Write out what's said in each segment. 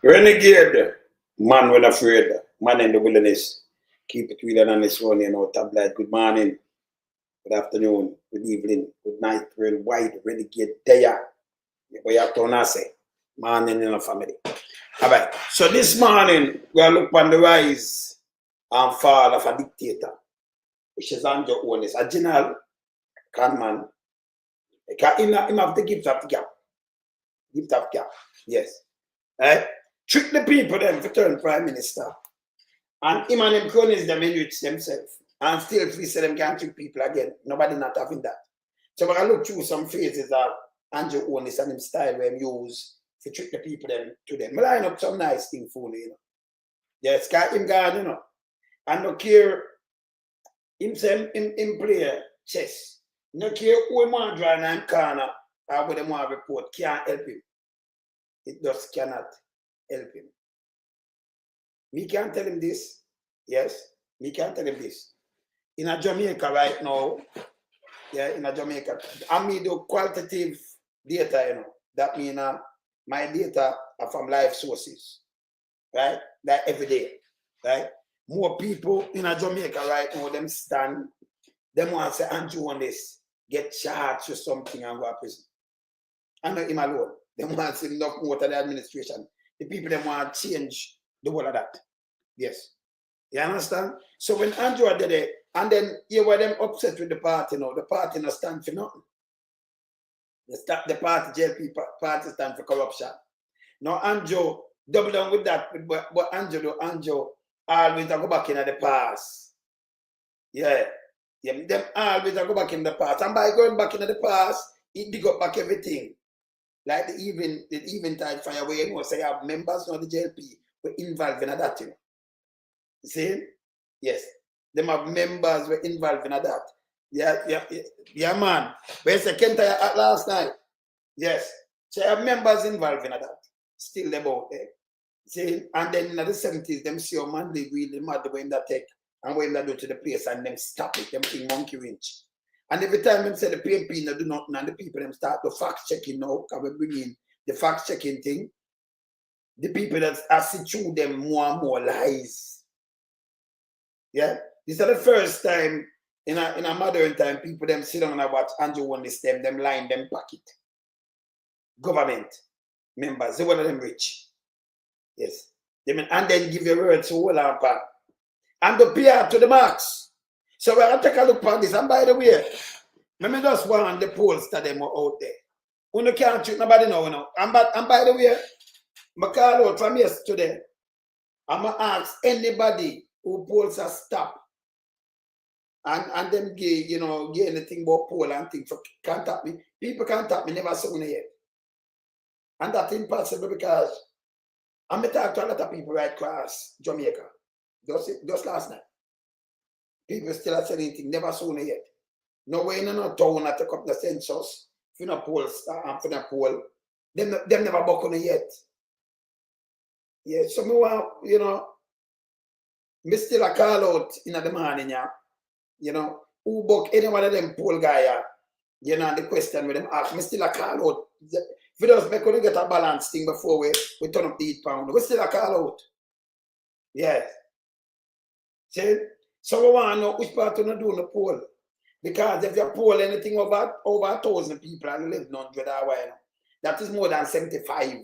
Renegade, man when afraid, man in the wilderness. Keep it real and honest one, tablet. Good morning, good afternoon, good evening, good night, real wide, renegade there. We have to say, morning in the family. All right. So this morning, we are looking on the rise and fall of a dictator, which is under Holness, a general conman. Him have the gift of the gap. Gift of gap. Yes. Right? Trick the people then to turn prime minister. And him and them cronies them enrich themselves. And still free say them can't trick people again. Nobody not having that. So when I look through some phases of Andrew Holness and him style where he use to trick the people them to them. I line up some nice thing for you, Yes, got him gone, And no care him say him play chess. No care who him want draw in him corner or what him want report can't help him. It just cannot help him. Me can't tell him this. Yes, me can't tell him this. In a Jamaica right now, in a Jamaica, I mean the qualitative data, That means my data are from live sources, right? Like every day, right? More people in a Jamaica right now, them stand, them want to say Andrew on this, get charged with something and go to prison. I know him alone. Them want to see enough more to the administration. The people them want to change the whole of that. Yes. You understand? So when Andrew did it, and then you were them upset with the party now. The party not stand for nothing. The party JLP party stand for corruption. Now Andrew double down with that, but Andrew always go back in the past. Yeah. Them always go back in the past. And by going back into the past, it dig up back everything. Like the eventide fire where say have members of the JLP were involved in that, You see? Yes. Them have members were involved in that. Yeah, man. Where's the Kenta last night? Yes. So have members involved in that. Still them out there. See? And then in the 70s, them see a man they really mad the way that take and when they do to the place and them stop it, them thing monkey wrench. And every time them say the PMP no do nothing and the people them start to fact checking now, can we bring in the fact checking thing? The people that are see through them more and more lies. Yeah, this is the first time in a modern time people them sit down and watch Andrew Holness them line them pocket. Government members, they one of them rich. Yes. And then give your word to all and part. And the PR to the max. So we're going to take a look at this. And by the way, let me just want the polls that them out there. You can't treat nobody now. And by the way, I call out from yesterday. I'm going to ask anybody who polls are stopped and them give anything about poll and things for contact me. People contact me, never saw me yet. And that's impossible because I'm talking to a lot of people right across Jamaica. Just last night. People still are saying anything, never saw me yet. No way in no town I take up the census, for no poll, for no poll. Them never buck on it yet. Yeah, so me want, me still a call out in the morning, who buck any one of them poll guy, the question with them ask, me still a call out. If we just make we get a balance thing before we turn up the £8, we still a call out. Yes. See? So we want to know which part of do the poll. Because if you poll anything over 1,000 people and 1,100 hours, that is more than 75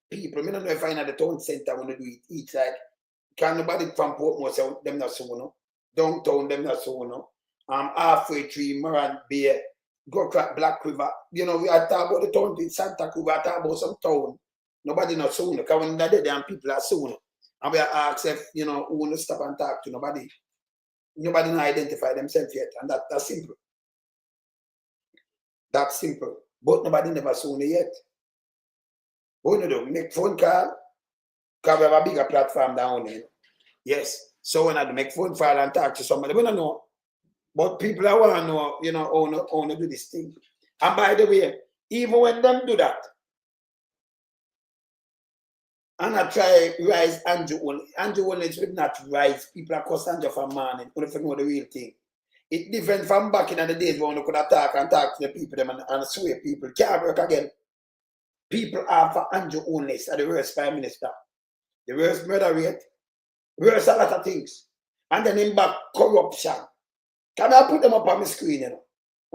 people. I don't know if I know the town center want to do it. It's like, can nobody from Portmore say them not so, no? Downtown, them not so, no? Halfway tree, Moran Bay, go crack Black River. We are talking about the town in Santa Cruz, we are talking about some town. Nobody not so, because when they're there, people are so, and we are asked if, who want to stop and talk to nobody. Nobody not identify themselves yet, and that's simple. That's simple. But nobody never saw it yet. What do you do? Make phone call, because we have a bigger platform down there. Yes. So when I make phone call and talk to somebody, we don't know. But people are want to know, how to do this thing. And by the way, even when them do that, and I try rise Andrew Holness will not rise. People are called Andrew for morning. When you know the real thing. It's different from back in the days when you could talk to the people them and sway people. Can't work again. People are for Andrew Holness as the worst prime minister. the worst murder rate, worse a lot of things. And then in back corruption. Can I put them up on my screen, you know?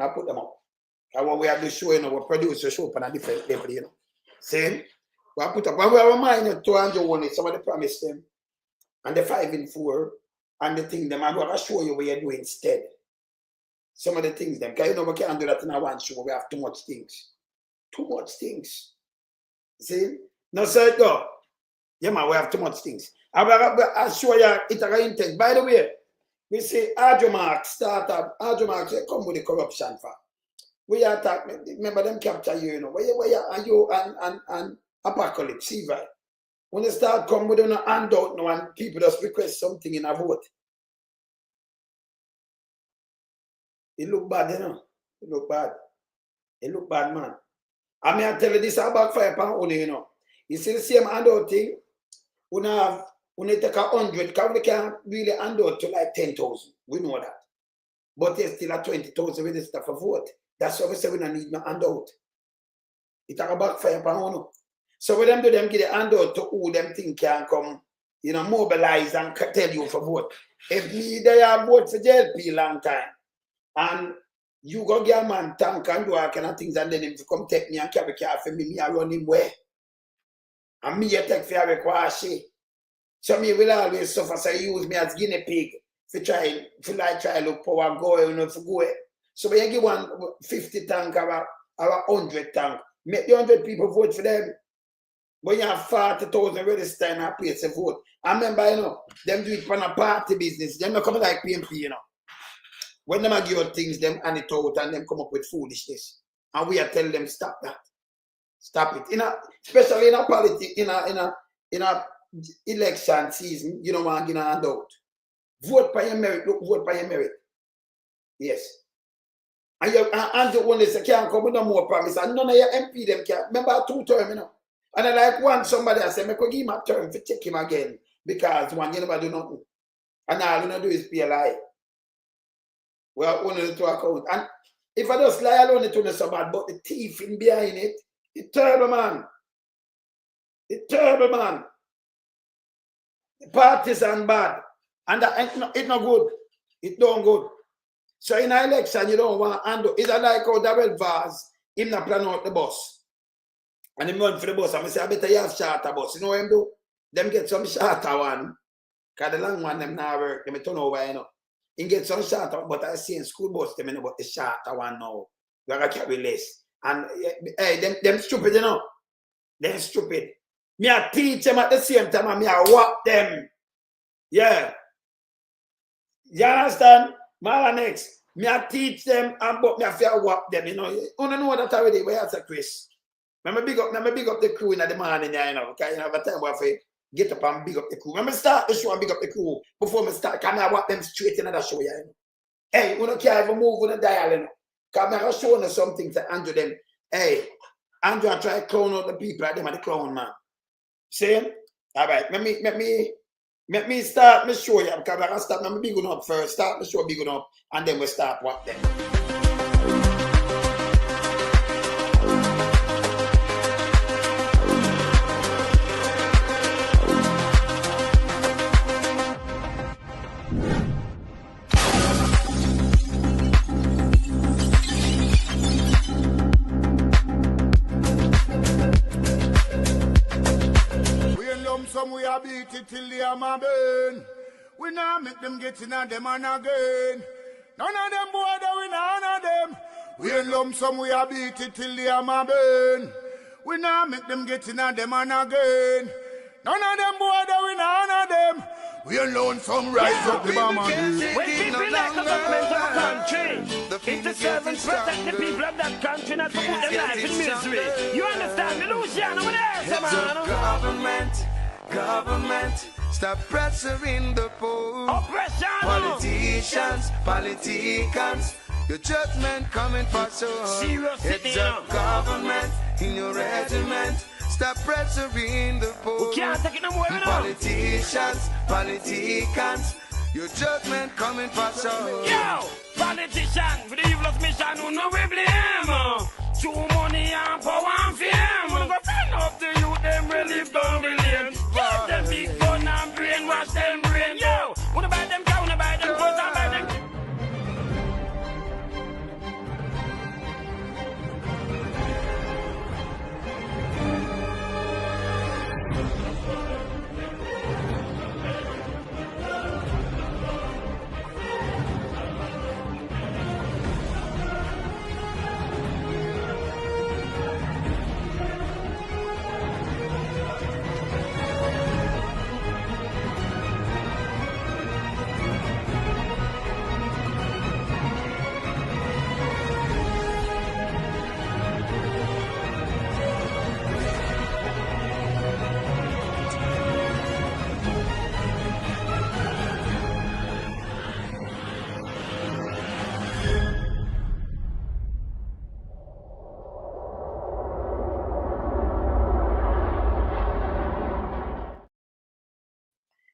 I put them up. And when we have the show, you know, we produce the show on a different level, you know. Same. We put up, when we remind you 201, some of the promise them, and the 5 in 4, and the thing them, I'm going to show you what you're doing instead. Some of the things them, because you know we can't do that in our one show, we have too much things. Too much things. See? No, sir, no. Yeah, man, we have too much things. I'll show you it a intent. By the way, we say Hardship startup, Hardship they come with the corruption for. We attack, remember them capture you know, where you and Apocalypse, Seiveright. When they start come with a handout now and people just request something in a vote. It look bad, you know. It look bad. It look bad, man. I mean, I tell you this about fire pan you know. You see the same handout thing, when they take 100, because we can really hand out to like 10,000. We know that. But there's still a 20,000 register for vote. That's why we say we don't need no handout. It talk about fire pan. So when them do them give the handout to who them think can come, you know, mobilize and tell you for vote. If me they have vote for JLP long time, and you go get a man tank and do all kind of things, and then him to come take me and carry car for me I run him where? And me you take for a she. So me will always suffer, so use me as guinea pig to try look power go, you know, for go. So when you give one 50 tank or 100 tank, make the 100 people vote for them. When you have 40,000 register in a place to vote. I remember, you know, them do it for a party business. Them not come like PMP, you know. When them give out things, them hand it out and them come up with foolishness. And we are telling them, stop that. Stop it. Especially in a politics, in a election season, you don't want to give a handout. Vote by your merit. Look, vote by your merit. Yes. And the one is can't come with no more promise. And none of your MP them can. Remember 2 terms, you know. And I like one somebody I say, I could give him a term to check him again. Because one, you never do nothing. And all you do is pay a lie. Well, only the 2 accounts. And if I just lie alone, it won't so bad. But the thief in behind it, it's terrible, man. It's terrible, man. The partisan bad. And it's not good. It don't good. So in an election, you don't want to handle. It's like how Darrell Vaz, him not plan out the bus. And him run for the bus. And I say, I better you have shorter bus. You know what him do? Them get some shorter one. Because the long one, them now work. Them turn over, you know. He get some shorter, but I see in school bus, them know about the shorter one now. You gotta carry less. And hey, them stupid, you know. Them stupid. Me I teach them at the same time and me I whack them. Yeah. You understand? Malanex. Me I teach them and but me I fear whack them, you know. You don't know that already, where you say, Chris. Let me big up the crew in the morning, you know. Okay, you know, every time I say, get up and big up the crew. Let me start the show and big up the crew before me start. Can I walk them straight in the show, you know? Hey, we don't care if we move on the dial, you know. Because I'm showing us something to Andrew them. Hey, Andrew I try to clown out the people like them at the clown, man. See? All right, let me start my show, yeah, because I can start my big one up first. Start the show big one up, and then we start what them. We are beat it till they are my burn. We now make them get in and them and again. None of them boy that we none of them. We in lump sum we are beat it till they are my burn. We now make them get in and them and again. None of them boy that we none of them. We alone some rise up the bomb and when people elect a government of a country, it's the servants protect the people of that country, not to put their life in misery. You understand me, Luciano? What else, man? Government, stop pressuring the poor. Oppression. Politicians, your judgment coming for sure. It's a government in your regiment. Stop pressuring the poor. We can't take it no more, Politicians, your judgment coming for sure. Yo, politician, for the evil's mission, who know we blame. Too money and power and fame. We're going to find up the youth, them relieve down the lane. Give them big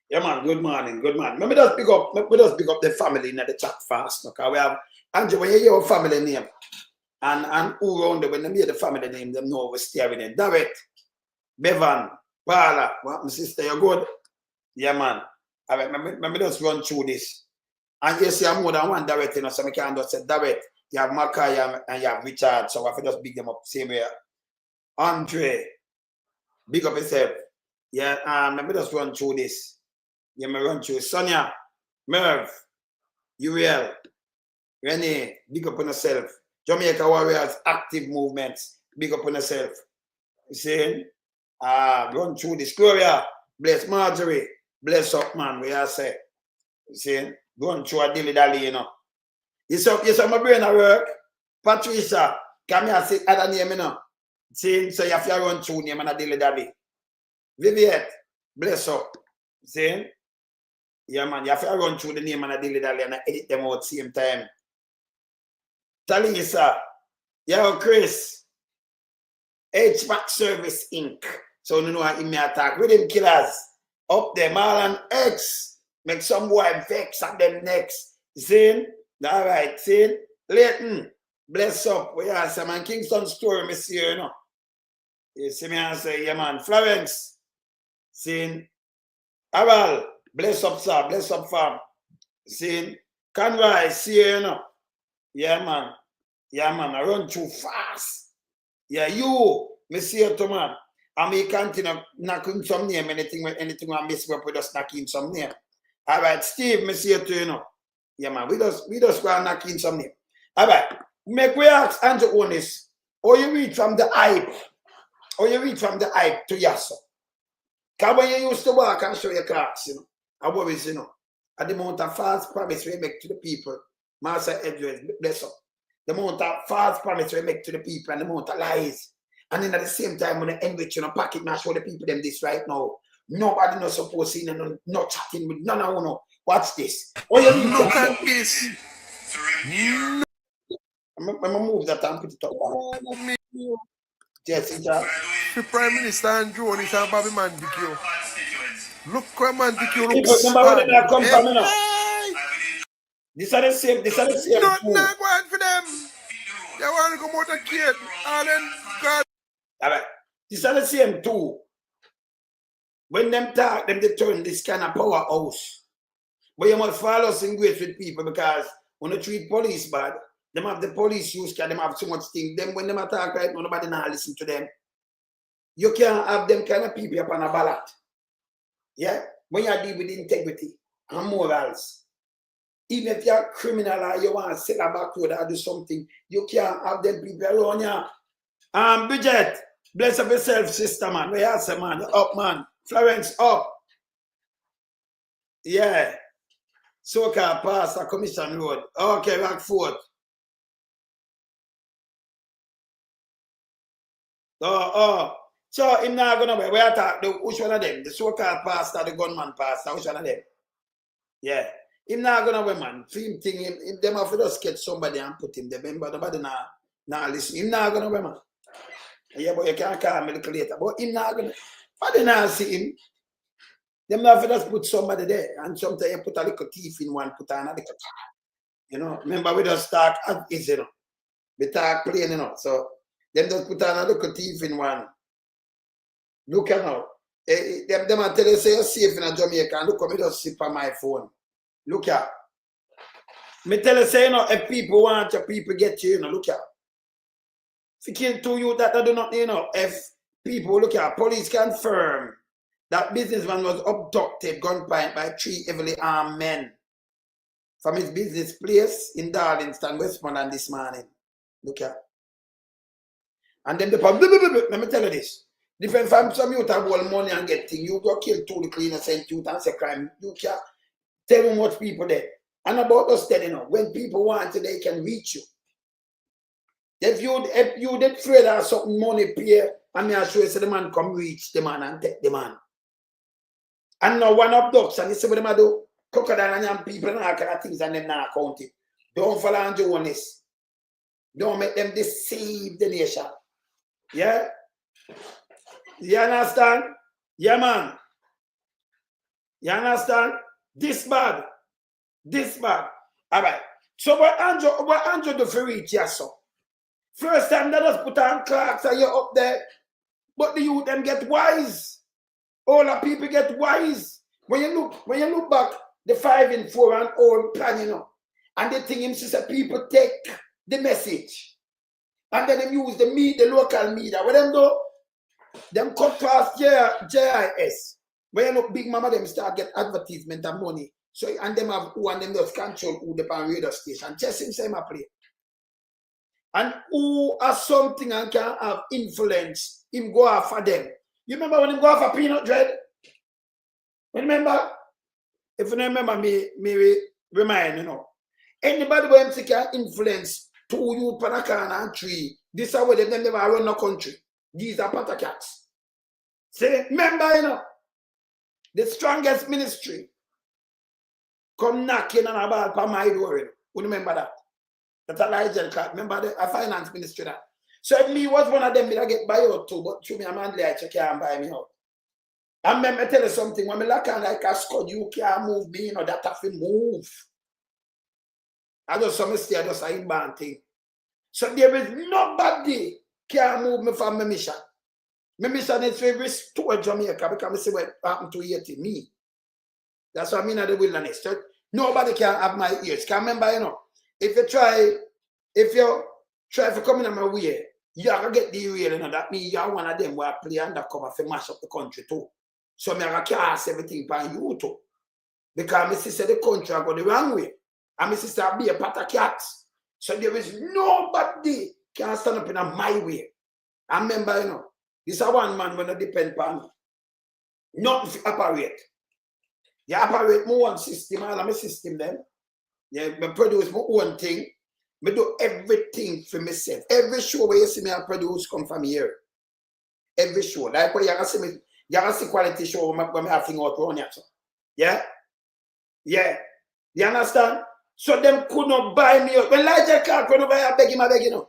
Yeah, man, good morning, good man. Let me just pick up the family in the chat fast. Okay, we have Andrew, when you hear your family name and who around them, when they hear the family name, they know we stay with them. David, Bevan, Paula, my sister, you good? Yeah, man. All right, let me just run through this. And you see, I'm more than one David, you know, so I can't just say David. You have Makaya and you have Richard, so I have to just big them up same way. Andre, big up yourself. Yeah, let me just run through this. Yeah, me run through Sonia, Merv, Uriel, Renee, big up on yourself. Jamaica Warriors, active movements, big up on yourself. You see? Run through this. Gloria, bless Marjorie, bless up, man, we are say. You see? Run through a dilly dally, you know. You saw my brain at work. Patricia, come here, say other name, you know. See? So you have to run through name and a dilly dally. Viviette, bless up. See? Yeah, man, you have to run through the name and a dilly dally and edit them out same time. Talisa, yo, Chris, HVAC Service Inc. So you know how me attack with them killers. Up them all on X. Make some boy vex at them next. See? All right, see? Leighton, bless up. We are some man Kingston story, me see you know. You see me and say, yeah, man. Florence, see? Aral, bless up, sir. Bless up, fam. See? Conroy, see you know. Yeah, man. Yeah, man. I run too fast. Yeah, you, me see you too, man. I may continue knocking some name, anything I miss, we just knocking some name. All right, Steve, me see you too, you know. Yeah, man. We just go and knock in some name. All right. Make we ask Andrew Holness, or you read from the hype, to Yasso. Because when you used to walk and show your cards, you know, I worries, you know, at the amount of false promise we make to the people, Master Edwards, bless up. The amount of false promise we make to the people and the amount of lies. And then at the same time, when they enrich, you know, pocket and show the people them this right now. Nobody not supposed to see no chatting with none of you know. Watch this. Oh, you look at this. I'm gonna move that and put it up. Yes, the Prime Minister and Jones and Bobby Mandikio. Look where Mandikio looks. This are the same. Not going for them. They want to go out a kid. And then God. All right. These are the same too. When them talk, them they turn this kind of powerhouse. But you must follow us in grace with people because when you treat police bad, them have the police use because them have so much things. Them when them attack right now, nobody now listen to them. You can't have them kind of people upon a ballot. Yeah? When you deal with integrity and morals. Even if you're a criminal or you want to set a back road or do something, you can't have them people around you. Bridget, bless up yourself, sister, man. Where you say, man? Up, man. Florence, up. Yeah. Soca Pastor Commission Road. Okay, Rockford. So, him not gonna be. Where I talk, which one of them? The Soca Pastor, the gunman pastor, which one of them? Yeah. Him not gonna be, man. Film thing, him them have to just get somebody and put him there. Remember, nobody now listen. Him not gonna be, man. Yeah, but you can't call me little later. But him not gonna. But they not see him. Them not for just put somebody there. And sometimes you put a little teeth in one, put another. You know, remember we just talk as is, you know. We talk plain, you know. So them just put another little teeth in one. Look at now. Them I tell you say you're safe in a Jamaica. And look how me just sip on my phone. Look at. Me tell you say, you know, if people want you, people get you, you know, look at. If you kill two you that do not, you know, if people look at police confirm that businessman was abducted gunpoint by 3 heavily armed men from his business place in Darlingston, Westmoreland this morning. Look at. And then the public, let me tell you this. Different from some youth have all money and get things. You go kill 2 the innocent youth and say crime. You can't tell how much people there. And about us telling you, when people want you, they can reach you. If you did afraid of something money pay, and me assure you, say the man come reach the man and take the man. And now one abducts and you see what them do? Crocodile and young people and all kind of things and them not count it. Don't follow on Jonas. Don't make them deceive the nation. Yeah? You understand? Yeah, man. You understand? This bad. This bad. All right. So what Andrew do for reach here, so? First time they just put on clocks and you're up there. But the youth them get wise. All the people get wise. When you look back, the 5 and 4 and all plan, you know. And the thing is that people take the message. And then they use the local media. What them do? Them cut past JIS. When you look big mama, them start get advertisement and money. So and them have who and them just control who the radio station. Just him say my play. And who has something and can have influence, him go after them. You remember when him go after Peanut Dread? Remember? If you remember me remind, you know. Anybody who can influence 2 youth per corner and 3, this is where they never run the country. These are patacats. See, remember, you know, the strongest ministry come knocking on about for my door. You remember that? That's a Elijah card. Remember the finance ministry that. So if me was one of them, I get buy out too, but through me, I'm handling I can't buy me out. I remember tell you something, when I look at like a squad, you can't move me, you know, that have to move. I just some stay, I just a inbound thing. So there is nobody can move me from my mission. My mission is to restore Jamaica because I see what happened to Haiti, me. That's what I mean at the wilderness. So nobody can have my ears. Can remember, you know, if you try to come in my way, you are going to get the real, you know, that means you are one of them who are play undercover to mash up the country too. So I'm going to cast everything by you too. Because my sister the country I go the wrong way. And my sister be a pat of cats. So there is nobody can stand up in my way. I remember, you know, this is one man when I depend on me. Nothing to operate. You operate my own system, all of my system then. Yeah, I produce my own thing. I do everything for myself. Every show where you see me I produce come from here. Every show. Like when you can see me, you can see quality show when I have thing out on here. Yeah? Yeah. You understand? So them could not buy me up. When Elijah can't come over, I beg him, you know.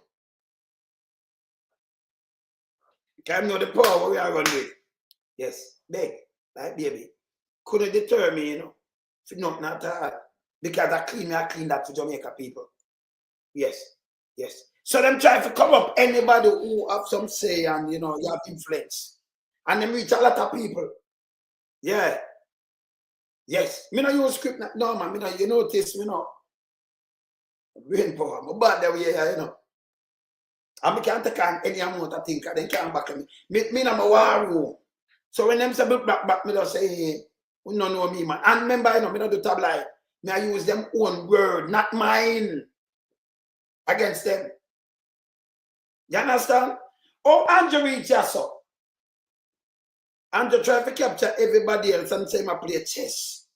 Can know the power we are going to do. Yes, beg. Like baby. Couldn't deter me, you know. For nothing at all. Because I clean that for Jamaica people. Yes, yes. So them try to come up anybody who have some say and, you know, you have influence. And them reach a lot of people. Yeah. Yes. Me no use script. No, man. Me no, you notice, me no. Brain power. I'm bad that way, you know. And I can't take on any amount of things. They can't back me. Me no my war room. So when them say back, me just say, hey, you don't know me, man. And remember, you know, me no do tabloid. Me I use them own word, not mine. Against them. You understand? Oh, Andrew reach us up. Andrew try to capture everybody else and say I play chess.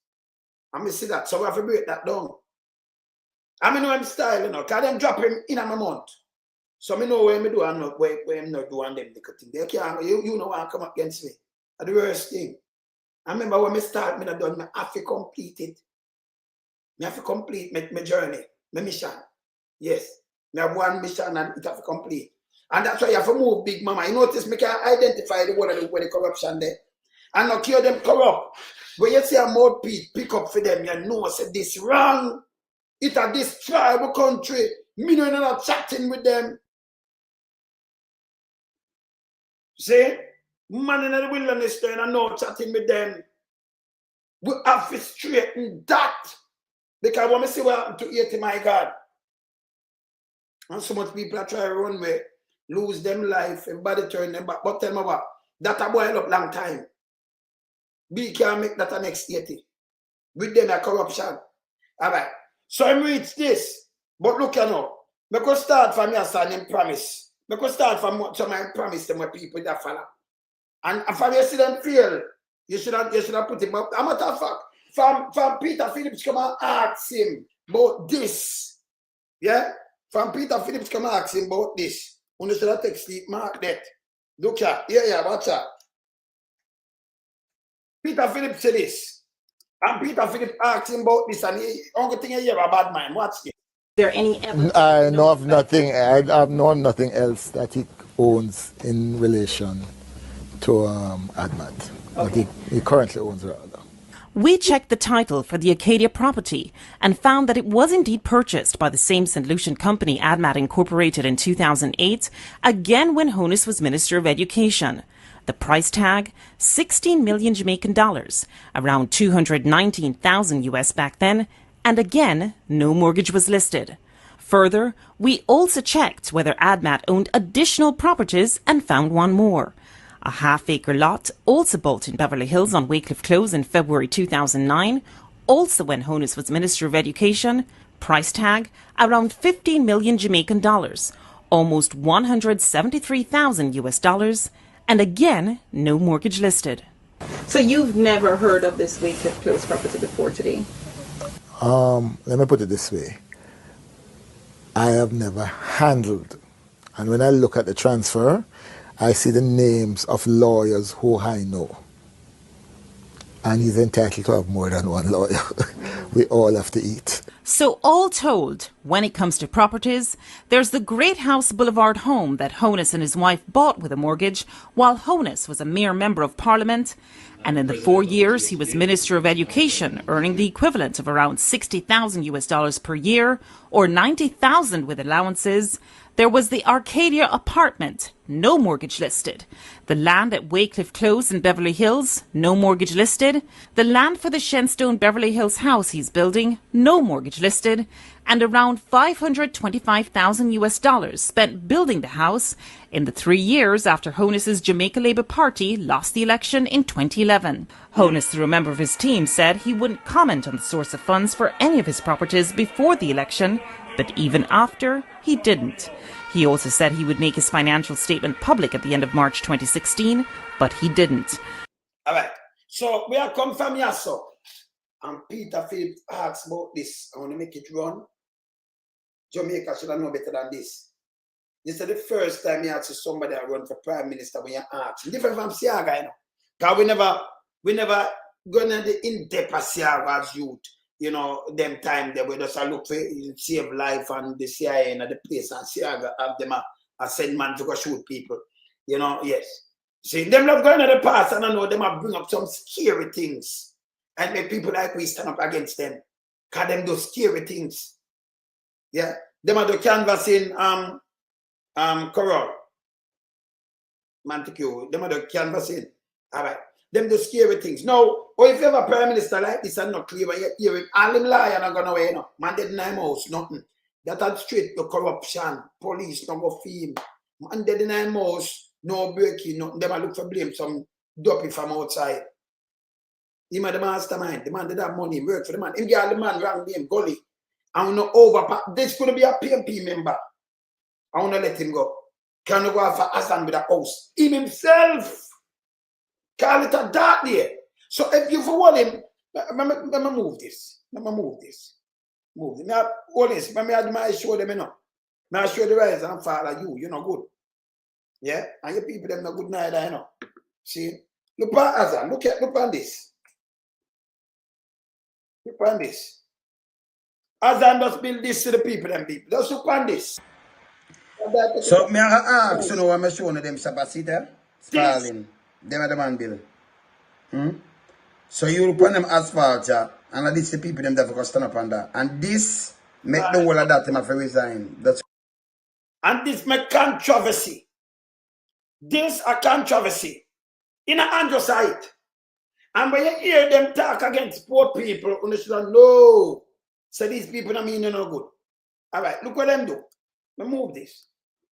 And me see that. So I have to break that down. I know I'm style, you know, because them drop him in a month. So I know where I do and not where I'm not doing them. They can't, you know want to come against me. That's the worst thing. I remember when I start, I done, I have to complete it. I have to complete my journey, my mission. Yes. I have one mission and it have to complete. And that's why you have to move big mama. You notice me can identify the one of the corruption there. And not kill them corrupt. When you see a mouthpiece pick up for them, you know say this wrong. It a this tribal country. Me no not chatting with them. See? Man in the wilderness there and not chatting with them. We have to straighten that. Because when we see what happened to Haiti, my God. And so much people are trying to run away, lose them life, everybody turn them back. But tell me what, that a boil up long time. We can make that a next 80. With them a corruption. Alright. So I reach this. But look you know, I could start from your son and promise. I could start from what some I promise them with people that follow. And if you see them fail, you should have put him up. A matter of fact, from Peter Phillips come and ask him about this. Yeah? From Peter Phillips come and ask him about this. You should have text Steve Mark that. Look here, yeah, watch out. Peter Phillips said this. And Peter Phillips asked him about this, and the only thing I hear about mine. Watch this. Is there any evidence? I know of nothing. I've known nothing else that he owns in relation to ADMAT. Okay. He currently owns rather. We checked the title for the Acadia property and found that it was indeed purchased by the same St. Lucian company ADMAT Incorporated in 2008, again when Holness was Minister of Education. The price tag, 16 million Jamaican dollars, around 219,000 US back then, and again, no mortgage was listed. Further, we also checked whether ADMAT owned additional properties and found one more. A half-acre lot, also built in Beverly Hills on Wycliffe Close in February 2009, also when Holness was Minister of Education, price tag around 15 million Jamaican dollars, almost 173,000 US dollars, and again, no mortgage listed. So you've never heard of this Wycliffe Close property before today? Let me put it this way. I have never handled, and when I look at the transfer, I see the names of lawyers who I know. And he's entitled to have more than one lawyer. We all have to eat. So all told, when it comes to properties, there's the Great House Boulevard home that Holness and his wife bought with a mortgage while Holness was a mere member of Parliament. And in the 4 years he was Minister of Education, earning the equivalent of around 60,000 US dollars per year, or 90,000 with allowances, there was the Arcadia apartment, no mortgage listed. The land at Wycliffe Close in Beverly Hills, no mortgage listed. The land for the Shenstone Beverly Hills house he's building, no mortgage listed. And around 525,000 US dollars spent building the house in the 3 years after Holness's Jamaica Labour Party lost the election in 2011. Holness, through a member of his team, said he wouldn't comment on the source of funds for any of his properties before the election, but even after, he didn't. He also said he would make his financial statement public at the end of March 2016, but he didn't. All right. So we are come from here, so. And Peter Phillips asks about this. I want to make it run. Jamaica should have known better than this. This is the first time you see somebody that run for Prime Minister when you ask. Different from Siaga, you know. Because we never gonna the in-depth of Siaga's youth. You know, them time they were just a look for save life and the CIA and the place and Siaga have them a send man to go shoot people. You know, yes. See, them love going to the past and I know them have bring up some scary things and make people like we stand up against them. Because them do scary things. Yeah. Them are the canvassing Coral. Montague. Them are the canvassing. All right. Them do scary things. Now, or if you have a Prime Minister like this and not clear, you hear him, all them lie and not gonna away, you know. Man dead in the house, nothing. That had straight to corruption. Police not go fee him. Man dead in the house, no breaking, nothing. Them a look for blame some dopey from outside. Him a the mastermind. The man did have money, work for the man. Him get the man wrong name, Gully. I want to overpass. This could be a PMP member. I want to let him go. Can you go out for Hassan with a house? Him himself. Call it a dark day. So if you forward him, let me move this. Let me move this. Move it. Now, all this, let me show them, you know. Now, show the rise and fall of you, you know, good. Yeah? And your people, them not good neither, you know. See? Look at Hassan. Look on this. Look on this. Hassan just build this to the people, them people. Just look on this. So, me ask, you know, I'm showing them Sabasita, Stalin. Them are the man bill. So you put them asphalt, yeah, and this the people them that for stand up on that. And this make the whole of that them have to resign. That's and this make controversy. This a controversy in a androsite. And when you hear them talk against poor people, you should know. So these people don't mean no good. All right, look what them do. Let me move this.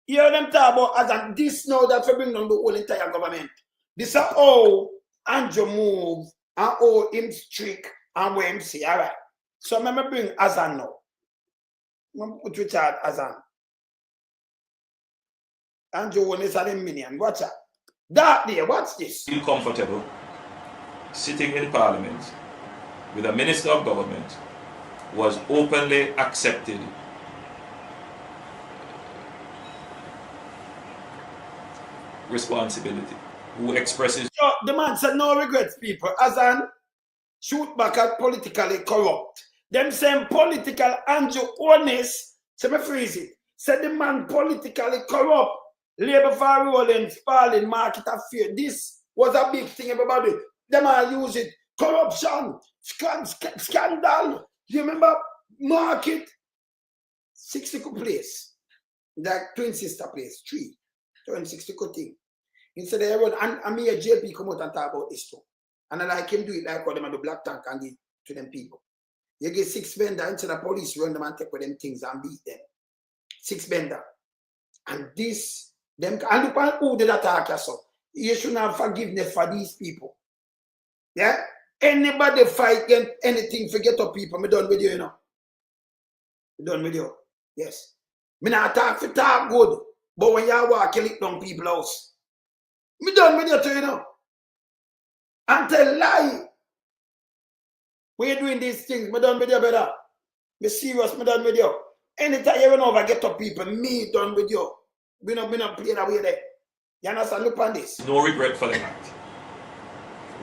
Hear them talk about as and this now that we bring down the whole entire government. This is how Andrew move and how him strict and where him see. All right. So I'm going to bring Azan now. I'm going to put Richard Azan. Andrew one is a minion. Watch out. That there, what's this? Feel comfortable sitting in Parliament with a Minister of Government who was openly accepted responsibility, who expresses. So the man said no regrets, people. Azan shoot back at politically corrupt. Them same political Andrew Holness, so me freeze it. Said the man politically corrupt. Labour for rolling, spalling, market affair. This was a big thing, everybody. Them all use it corruption, scandal. You remember market? 60 place. Like twin sister place, 3. 60 thing. Instead of everyone, and me a JP come out and talk about this too. And I like him do it like how them and the black tank and give to them people. You get 6 vendors instead of police run them and take with them things and beat them. 6 vendors. And this, them, and look at who did attack us. You shouldn't have forgiveness for these people. Yeah? Anybody fight against anything, forget of people. Me done with you, you know. Me done with you. Yes. Me not talk for talk good. But when you walk, you lick down people's house. Me done with you too, you know. And tell lie. When you're doing these things, me done with you, brother. Me serious, me done with you. Anytime you run over, get up people, me done with you. We not play that way there. You understand? Look on this. No regret for the act.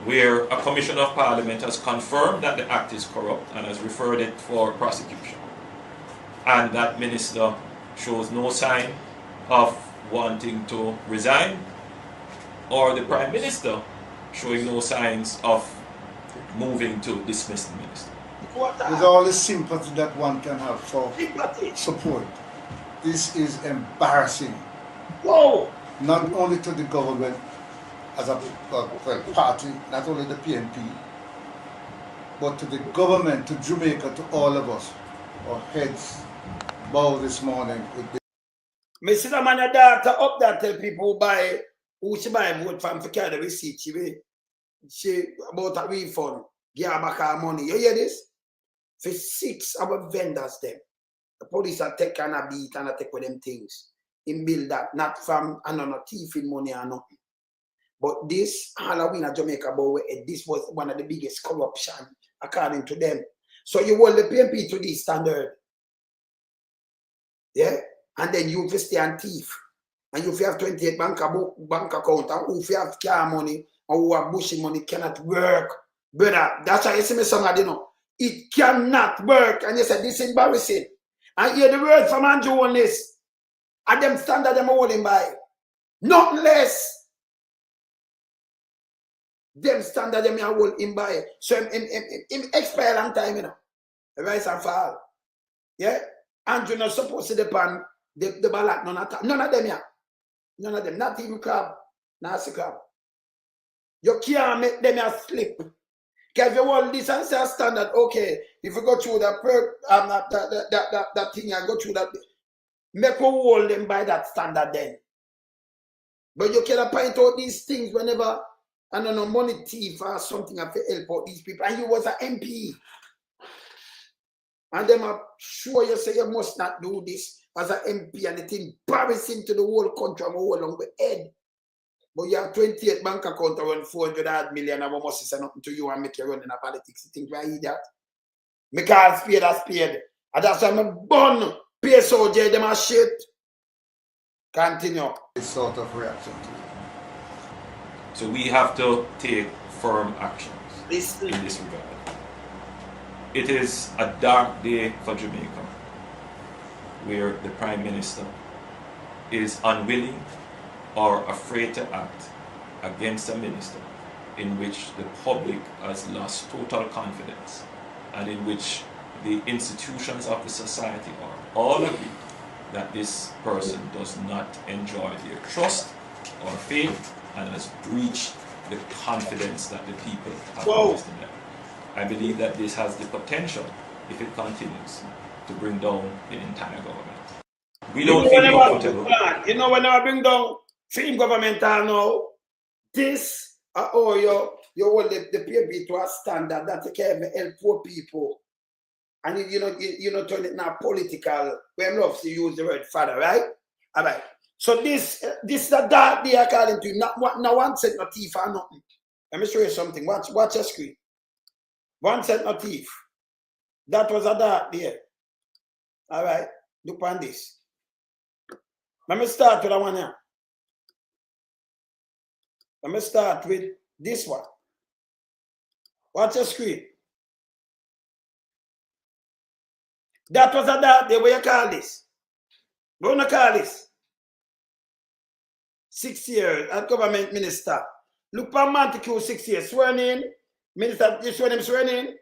Where a Commission of Parliament has confirmed that the act is corrupt and has referred it for prosecution. And that minister shows no sign of wanting to resign, or the Prime Minister showing no signs of moving to dismiss the minister. With all the sympathy that one can have for support, this is embarrassing. Whoa! Not only to the government as a party, not only the PNP, but to the government, to Jamaica, to all of us. Our heads bow this morning with this. Me see the man a data up there tell people who she buy vote from to carry the receipt. She about a refund, give her back her money. You hear this? For 6 our vendors them. The police are taking a beat and take with them things. In bill that, not from another thief in money or nothing. But this Halloween at Jamaica, this was one of the biggest corruption according to them. So you hold the PNP to this standard. Yeah? And then you stay on thief. And if you have 28 bank account, and if you have car money, or who have bushy money, cannot work. Brother, that's why you see me somebody, you know. It cannot work. And you say, this is embarrassing. And hear the word from Andrew Holness. And them standard them holding by. Not less. Them standard them are holding by. So him expire a long time, you know. Rise and fall. Yeah? Andrew not supposed to depend the ballot, none of them, yeah. None of them. Not even crab. Not a crab. You can't make them a slip. Because if you want this and say standard, okay, if you go through that thing and go through that, make you hold them by that standard then. But you cannot point out these things whenever, I don't know, money thief or something have to help out these people. And you was an MP. And them are sure you say you must not do this as an MP, and it's embarrassing to the whole country and all along the head. But you have 28 bank account around 400 million and we must say nothing to you and make you run in a politics. You think I that? Me call spade as spade. And that's why I'm born. PSOJ, them are shit. Continue. This sort of reaction to it. So we have to take firm actions Listen. in this regard. It is a dark day for Jamaica, where the Prime Minister is unwilling or afraid to act against a minister in which the public has lost total confidence and in which the institutions of the society are all agree that this person does not enjoy their trust or faith and has breached the confidence that the people have placed in them. I believe that this has the potential, if it continues, to bring down the entire government. We don't feel comfortable. You know, when I bring down film government now, this you hold the PNP to a standard that can help poor people. And you know, turn it now political. We love to use the word father, right? All right. So this is a dark day according to you. Not one set no thief or nothing. Let me show you something. Watch your screen. One set no thief. That was a dark day. All right. Look on this. Let me start with that one here. Let me start with this one. Watch your screen. That was a dark day. What you call this? What you call this? 6 years as government minister. Look for Montague 6 years. Sworn in. Minister, this when him sworn in.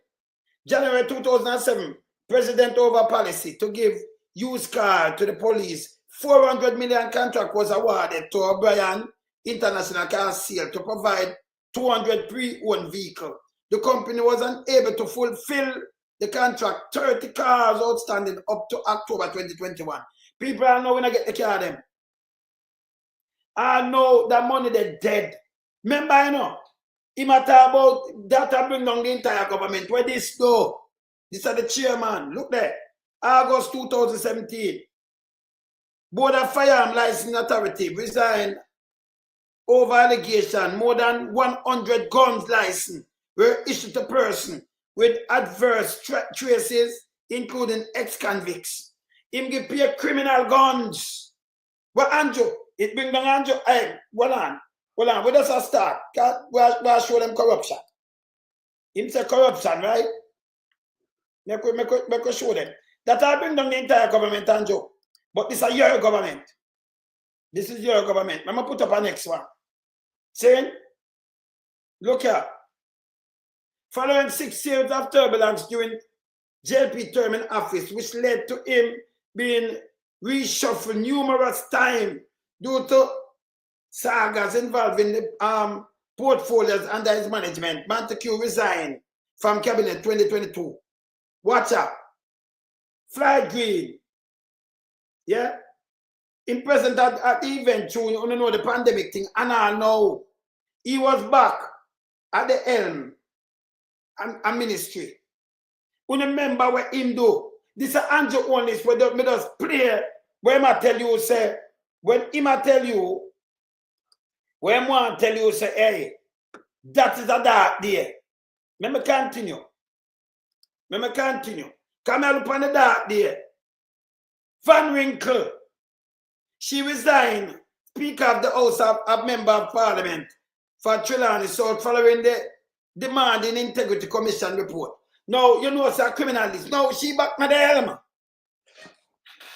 January 2007, President over policy to give used car to the police. 400 million contract was awarded to O'Brien International Car Sale to provide 200 pre-owned vehicles. The company was unable to fulfill the contract. 30 cars outstanding up to October 2021. People are now when I get the car them. I know that money they're dead. Remember, you know, he matter about that bring down the entire government. Where this go? This are the chairman. Look there. August 2017. Board of Firearm Licensing Authority resigned over allegation. More than 100 guns licensed were issued to person with adverse traces, including ex-convicts. Him give pay criminal guns. Well, Andrew, it bring down Andrew. Hey, hold on. Where does I start? Where show them corruption? Him say corruption, right? Make show them. That I bring down the entire government, Andrew. But this is your government. This is your government. I'm going to put up a next one. Saying, look here. Following 6 years of turbulence during JLP term in office, which led to him being reshuffled numerous times due to sagas involving the portfolios under his management, Montague resigned from cabinet 2022. Watch out. Fly green. Yeah? In present at the event, you know the pandemic thing, and I know he was back at the helm and ministry. You remember what him do? This is Andrew Holness where me just play where I tell you, say, when him I tell you, when I tell you, say, hey, that is a dark day. Let me continue. Come here upon the dark day. Van Winkle, she resigned, Speaker of the House of Member of Parliament for Trelawney South following the demanding Integrity Commission report. Now, you know, it's a criminalist. Now, she back my helm.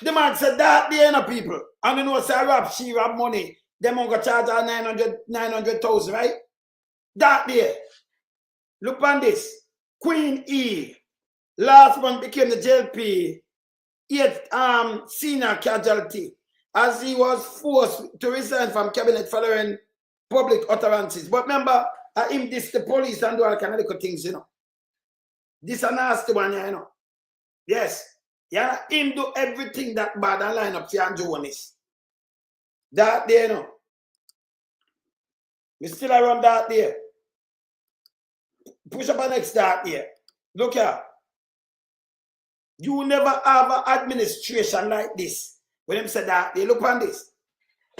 The man said that they ain't people. And you know, say she rob money. Them going to charge her 900,000, right? That day. Look on this. Queen E. Last month became the JLP 8th senior casualty as he was forced to resign from cabinet following public utterances. But remember, him this the police and do all kind of things, you know. This a nasty one, you know. Yes. Yeah, him do everything that bad and line up for Andrew Holness. That there, you know. We still around that there. Push up a next that there. Look here. You never have an administration like this. When them say that, they look on this.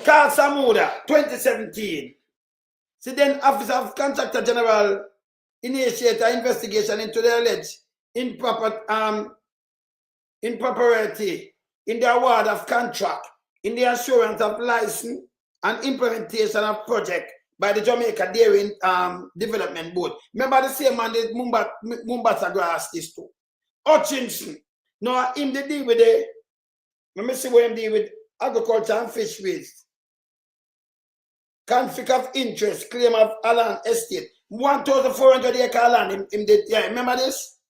Carl Samuda, 2017. See then, Office of Contractor General initiate an investigation into the alleged impropriety in the award of contract, in the assurance of license and implementation of project by the Jamaica Dairy Development Board. Remember the same man that Mumbasa grass this too. Hutchinson. Now, him they deal with the, let me see where him deal with agriculture and fisheries. Conflict of interest, claim of land estate. 1,400 acre land, him did, yeah, remember this?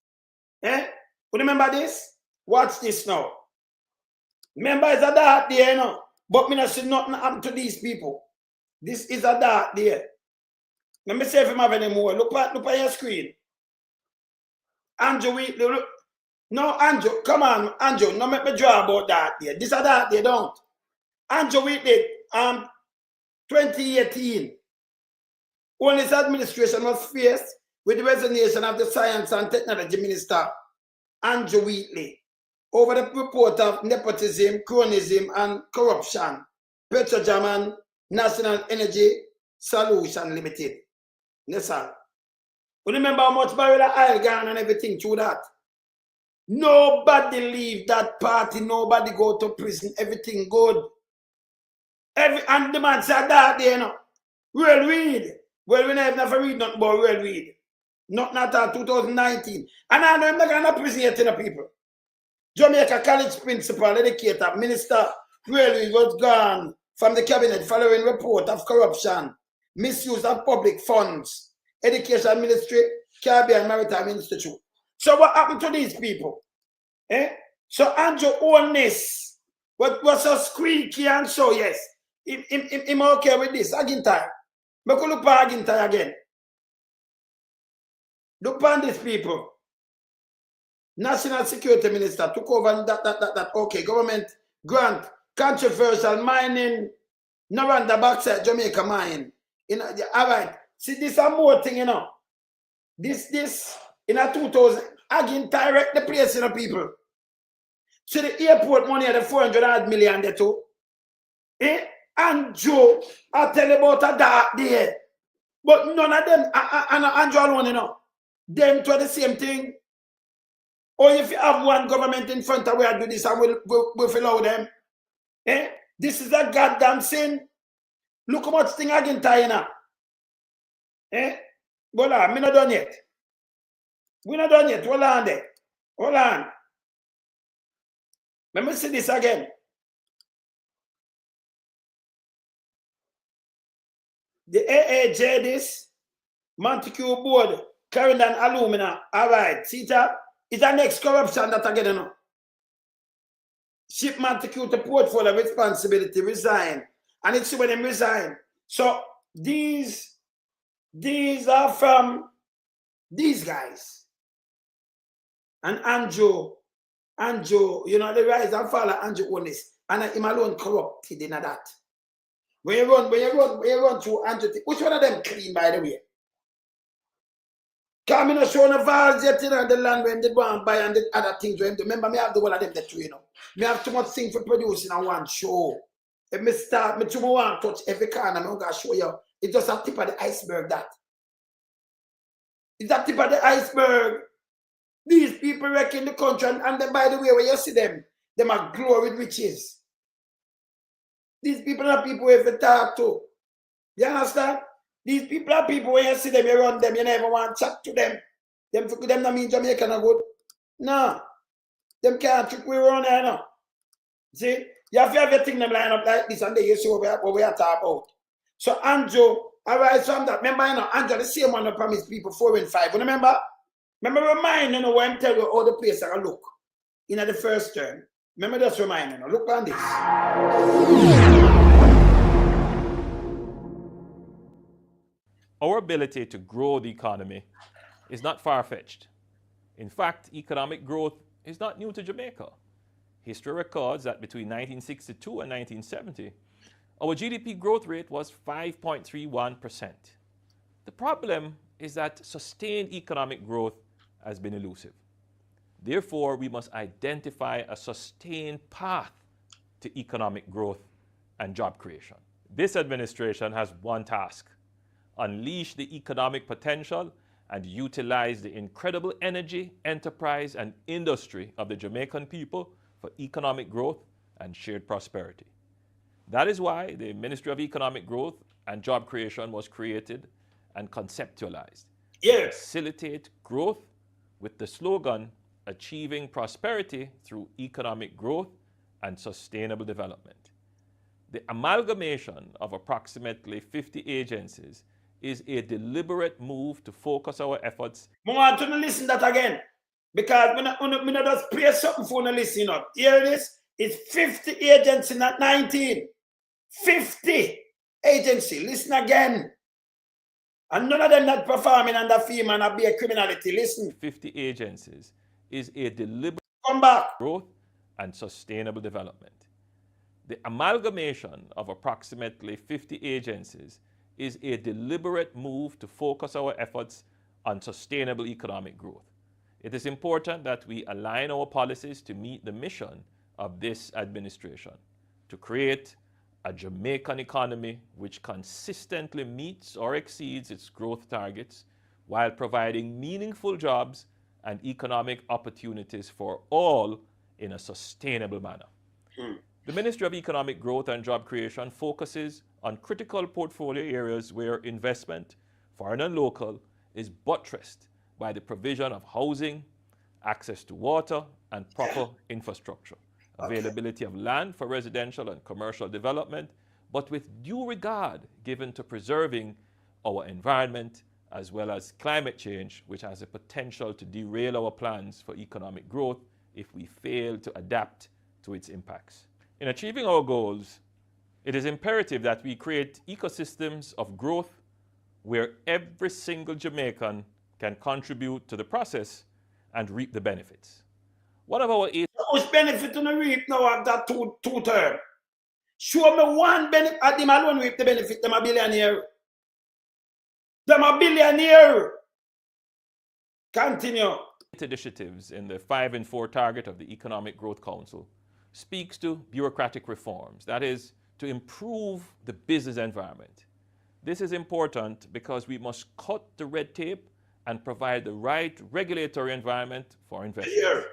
Eh? You remember this? Watch this now. Remember, it's a dark day, you know. But me not see nothing happen to these people. This is a dark day. Let me see if him have any more. Look at your screen. Andrew Wheatley, look. No, Andrew, come on, Andrew, no make me draw about that day. This is a dark day, don't. Andrew Wheatley, 2018. Holness administration was faced with the resignation of the Science and Technology Minister, Andrew Wheatley, over the report of nepotism, cronyism, and corruption, Petrojam and National Energy Solution Limited. Yes, sir. You remember how much barrel of oil gone and everything through that? Nobody leave that party, nobody go to prison, everything good. And the man said that, you know. Real read. Well, we never read nothing about real read. Not at 2019. And I know I'm not going to prison yet, you know, people. Jamaica College principal, educator, minister, really was gone from the cabinet following report of corruption, misuse of public funds. Education ministry Caribbean Maritime Institute. So what happened to these people? So Andrew Holness, what was so squeaky and so yes, him okay with this again time. But look at again time again. Look at these people. National Security Minister took over that okay, government grant, controversial mining, Noranda backside Jamaica mine. All right. See, this is more thing, This, in a 2000, again, direct the place, people. See, the airport money at the 400 million there too. And Joe, I tell you about a dark day. But none of them, and Joe alone, them to the same thing. Or if you have one government in front of where do this and we'll allow them. This is a goddamn sin. Look how much thing again China. Hold on, we're not done yet. We're not done yet. Hold on there. Hold on. Let me see this again. The AAJ this Montague board carrying an alumina. All right, see that? It's the next corruption that again, Ship Montague to portfolio responsibility resign. And it's when they resign. So these are from these guys. And Andrew, the rise and fall of Andrew Holness. And him alone corrupted in that. When you run through Andrew, which one of them clean, by the way? Come in a show the vals yet in the land when they go and buy and the other things. Remember, me have the one of them that too, Me have too much things for producing in one show. If me start, me too much want to touch every corner, I'm going to show you. It's just a tip of the iceberg, that. It's a tip of the iceberg. These people wrecking the country, and then, by the way, when you see them are glory riches. These people are people we have to talk to. You understand? These people are people when you see them, you run them, you never want to chat to them. Them not mean Jamaica no good. No. Them can't trick we around there, no. See? You have to have your thing them line up like this, and then you see what we are talking about. So Andrew, all right, so that. Remember, Andrew, the same one that promised people 4 and 5. Remember? Remember remind when I tell you all the place I look in the first term. Remember just remind look on this. Our ability to grow the economy is not far-fetched. In fact, economic growth is not new to Jamaica. History records that between 1962 and 1970, our GDP growth rate was 5.31%. The problem is that sustained economic growth has been elusive. Therefore, we must identify a sustained path to economic growth and job creation. This administration has one task: unleash the economic potential and utilize the incredible energy, enterprise, and industry of the Jamaican people for economic growth and shared prosperity. That is why the Ministry of Economic Growth and Job Creation was created and conceptualized. Yes. Facilitate growth with the slogan, achieving prosperity through economic growth and sustainable development. The amalgamation of approximately 50 agencies is a deliberate move to focus our efforts. I want to listen that again, because when I just play something for you to listen up. Here it is. It's 50 agencies, not 19. 50 agencies. Listen again. And none of them not performing under FEMA and be a criminality. Listen. 50 agencies is a deliberate growth and sustainable development. The amalgamation of approximately 50 agencies is a deliberate move to focus our efforts on sustainable economic growth. It is important that we align our policies to meet the mission of this administration, to create a Jamaican economy which consistently meets or exceeds its growth targets while providing meaningful jobs and economic opportunities for all in a sustainable manner. The Ministry of Economic Growth and Job Creation focuses on critical portfolio areas where investment, foreign and local, is buttressed by the provision of housing, access to water, and proper infrastructure, availability of land for residential and commercial development, but with due regard given to preserving our environment as well as climate change, which has the potential to derail our plans for economic growth if we fail to adapt to its impacts. In achieving our goals, it is imperative that we create ecosystems of growth where every single Jamaican can contribute to the process and reap the benefits. One of our aims... Which benefit to the reap now of that two term? Show me one benefit. At them alone reap the benefit. Them a billionaire. Them a billionaire. Continue. Initiatives in the 5 and 4 target of the Economic Growth Council speaks to bureaucratic reforms, that is, to improve the business environment. This is important because we must cut the red tape and provide the right regulatory environment for investors. Here.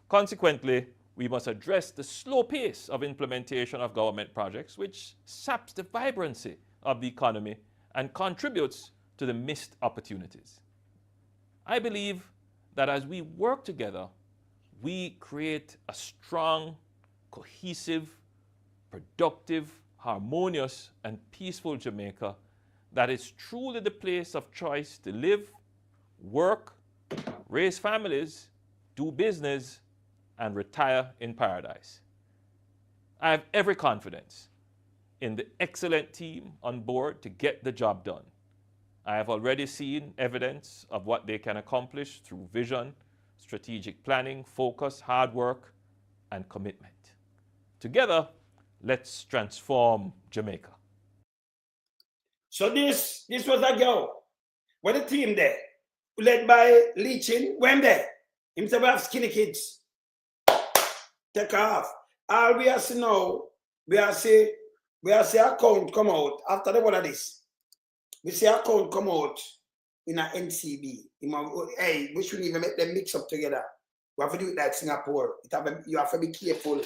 Consequently, we must address the slow pace of implementation of government projects, which saps the vibrancy of the economy and contributes to the missed opportunities. I believe that as we work together, we create a strong, cohesive, productive, harmonious, and peaceful Jamaica that is truly the place of choice to live, work, raise families, do business, and retire in paradise. I have every confidence in the excellent team on board to get the job done. I have already seen evidence of what they can accomplish through vision, strategic planning, focus, hard work, and commitment. Together, let's transform Jamaica. So this was a girl. What a team there. Led by Leachin. When there? Him say we have skinny kids. Take off. All we have to know, we have to account come out after the one of this. We see account come out in an NCB. Hey, we shouldn't even make them mix up together. We have to do it like Singapore. You have to be careful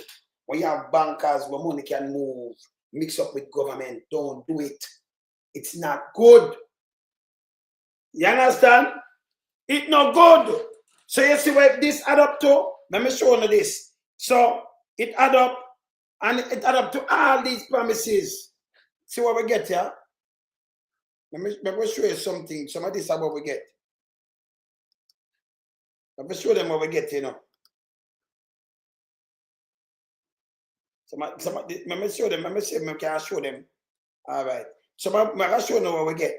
when you have bankers where money can move, mix up with government. Don't do it. It's not good. You understand? It's not good. So you see what this add up to? Let me show you this. So it add up, and it add up to all these promises. See what we get here? Let me show you something. Some of this is what we get. Let me show them what we get, you know. Let me show them. Let me see if I can show them. All right. So I'm going to show you what we get.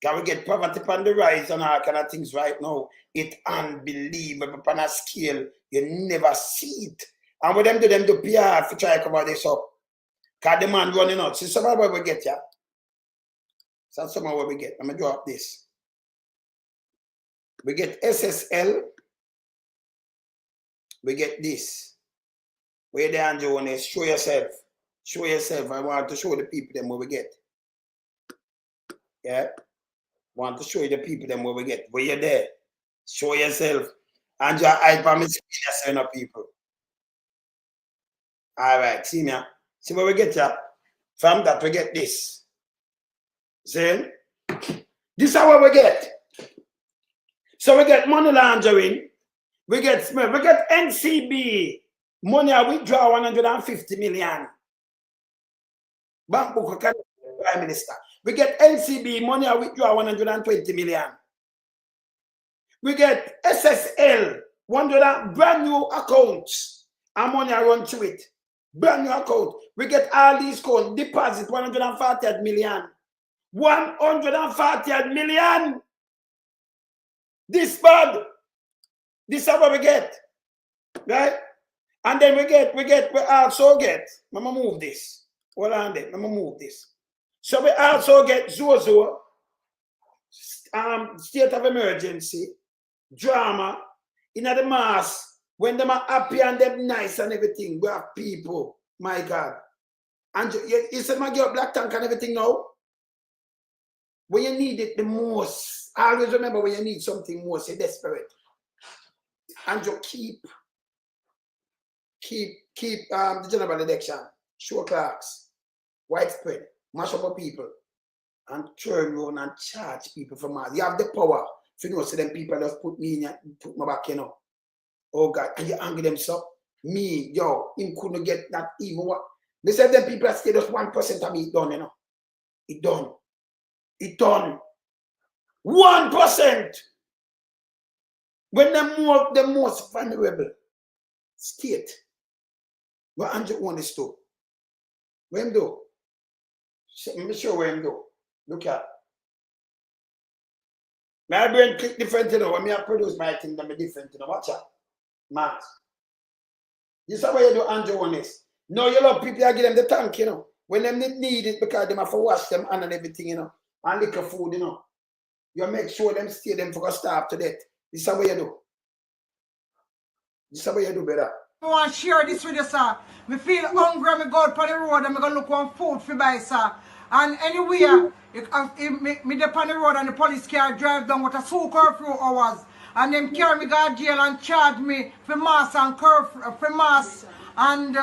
Can we get poverty on the rise and all kind of things right now? It's unbelievable on a scale. You never see it. And with them do PR to try to cover this up. Because the man running out. See some of what we get, yeah? So that's some of what we get. Let me draw up this. We get SSL. We get this. Where there, Holness, show yourself. Show yourself. I want to show the people them what we get. Yeah? Want to show you the people them what we get. Where you're there. Show yourself. And your eye from screen yourself, people. Alright, see me. See what we get here. From that we get this. See? This is what we get. So we get money laundering. We get NCB. Money I withdraw 150 million. Bank book Prime Minister. We get NCB money I withdraw 120 million. We get SSL 100 brand new accounts and money I run to it. Brand new account. We get all these accounts deposit 140 million. 140 million. This bad. This is what we get. Right? And then we also get, let me move this. Hold on there, let me move this. So we also get Zozo, state of emergency, drama, in the mass, when them are happy and them nice and everything, we have people, my God. And you said, my girl, black tank and everything now? When you need it the most, always remember when you need something most, you're desperate. And you keep the general election, show clerks, widespread, mash up people, and turn around and charge people for mass. You have the power. If you know, so them people just put me in, put my back, you know. Oh God, and you angry them so. Me, yo, him couldn't get that even what. They said them people stay just 1% of me, it done, you know. It done. it done 1%. When the most vulnerable state, what Andrew Holness do? What him do? Let me show what him do. Look at. My brain click different, you know. When I produce my thing, I'm different, you know. Watch out. Mass. This is how you do Andrew Holness. No, you love people, I give them the tank, you know. When them need it because they have to wash them and everything, you know. And liquor food, you know. You make sure them stay them for starve to death. This is how you do. This is how you do better. I want to share this with you, sir. I feel hungry, I go out on the road and I go look for food for buy, sir. And anywhere, me dep on the road and the police car drive down with a full curfew hours. And them carry me to jail and charge me for mass and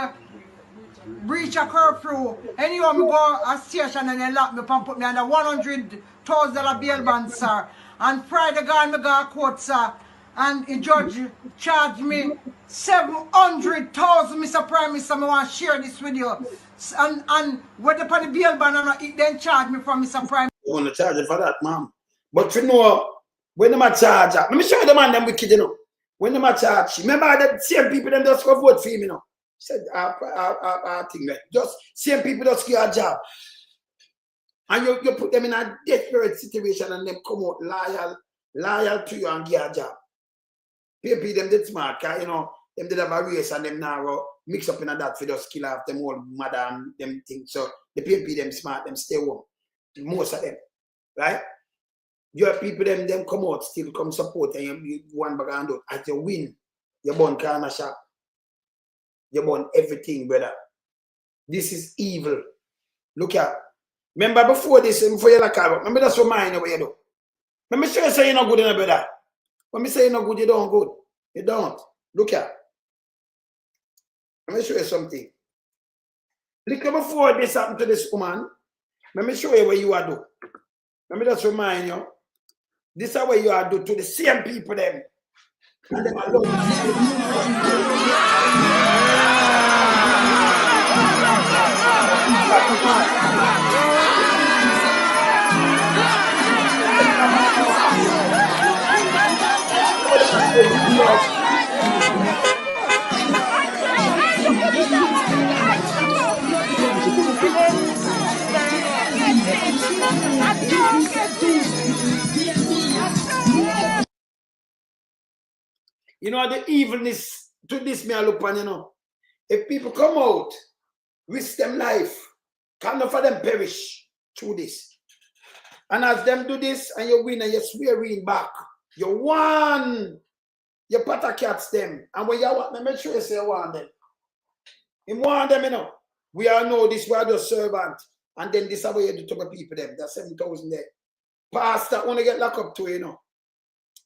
breach a curfew. Anyway, me go a station and they lock me up and put me under $100,000 bail bond, sir. And Friday gone, me go to court, sir. And the judge charged me $700,000, Mr. Prime Minister. I want to share this with you. And when they put the bail bond on it, then charge me from Mr. Prime. You want to charge you for that, ma'am. But you know, when they charge, let me show you the man them wicked, you know. When they charge, remember the same people them just go vote for him, you know. Said I think that just same people just get a job. And you put them in a desperate situation and them come out loyal to you and get a job. People them did smart, cause you know, them did have a race and them now mix up in that for just kill off them old mother and them things. So the people them smart, them stay home. Most of them. Right? You have people them come out, still come support and you one bag and out. As you win, you burn corner shop. You burn everything, brother. This is evil. Look at. Remember before this, before you like remember that's remind you what you do. Let me show you say you're not good enough, brother. When me say you're not good, you don't good. You don't. Look at. Let me show you something. Look before this happened to this woman. Let me show you what you are do. Let me just remind you. This is what you are do to the same people them. And them alone. You know the evilness to this me I look on, you know. If people come out, risk them life, can't enough of them perish through this. And as them do this and you win and you swearing back, you won. You pata cats them. And when you want them, make sure you say you want them. You want them, you know. We all know this, we are just servant. And then this is how you do to the people them. That's 7,000 there. Pastor, when you get locked up to, you know.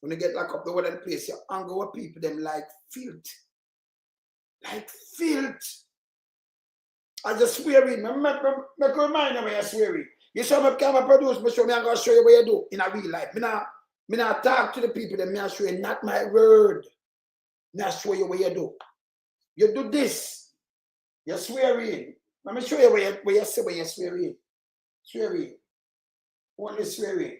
When you get locked up, the one place, you anger with people them like filth. Like filth. I just swearing. Make a reminder when you're swearing. You saw me come and produce, me show me I'm going to show you what you do in a real life. Me not talk to the people that me I show you, not my word. Me I show you what you do. You do this. You're swearing. Let me show you what you say when you're swearing. Swearing. Only swearing.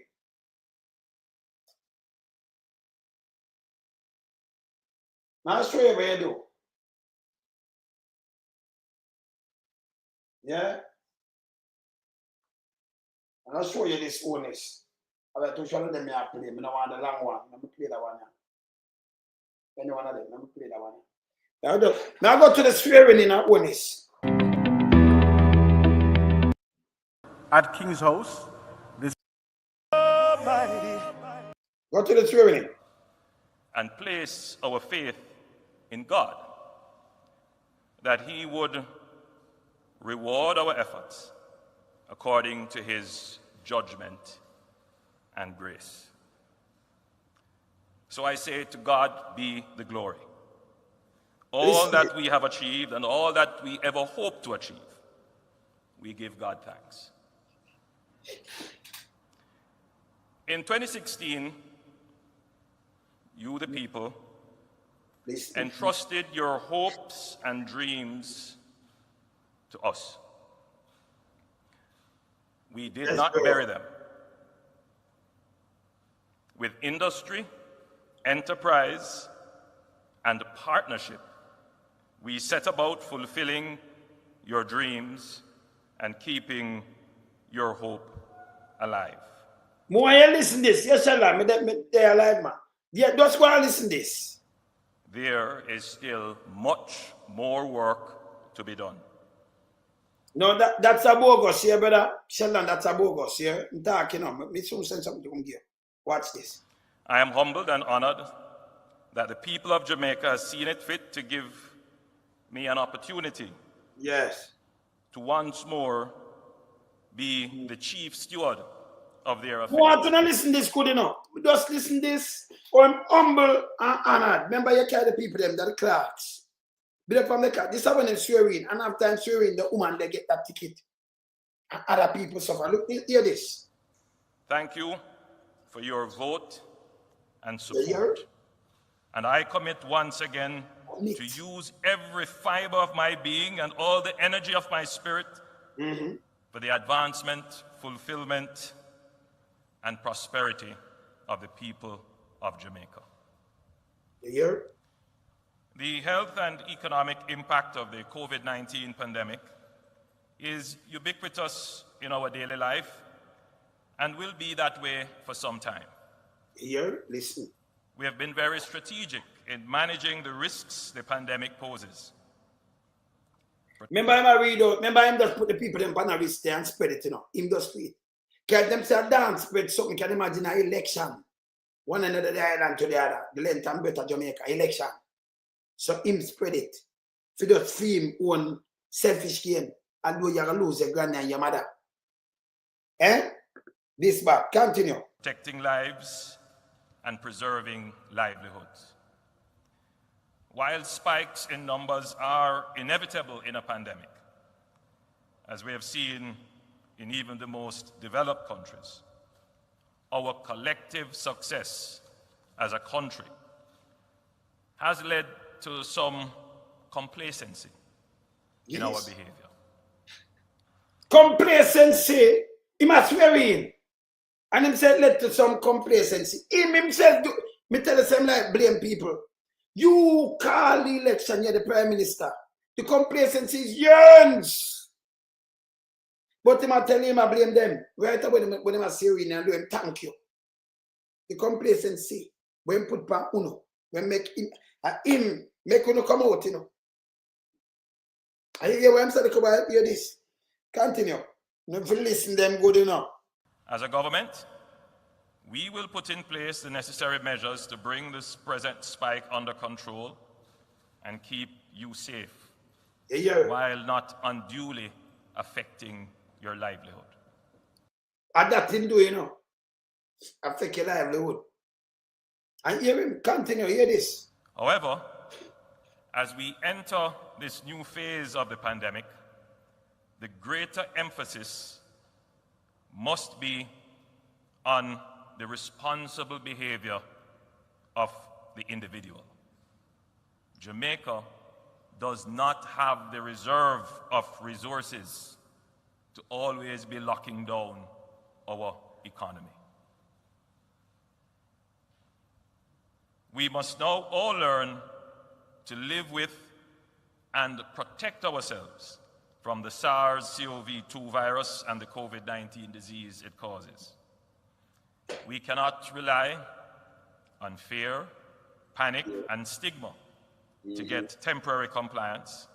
Now I'll show you what you do. Yeah? And I'll show you this Holness. I have to show them I play. I don't want the long one. Let me play that one now. Any one of them. Let me play that one. Now go to the swearing in Holness. At King's House, this go to the swearing in. And place our faith in God, that He would reward our efforts according to His judgment and grace. So I say, to God be the glory. All that we have achieved and all that we ever hope to achieve, we give God thanks. In 2016, you, the people, entrusted your hopes and dreams to us. We did not bury them. with industry, enterprise, and partnership, we set about fulfilling your dreams and keeping your hope alive. More you listen this, yes, Allah, me they alive, man. Yeah, just go and listen this. There is still much more work to be done. No, that's a bogus here, brother. Sheldon, that's a bogus here. I'm talking, you know, me soon send something to come here. Watch this. I am humbled and honored that the people of Jamaica has seen it fit to give me an opportunity. Yes. To once more be the chief steward of their affairs. Want to listen this good enough? Just listen this. Or I'm humble and honored. Remember, you carry the people them, the clerks. Be from the clerk. This is when they swear in, and after I'm swearing, the woman they get that ticket. And other people suffer. Look, hear this. Thank you for your vote and support. And I commit once again to use every fiber of my being and all the energy of my spirit for the advancement, fulfillment, and prosperity of the people of Jamaica. The health and economic impact of the COVID-19 pandemic is ubiquitous in our daily life and will be that way for some time. Listen. We have been very strategic in managing the risks the pandemic poses. Remember him I read out, remember him just put the people in on a risk there and spread it, you know. Him just tweet. Can them say dance spread something, can imagine an election. One another the island to the other, the length and breadth of Jamaica, election. So him spread it. If you just feel him own selfish gain and do you're gonna lose your granny and your mother. This back, continue. Protecting lives and preserving livelihoods. While spikes in numbers are inevitable in a pandemic, as we have seen in even the most developed countries, our collective success as a country has led to some complacency in our behavior. Complacency, he must swear in. And himself led to some complacency. Him himself, me tell you something like blame people. You call the election, you're the Prime Minister. The complacency is yearns. But him I tell him I blame them. Right away when him I say in and do him thank you. The complacency, when put pan uno, when make him make uno come out, you know. I hear what I'm saying, come out, hear this. Continue. If you listen them good enough. As a government, we will put in place the necessary measures to bring this present spike under control and keep you safe while not unduly affecting your livelihood. And that thing do, you know, affect your livelihood. And hear him, continue, hear this. However, as we enter this new phase of the pandemic, the greater emphasis must be on the responsible behavior of the individual. Jamaica does not have the reserve of resources to always be locking down our economy. We must now all learn to live with and protect ourselves from the SARS-CoV-2 virus and the COVID-19 disease it causes. We cannot rely on fear, panic, and stigma to get temporary compliance,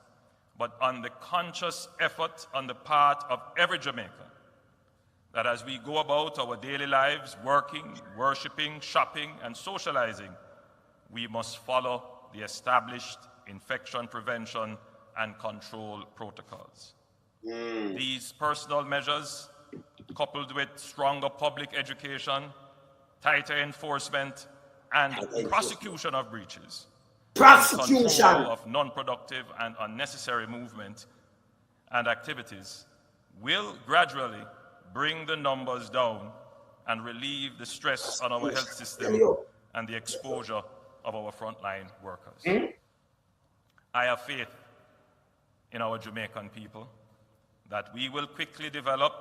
but on the conscious effort on the part of every Jamaican that as we go about our daily lives, working, worshiping, shopping, and socializing, we must follow the established infection prevention and control protocols. These personal measures, coupled with stronger public education, tighter enforcement, and prosecution of breaches, control of non-productive and unnecessary movement and activities, will gradually bring the numbers down and relieve the stress on our health system and the exposure of our frontline workers. I have faith in our Jamaican people that we will quickly develop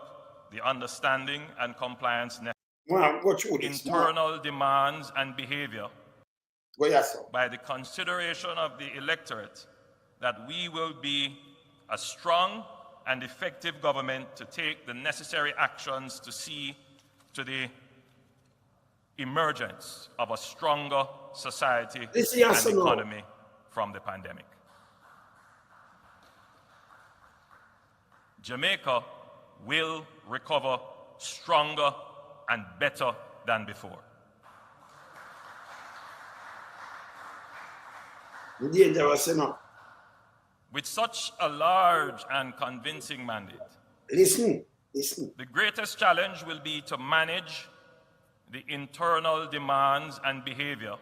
the understanding and compliance necessary. internal demands and behavior by the consideration of the electorate that we will be a strong and effective government to take the necessary actions to see to the emergence of a stronger society and economy from the pandemic. Jamaica will recover stronger and better than before. With such a large and convincing mandate, listen. The greatest challenge will be to manage the internal demands and behavior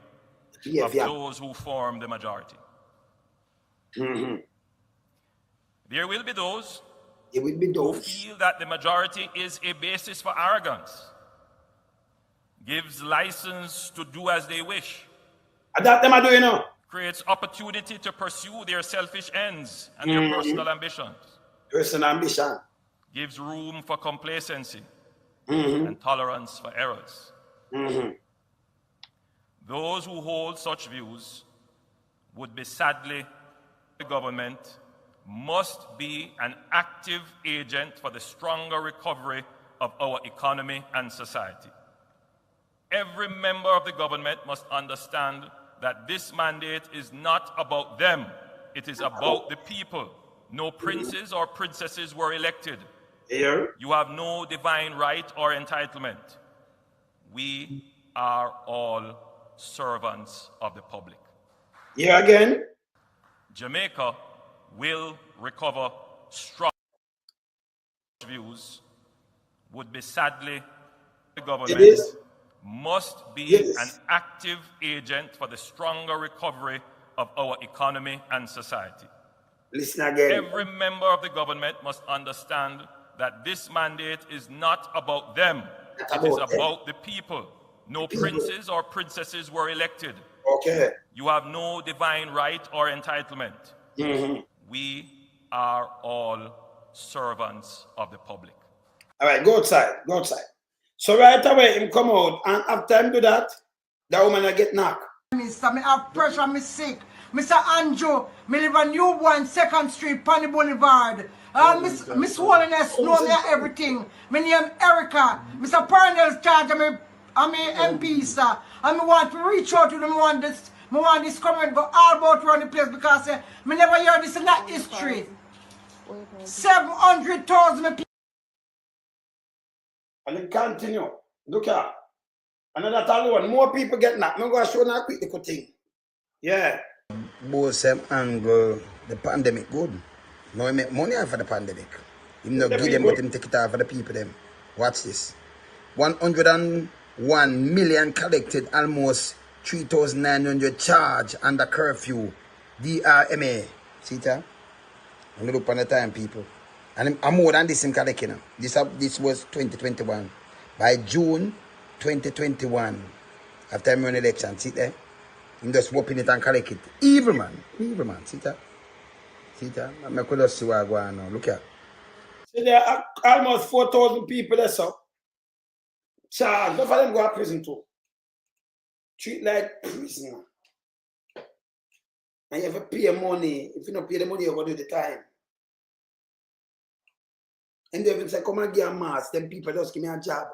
of those who form the majority. There will be those who feel that the majority is a basis for arrogance, gives license to do as they wish, creates opportunity to pursue their selfish ends and their personal ambitions, gives room for complacency and tolerance for errors. Those who hold such views would be sadly the government must be an active agent for the stronger recovery of our economy and society. Every member of the government must understand that this mandate is not about them, it is about the people. No princes or princesses were elected. You have no divine right or entitlement. We are all servants of the public. Here again. Jamaica will recover strong. Views would be sadly the government must be an active agent for the stronger recovery of our economy and society. Listen again. Every member of the government must understand that this mandate is not about them. It is about the people. No princes or princesses were elected. You have no divine right or entitlement. We are all servants of the public. All right, go outside. So right away, him come out, and after him do that, the woman will get knocked. Mister, me have pressure, me sick. Mr. Andrew, me live on Newborn 2nd Street, Pony Boulevard. Miss Holness know me everything. My name Erica. Mr. Parnell's charge of me, I'm MP, sir. And me want to reach out to them. Me want this comment go all about around the place because me never hear this in that history. 700,000 people. And then continue. Look at another tall one. More people get knocked. I'm going to show you a quick little thing. Yeah. Both them angle the pandemic good. Now he make money off of the pandemic. He not give them, but him take it off of the people them. Watch this. 101 million collected, almost 3,900 charged under curfew. DRMA. See that? I'm look on the time, people. And I'm more than this in collecting. This was 2021. By June 2021, after I run election, see there? I'm just whooping it and collect it. Evil man, see that? See that? I could just see what I go on now. Look at. See, there are almost 4,000 people there, so. Charge, don't for them go to prison too. Treat like prisoner. And you have to pay money. If you don't pay the money, you're going to do the time. And they even say, come and get a mask, then people just give me a job.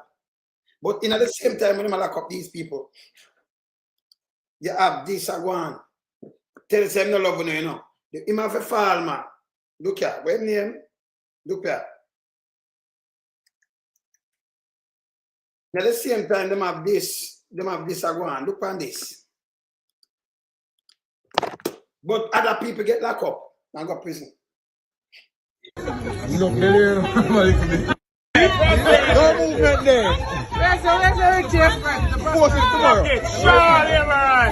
But in at the same time, when I lock up these people, you have this one. Tell them no love you know. You have a fall, man. Look at what name? Look at. At the same time, them have this one. Look on this. But other people get locked up and go to prison. No movement there. Where's the Jeff? Force it tomorrow. Charlie, man.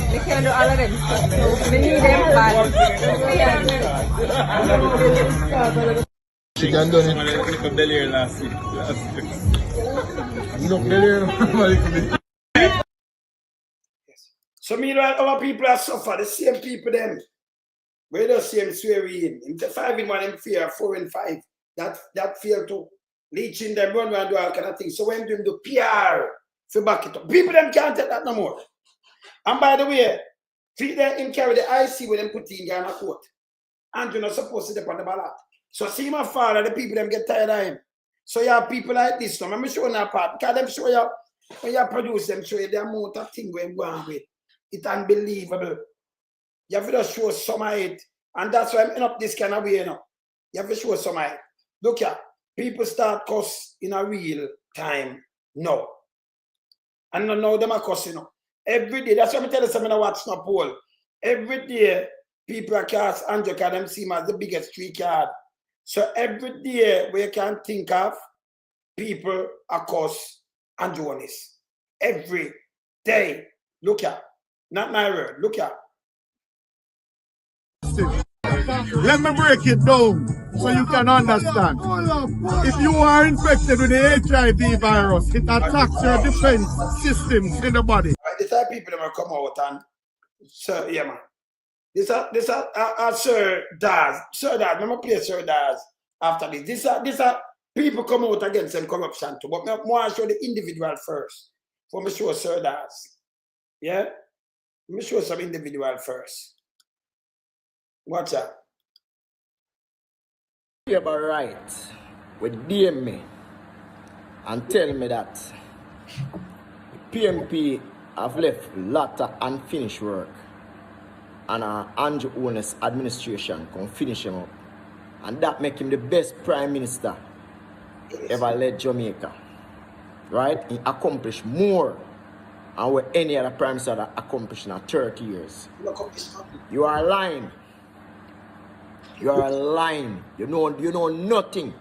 They can't do all of them stuff. We need them bad. She can do it. Last week. So meanwhile, our people are suffer, the same people them. We don't see him swearing. In the 5 in 1, him fear 4 and 5. That fear too. Leeching them, run around, do all kind of things. So when them do PR, to back it up. People them can't take that no more. And by the way, him carry the IC with them put in Ghana court. And you're not supposed to step on the ballot. So see my father, the people them get tired of him. So you have people like this. So I'm showing that part. Because them show you, when you produce them, show you the amount of thing going on with. It's unbelievable. You have to show some of it. And that's why I'm in up this kind of way, you know. You have to show some of it. Look here, people start cuss in a real time now. And now them are cussing now. Every day, that's why I'm telling you something I watch no poll. Every day, people are cast Andrew because them see him as the biggest street card. So every day we can think of, people are cuss Andrew Holness. Every day. Look here. Not my word. Look here. Let me break it down so you can understand. If you are infected with the HIV virus, it attacks your defense systems in the body. These are people that will come out and, sir, yeah, man. These are Sir Daz. Sir Daz, I'm going to play Sir Daz after this. These are people come out against some corruption too. But I want to show the individual first. For me show Sir Daz. Yeah? Let me show some individual first. Watch out. Seiveright would DM me and tell me that the PMP have left a lot of unfinished work and Andrew Holness administration can finish him up. And that make him the best prime minister ever led Jamaica. Right? He accomplished more than what any other prime minister that accomplished in 30 years. You are lying. You are lying. You know nothing.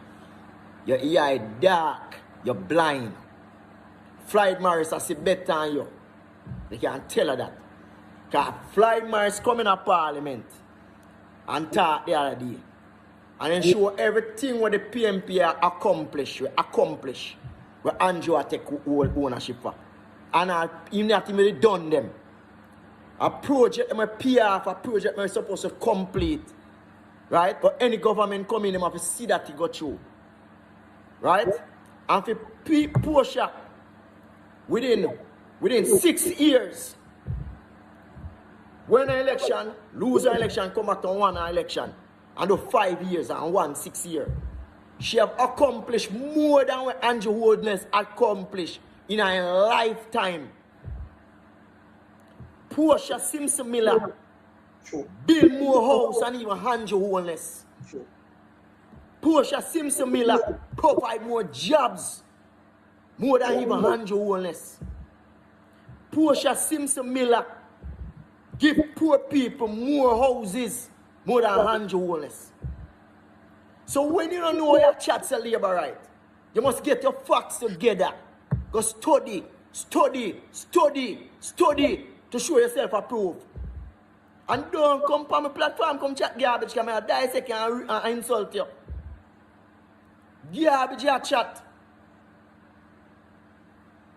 Your eye dark. You're blind. Floyd Morris has said better than you. They can't tell her that. Because Floyd Morris come in a parliament and talk the other day. And then show everything what the PMP accomplish. Where Andrew take ownership for. And even that he done them. A project, a PR, a project we're supposed to complete. Right? But any government come in, they have to see that it go through. Right? And for Porsche, within 6 years, when an election, lose an election, come back to one election, and do 5 years and 1 6 year. She have accomplished more than what Andrew Holness accomplished in her lifetime. Porsche Simpson Miller build more house than even Andrew Holness. Porsche Simpson Miller provide more jobs more than even Andrew Holness. Porsche Simpson Miller give poor people more houses more than Andrew Holness. So when you don't know your chat's a labor right, you must get your facts together. Go study to show yourself approved. And don't come on my platform, come chat garbage, come here, dissect and insult you. Garbage your chat.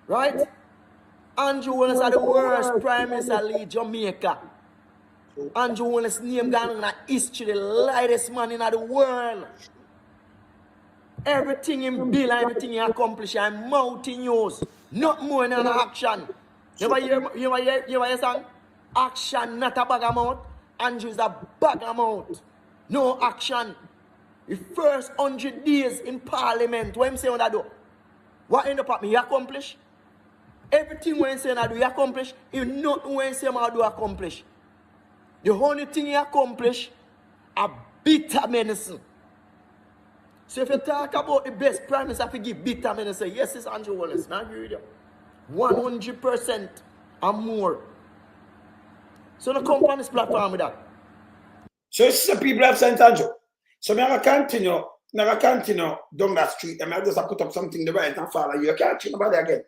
Right? Andrew Holness are the worst prime minister lead Jamaica. Andrew Holness name gone in history, the lightest man in the world. Everything in bill, everything he accomplished, and mountain news. Not more than action. You ever hear song? Action, not a bag amount. Andrew is a bag amount. No action. The first 100 days in Parliament, what I'm saying what I do? What end up at me? You accomplish? Everything when I'm saying I do, you accomplish. If not when I'm saying I do, accomplish. The only thing you accomplish are bitter medicine. So if you talk about the best prime minister, if you give bitter medicine, yes, it's Andrew Holness. I agree with you. 100% and more. So no come on this platform with that. So it's the people have St. Andrew. So never continue down that street. I just put up something the right and follow you. You can't change nobody again.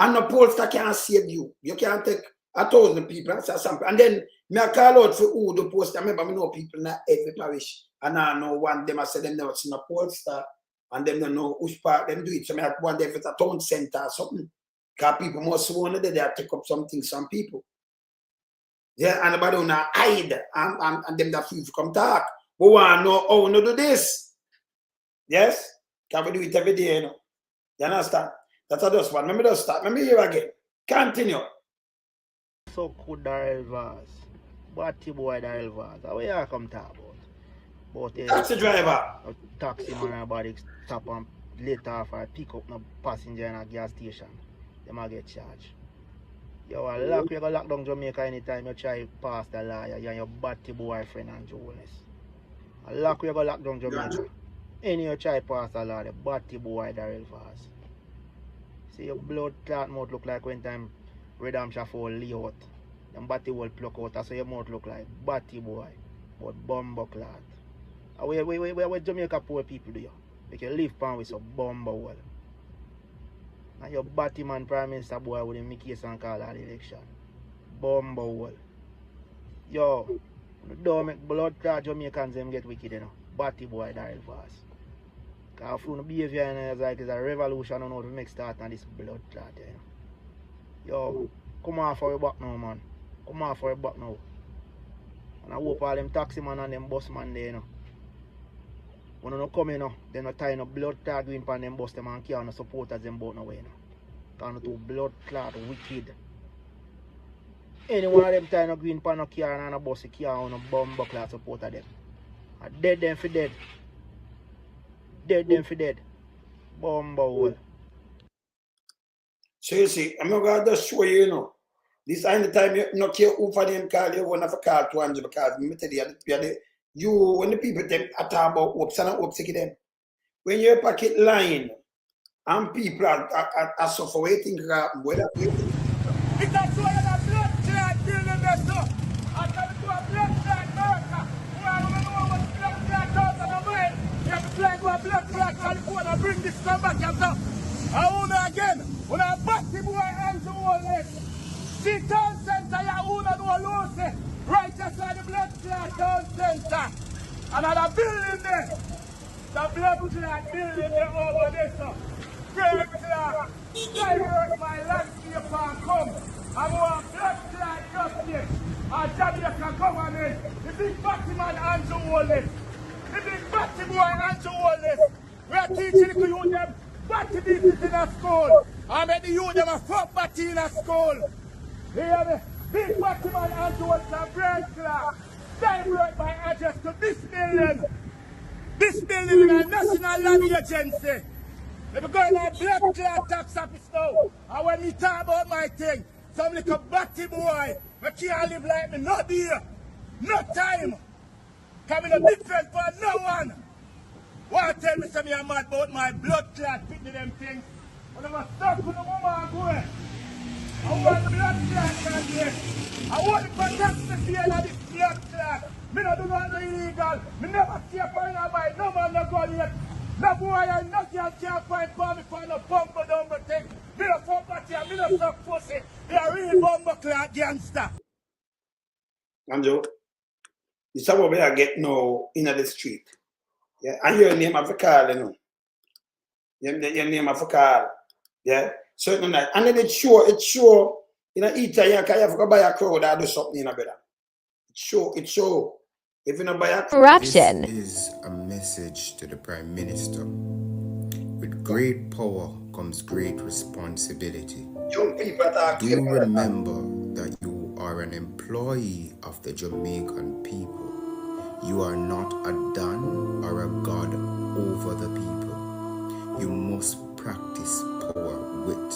And no pollster can't save you. You can't take 1,000 people, and something. And then me I call out for who the post. I remember me know people in every parish. And I know one them I said them never seen a pollster. And them don't know which part them do it. So I have one day if it's a town center or something. Because people must want that they take up something, some people. Yeah, and nobody don't hide and them that feel to come talk. But we want to know how we do this. Yes? Can we do it every day, you know? You understand? That's just one. Let me just start. Let me hear again. Continue. So could the Elvas. Batty boy the Elvas. How you come talk about? Taxi driver. A taxi man about stop and later off or pick up no passenger in a gas station. They might get charged. You go lock down Jamaica anytime you try pass the law. You and your batty boyfriend and Holness. You go lock down Jamaica. Any you try pass the law, the batty boy the real fast. See your blood clot mouth look like when time redemption fall lay out. Them batty will pluck out, that's how your mouth look like. Batty boy. But bumbo clot. Where Jamaica poor people do you? Make you live pan with some bumbo wall. And your batty man prime minister boy with him make case and call an election. Bumbo wall. Yo, don't make blood clot Jamaicans them get wicked, you know. Batty boy die fast. Because from the behavior is like it's a revolution on how to make start on this blood clot, you know. Yo, come on for your back now, man. Come on for your back now. And I hope all them taxi man and them bus man there, you know. When they don't come in, you know, they don't tie no blood clot green pan them bus them and carry no supporters them both no way, you know. Because no blood clot wicked. Anyone of them tie no green pan no carry and a bus carry no bumbo clot supporter them. And dead them for dead. Dead them for dead. Bumbo hole. So you see, I'm not going to just show you, you know. This ain't the time you not care who for them call you, one of a call to Andrew because me tell you, when the people take a talk about hopes and hopes to them. When you're packet line and people are suffocating, whether It's a soil of blood clot building this up. I tell you to a blood clot America. Who I don't know what blood clot does on the mind. You have to fly to a blood clot California, bring this come back and stuff. I own again. When I back the boy and to all this. See town center, you own and all lose. Right outside the blood clot town center. Another building there. The blood clot building there over there. Blood clot. Seiveright my landscape and come. I want blood clot justice. And Jamaica government. The big batty man and to all this. The big batty boy and to all this. We are teaching the youth them batty business in a school. I made the youth them a fuck batty in a school. Hear me? Big batty man and to all this blood clot. Seiveright my address to this building. This building is a national land agency. Let me go in a blood clot tax office now. And when me talk about my thing, some little batty boy, I can't live like me, no dear, no time. Coming a different for no one. Why tell me some you're mad about my blood clot fit to them things? When I'm stuck with the woman going. I want the blood clot can get. I want to protect the field of this blood clot. Me not do nothing illegal. Me never see a point of my no man no go yet. No boy and no girl can't find for me for no bumbo dumbo thing. Me no fuck batty and me no suck pussy. They are real bumbo clot gangster. Andrew, this is what we are getting now in the street. Yeah, and your name of a call, you know. Your name of a call. Yeah, certain night. And then it's sure, you know, each time you have to go buy a crowd or do something, you know, better. It's sure. If you don't buy a corruption. This is a message to the Prime Minister. With great power comes great responsibility. Young people do remember that you are an employee of the Jamaican people. You are not a don or a god over the people. You must practice power wit.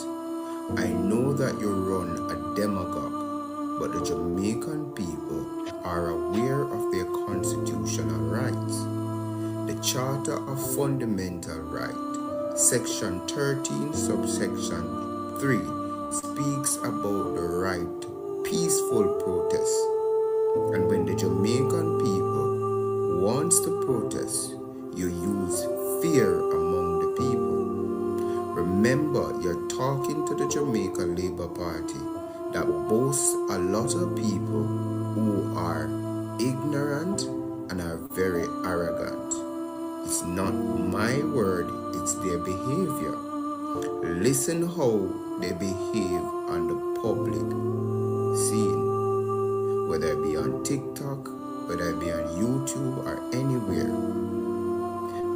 I know that you run a demagogue, but the Jamaican people are aware of their constitutional rights. The Charter of Fundamental Rights, Section 13, subsection 3, speaks about the right to peaceful protest. And when the Jamaican people wants to protest, you use fear among the people. Remember, you're talking to the Jamaica Labour Party that boasts a lot of people who are ignorant and are very arrogant. It's not my word, it's their behavior. Listen how they behave on the public scene, whether it be on TikTok, whether it be on YouTube or anywhere.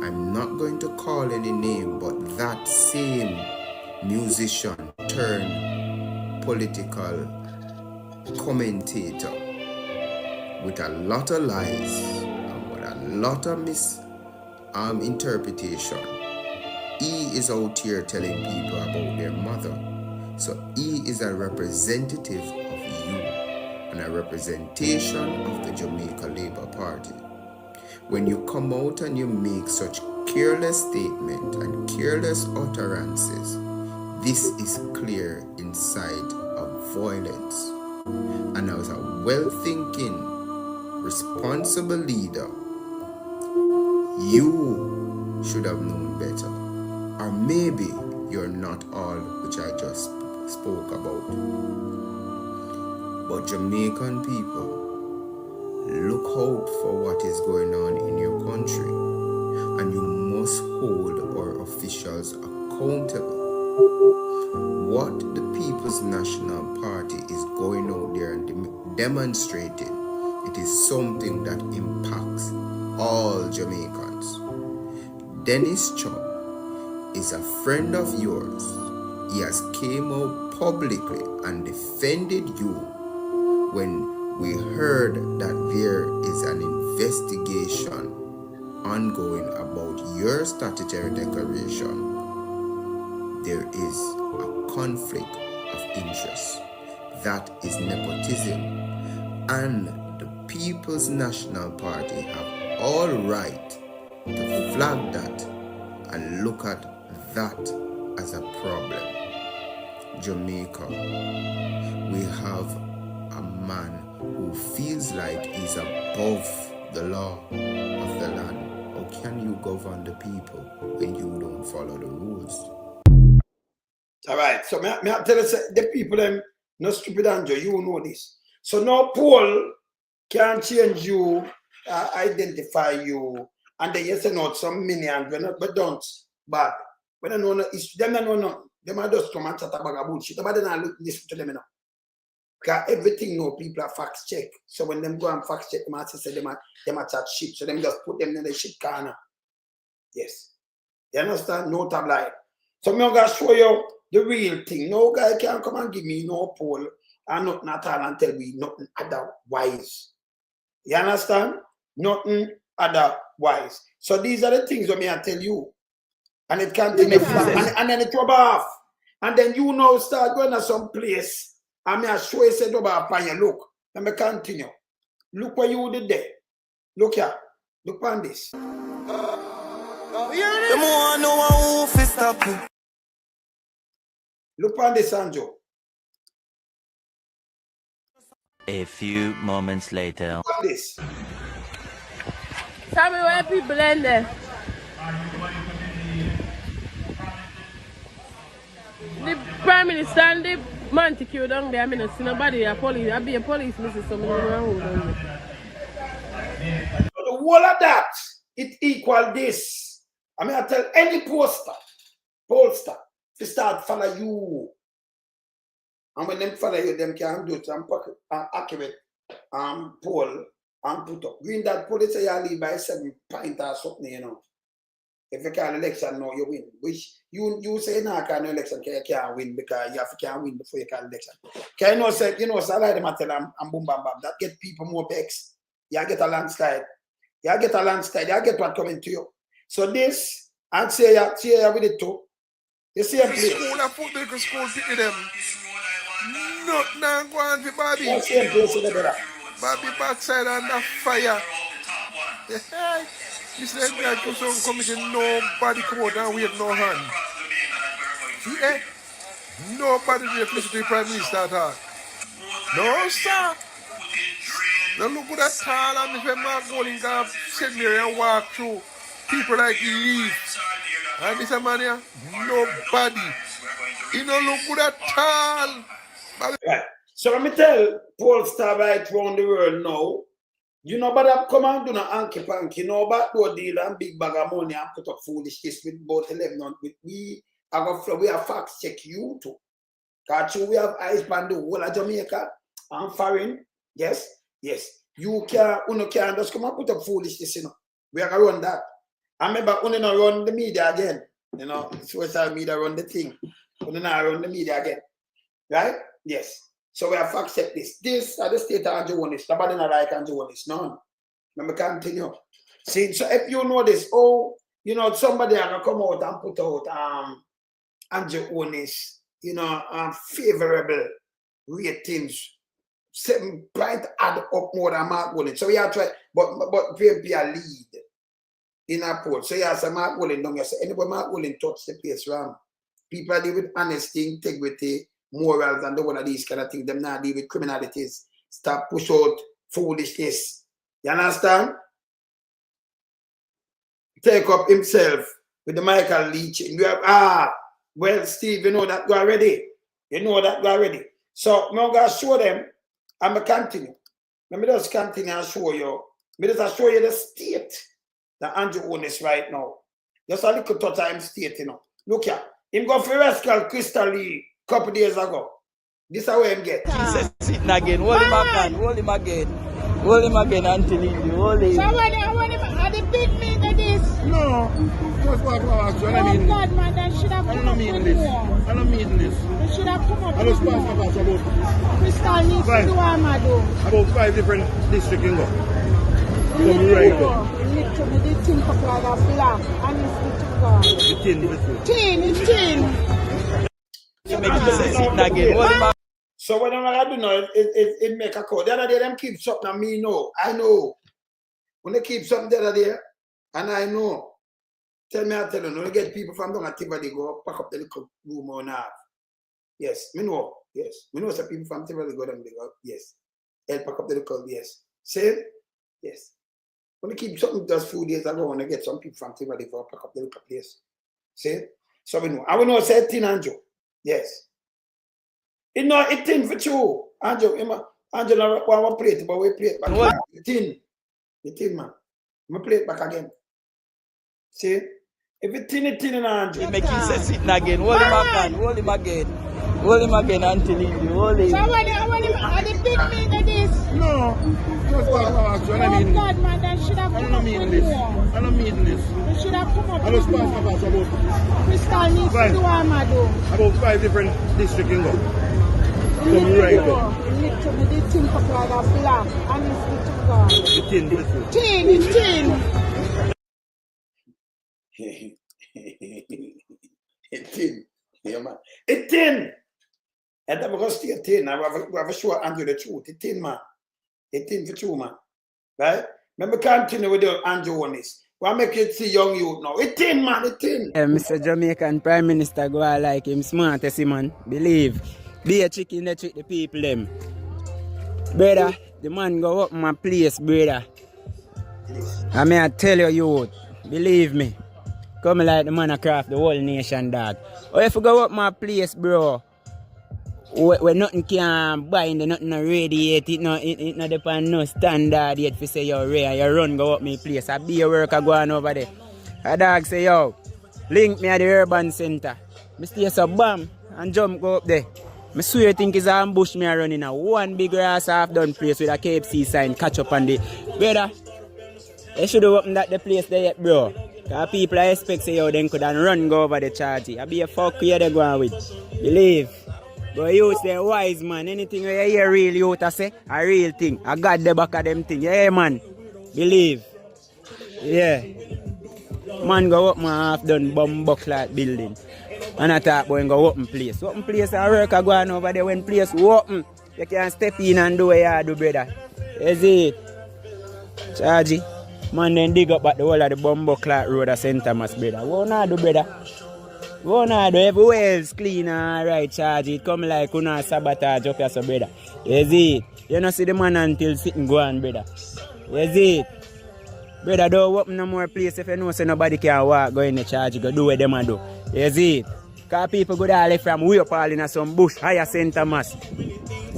I'm not going to call any name, but that same musician turned political commentator with a lot of lies and with a lot of misinterpretation. He is out here telling people about their mother. So he is a representative of you and a representation of the Jamaica Labour Party. When you come out and you make such careless statements and careless utterances, this is clear inside of violence. And as a well-thinking, responsible leader, you should have known better. Or maybe you're not all which I just spoke about. But Jamaican people, look out for what is going on in your country, and you must hold our officials accountable. What the People's National Party is going out there and demonstrating, it is something that impacts all Jamaicans. Dennis Chum is a friend of yours. He has came out publicly and defended you when we heard that there is an investigation ongoing about your statutory declaration. There is a conflict of interest. That is nepotism. And the People's National Party have all right to flag that and look at that as a problem. Jamaica, we have a man who feels like he's above the law of the land. How can you govern the people when you don't follow the rules? All right, so me I tell you, the people them no stupid, Andrew, you know this. So no poll can change you, identify you, and then you say no, some millions, but don't. But when I know no, them don't know no. Them are just come and chat about bullshit. Nobody not listen to them now. Because everything no people are fact check. So when them go and fact check, them say them are chat shit. So them just put them in the shit corner. Yes. You understand? No tabloid. So I'm gonna show you the real thing. No guy can come and give me no poll and nothing at all and tell me nothing otherwise. You understand? Nothing otherwise. So these are the things that I tell you. And it continue and then it rub off. And then you know start going to some place. And I show you say rub off and you look. Let me continue. Look what you did there. Look here. Look on this. The more I know who fi stop me. Look on this, Anjo. A few moments later. Look on this. Tell me where people in there. The Prime Minister and the Montague down there, I mean, see nobody, a police, I be a police, Mrs. Somebody around down there. The whole of that, it equal this. I mean, I tell any pollster to start follow you. And when them follow you, them can do some accurate poll and put up. Green that poll, they say you leave by 7 points or something, you know. If you can election now, you win. Which you say no, can election you can't win because you have to win before you can election. Can you know say so I like them tell and boom bam bam. That get people more vexed. You get a landslide. You get what coming to you. So this and say you with it too. You see a place. School and football school pick them. Not now go on to Bobby. You see a place in the Bobby backside under fire. This like that to some commission, nobody come out and wave no hand. See, nobody just listen to the Prime Minister at all. No, sir. Don't look good at all, and if I'm not going to sit there and walk through, people like he leave. And this man here, nobody. He don't look good at all. Right. So let me tell Paul Star right around the world now, you know, but come and do no hanky panky, no backdoor deal and big bag of money and put up foolishness with both 11 with we have facts check you too. Because we have eyes on the whole of Jamaica and foreign. Yes, yes. You can't just come and put up foolishness, you know. We are going to run that. I remember when you run the media again, you know, social media run the thing. When you run the media again. Right? Yes. So we have to accept this. This are the state of Holness. Nobody not like Holness. None. Let me continue. See, so if you know this, oh, you know, somebody are gonna come out and put out Holness, you know, favorable ratings. 7 point add up more than Mark Willing. So we are trying, but PMP are lead in our poll. So you have some Mark Willing, don't you say anybody Mark Willing touch the place wrong. People are deal with honesty, integrity, morals, and one of these kind of things. Them not deal with criminalities. Stop push out foolishness. You understand? Take up himself with the Michael leeching. You have well, Steve, you know that go already. You know that go already. So I'm gonna show them. I'm gonna continue. Let me just continue and show you. Let me just show you the state that Andrew Holness right now. Just a little touch of him state, you know. Look here. Him go for rescue Crystal Lee a couple days ago. This is how him get. He says sitting again. Hold him again. Hold him again. Hold him again until he hold him. So when are the big meat of this? No. Just what I ask you. I mean, God, man, that should have come up with more. I don't mean this. They should have come up I with just pass about Crystal needs to do about 5 different districts in go. You literally did think of like a black, honestly to God. It's tin. You make him say sitting again. Hold him again. So what I'm gonna do now is make a call. The other day them keep something and me know. I know. When they keep something the other day, and I know. Tell me, I tell you, when you get people from down at Tivoli go pack up the little room on half. Yes, me know. Yes. Me know some people from Tivoli go down, they go, yes. They'll pack up the little, yes. Same? Yes. When you keep something just few days ago, when you get some people from Tivoli go pack up the little place. See? So we know. I will know say tin Andrew. Yes. It no, it tin for you. Andrew, Andrew now want to play it, but we play it back. It tin. It tin, man. I'm going to play it back again. See? If it's tin in Andrew. You make him say sitting again. Hold him again. Hold him again. Hold him again until he hold him. So when are the big meat of this? No. Just what I ask you. I mean, God, man, that should have come up with more. I don't mean this. They should have come up I just pass about Crystal needs to do about 5 different districts in go. You literally did think of like a black, honestly to God. It's tin. It's tin. Yeah, man. It's tin. And I'm going to stay tin. I have a show Andrew the truth. It's tin, man. It's tin for true, man. Right? Remember, continue with the Andrew Holness. We'll make it see young youth now. It's tin, man. It's tin. Mr. Jamaican Prime Minister go like him smart as man. Believe. Be a chicken that treat the people them. Brother, the man go up my place, brother. I may I tell you youth. Believe me. Come like the man across the whole nation, dog. Or if you go up my place, bro, where nothing can buy, nothing ready yet, it not depend no standard yet for say you're rare, you run go up my place. I be a worker going over there. A dog say, yo, link me at the urban center. I stay so bam and jump go up there. I swear think it's an ambush me running a one big grass half done place with a KFC sign catch up on the brother. They should have opened that the place there yet, bro. Because people I expect say yo then could run go over the charge. I be a fuck where they going with. Believe. But you say wise man, anything you hear real youth I say, a real thing. I got the back of them thing. Yeah man. Believe. Yeah. Man go up my half done bomb buckler building. And I talk about go open place. Open place and work a go on over there when place open. You can step in and do what you do, brother. Is it? Chargy. Man then dig up at the whole of the Bumbo Clark Road at St. Thomas, brother. What not do, brother? What not do? Everywhere is clean and right, Chargy. It come like you know sabotage up here, so brother. Is it? You don't see the man until sitting go on, brother. Is it? Brother, don't open no more place if you know so nobody can walk, go in the charge, go do what them do. Is it? Because people go there from way up all in some bush, higher St. Thomas.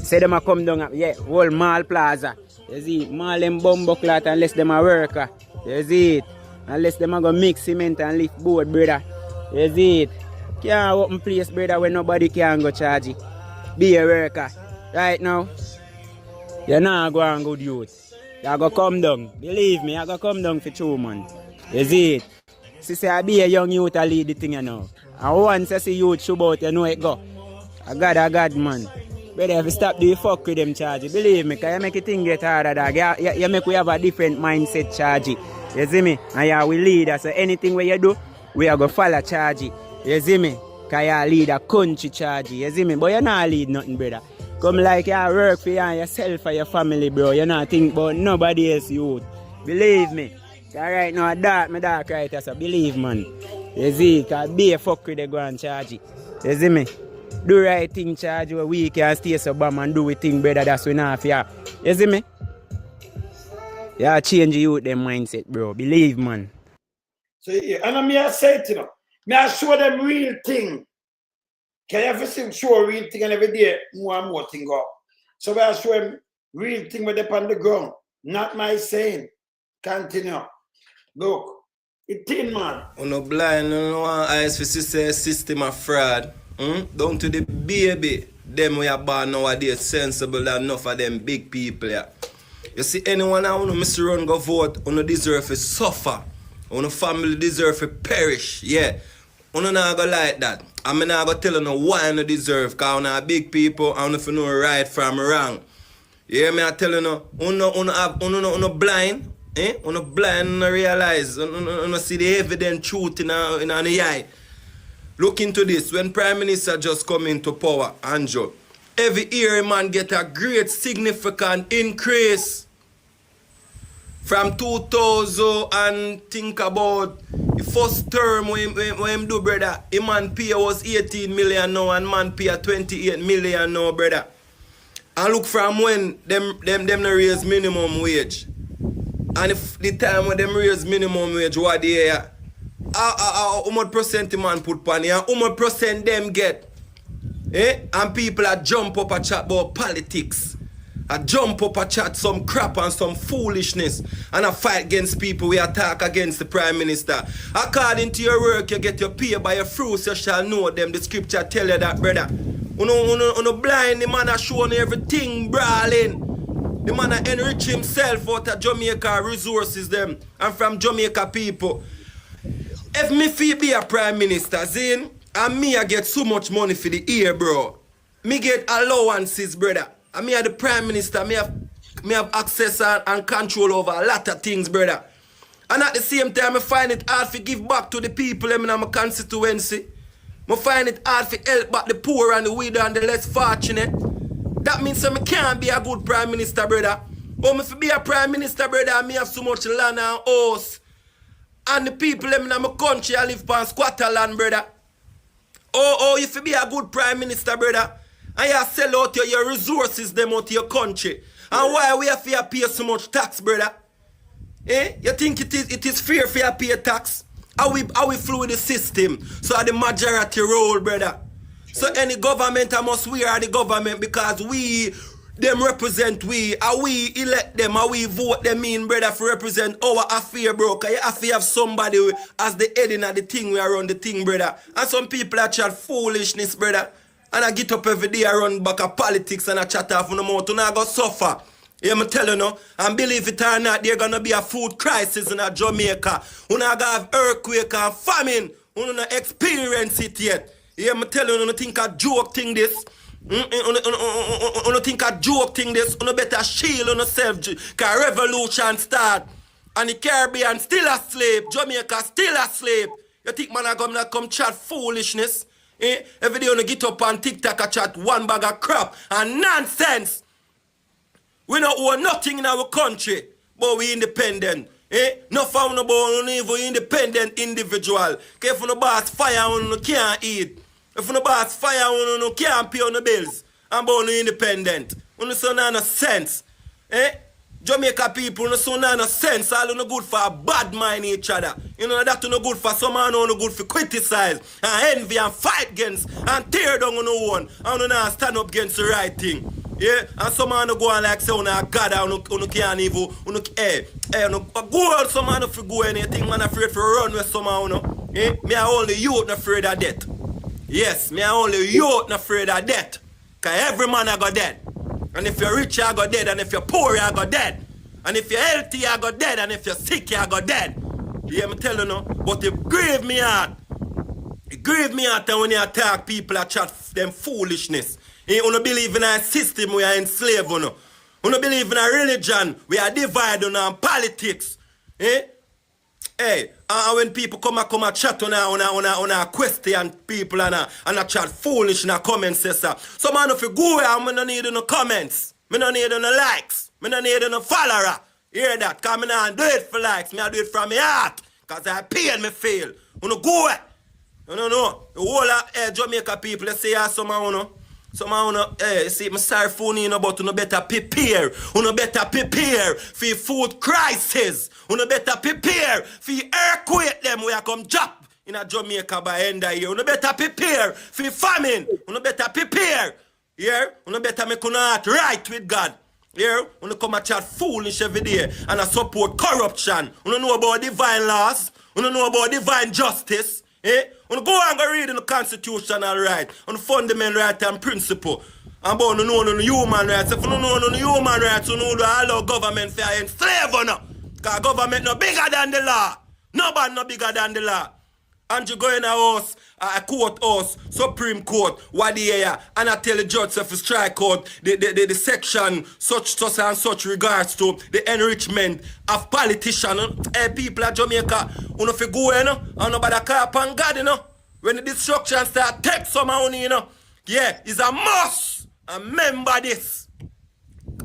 Say them a come down, yeah, whole mall plaza. You see, mall and bumbo cloth unless them a worker. You see it. Unless them a go mix cement and lift board, brother. You see it. Can't open place, brother, where nobody can go charge it. Be a worker. Right now, you're not going good youth. You're going to come down. Believe me, you're going to come down for 2 months. You see it. See, say I be a young youth to lead the thing, you know. And once I see youth show out, you know it go. I God, man. Brother, if you stop do you fuck with them charges, believe me, because you make the thing get harder, dog. You make we have a different mindset charge. You see me? And you we leader, so anything where you do, we are going to follow charge. You see me? Because you lead a country charge. You see me? But you not lead nothing, brother. Come like you work for you and yourself and your family, bro. You not think about nobody else, youth. Believe me. Right now, my dark right here, so believe, man. You see, because be a fuck with the go and charge. You see me? Do right thing, charge where we can stay so bam and do we thing, brother, that's enough, yeah. You see me? Yeah, change you with them mindset, bro. Believe, man. So yeah, and I say it, you know. I show them real thing. Can you ever see show real thing and every day more and more thing up? So I show them real thing with them on the ground. Not my saying. Continue. Look. It's thin, man. On no blind, no one eyes for system of fraud. Down to the baby. Them we are born nowadays sensible than enough of them big people, yeah. You see, anyone who Mr. Run go vote, who deserve to suffer. Who family deserve to perish, yeah. Who not go like that. I'm not going to tell you why you deserve, because you big people and if you know right from wrong. Yeah, me I tell you, you blind. On a blind, no realize, on see the evident truth in the eye. Look into this. When Prime Minister just come into power, Anjo, every year man get a great significant increase. From 2000 and think about the first term when him do, brother, a man pay was 18 million now and man pay 28 million now, brother. And look from when them no raise minimum wage. And if the time when them raise minimum wage, what they hear, how much percent the man put on here, how much percent them get? And people are jump up and chat about politics. I jump up and chat some crap and some foolishness. And I fight against people, we attack against the Prime Minister. According to your work, you get your pay by your fruits, you shall know them. The scripture tell you that, brother. You blind, the man are showing everything, brawling. The man enrich himself out of Jamaica resources them and from Jamaica people. If me feel be a Prime Minister, Zane, and me I get so much money for the year, bro. Me get allowances, brother. And me are the Prime Minister, me have access and control over a lot of things, brother. And at the same time, I find it hard to give back to the people in my constituency. I find it hard to help back the poor and the widow and the less fortunate. That means I can't be a good Prime Minister, brother. But if I be a Prime Minister, brother, I have so much land and house. And the people in my country, I live on squatter land, brother. Oh, if you be a good Prime Minister, brother, and you sell out your resources them out to your country. And why we have to pay so much tax, brother? You think it is fair for you to pay tax? How we flew the system? So the majority role, brother. So any government I must wear the government because them represent we, and we elect them, and we vote them in, brother, for represent our affair, bro. Cause you have to have somebody as the head in the thing, we are on the thing, brother. And some people are chat foolishness, brother. And I get up every day, I run back of politics and I chat off on the mouth, and I go suffer. Yeah, I'm telling you, and believe it or not, there's gonna be a food crisis in Jamaica. We're not gonna have earthquake and famine. We're not experience it yet. Yeah, I'm telling you, don't think a joke thing this. Don't think a joke thing this. You better shield on yourself. Because revolution start. And the Caribbean still asleep. Jamaica still asleep. You think man are gonna come chat foolishness? Every day you get up on TikTok and chat one bag of crap and nonsense. We don't own nothing in our country, but we independent. No found about even independent individual. If you no boss fire, you can't eat. If you no boss fire, you can't pay on the bills. I'm born independent. You no sense. Jamaica people, no so no sense. All no good for a bad mind each other. You know that no good for some man no good for criticize and envy and fight against and tear down on no one. And no stand up against the right thing. Yeah, and some man go on like say on a God and no can't even go out some man for go anything. Man afraid for run with some man. Me are only youth not afraid of death. Yes, me are only youth not afraid of death. Cause every man I got dead. And if you're rich, you go dead. And if you're poor, you go dead. And if you're healthy, you go dead. And if you're sick, you go dead. You hear me tell you no? But it grieve me heart. It grieve me heart when you attack people that chat them foolishness. You don't believe in a system we are enslaved. You don't believe in a religion we are divided on politics. Eh? Hey, when people come and chat on a question people and a chat foolish in a comment section. So man, if you go here, I don't need no comments. I don't need no likes. I don't need no follower. Hear that? Because I don't do it for likes. I do it from my heart. Because I pain me feel. You know, go here. You know. The whole of Jamaica people, let's say someone, see, I'm sorry for you, but you better prepare. You better prepare for food crisis. You better prepare for earthquake them where come drop in a Jamaica by end of year. You better prepare for famine. You better prepare. Yeah? You better make your heart right with God. Yeah? You come and chat foolish every day and support corruption. You know about divine laws. You know about divine justice. Eh? You go and go read in the constitutional right, on fundamental right and principle. And about you know human rights. If you don't know human rights, you know allow government to enslave you. Because government no bigger than the law. Nobody no bigger than the law. And you go in a house, a court house, Supreme Court, what the year, and I tell the judge if you strike out the section such and such regards to the enrichment of politicians. People of Jamaica, you know if you go in, and nobody call upon God, you know. When the destruction start, take some money, you know. Yeah, it's a must. And remember this.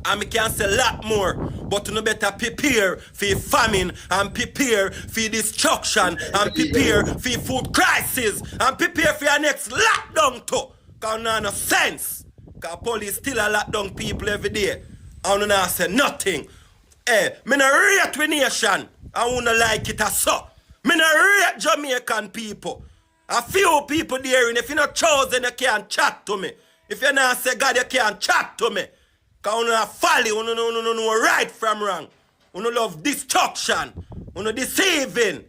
And we can say a lot more, but you better prepare for famine and prepare for destruction and prepare for food crisis and prepare for your next lockdown too. Because no sense. Because police still a lockdown people every day. And you not say nothing. Me no rate with nation. I wanna like it as so. Me no rate Jamaican people. A few people there, and if you're not chosen, you can't chat to me. If you're not say God, you can't chat to me. Because you don't follow, you don't know right from wrong. You don't love destruction. You don't deceiving.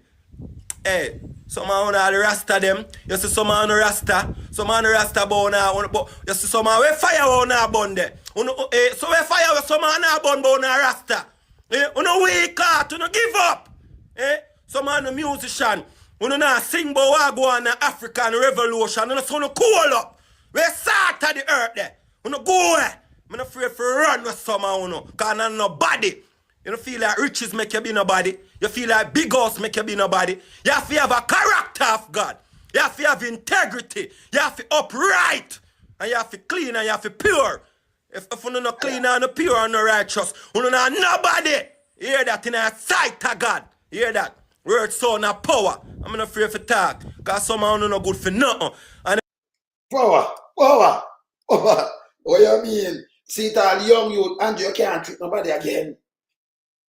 Hey, some of the Rasta them. You see some of the Rasta. Some of the Rasta born now. You see some of the fire on our bun there. So we fire with some of the bun born Rasta. You don't wake up, you don't give up. Some of the musician. You don't sing about what go on the African Revolution. You don't cool up. We start at the earth there. You don't go where. I'm not afraid to run with someone, because I'm nobody. You don't feel like riches make you be nobody. You feel like big house make you be nobody. You have to have a character of God. You have to have integrity. You have to upright. And you have to clean and you have to pure. If you're not clean and not pure and not righteous, you're not nobody. You hear that in the sight of God. You hear that? Word, sound, and power. I'm not afraid to talk. Because someone not good for nothing. And Power. What you mean? See it all young youth, and you can't treat nobody again.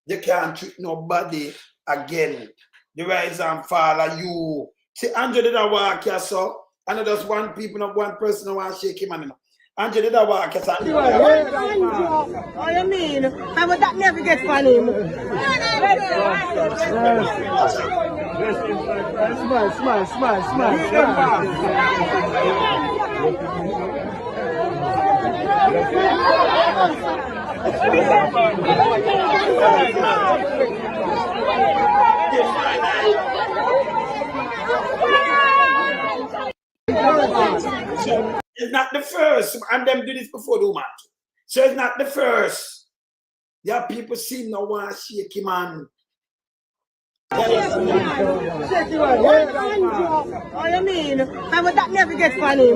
You can't treat nobody again. The rise and fall of you. See, Andrew did a walk here, so, and there's one people, not one person who want to shake him. And Andrew did a walk here, so. What you mean? How would that never get funny? It's not the first, and them do this before the match. So it's not the first. There are people seem no one shake him man. What you mean? How would that never get funny?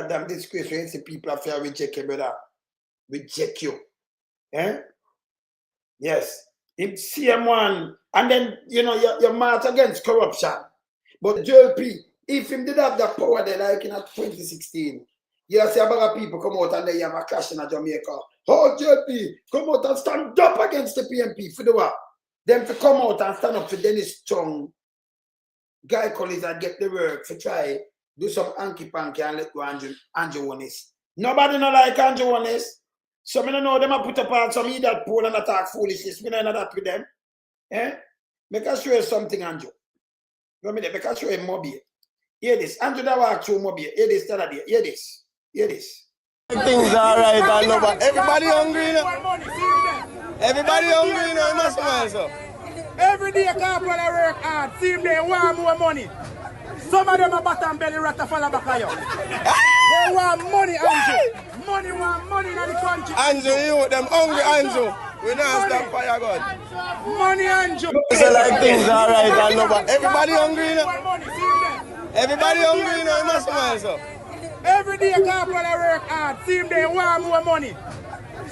goddamn disgrace when you see people have to reject you, brother. Reject you. Eh? Yes. It's CM1. And then, you know, you're march against corruption. But JLP, if him did have that power there, like in 2016, you see a lot of people come out and they have a clash in Jamaica. Oh, JLP, come out and stand up against the PNP for the war. Them to come out and stand up for Dennis Chung, Guy Collins and get the work to try do some hanky-panky and let go Andrew Holness. Nobody no like Andrew Holness. So I don't know them a put apart some idiot poll and attack foolishness. I don't know that with them. Eh? Make us show you something, Andrew. Make us show you Mobile. Hear this. Andrew that walk through Mobile. Hear this the other day. Hear this. Hear this. Things are right, I know, but everybody hungry now. Everybody hungry now, must so. Every day corporate work hard, see them they want more money. Some of them are bottom belly rat to follow back on you. They want money, Andrew. Money want money in the country. Andrew, you them hungry, Andrew. We don't stop fire, God. Money, Andrew. So like things are right, I know, but everybody hungry now. Everybody hungry now, must so. Every day corporate work hard, see them they want more money.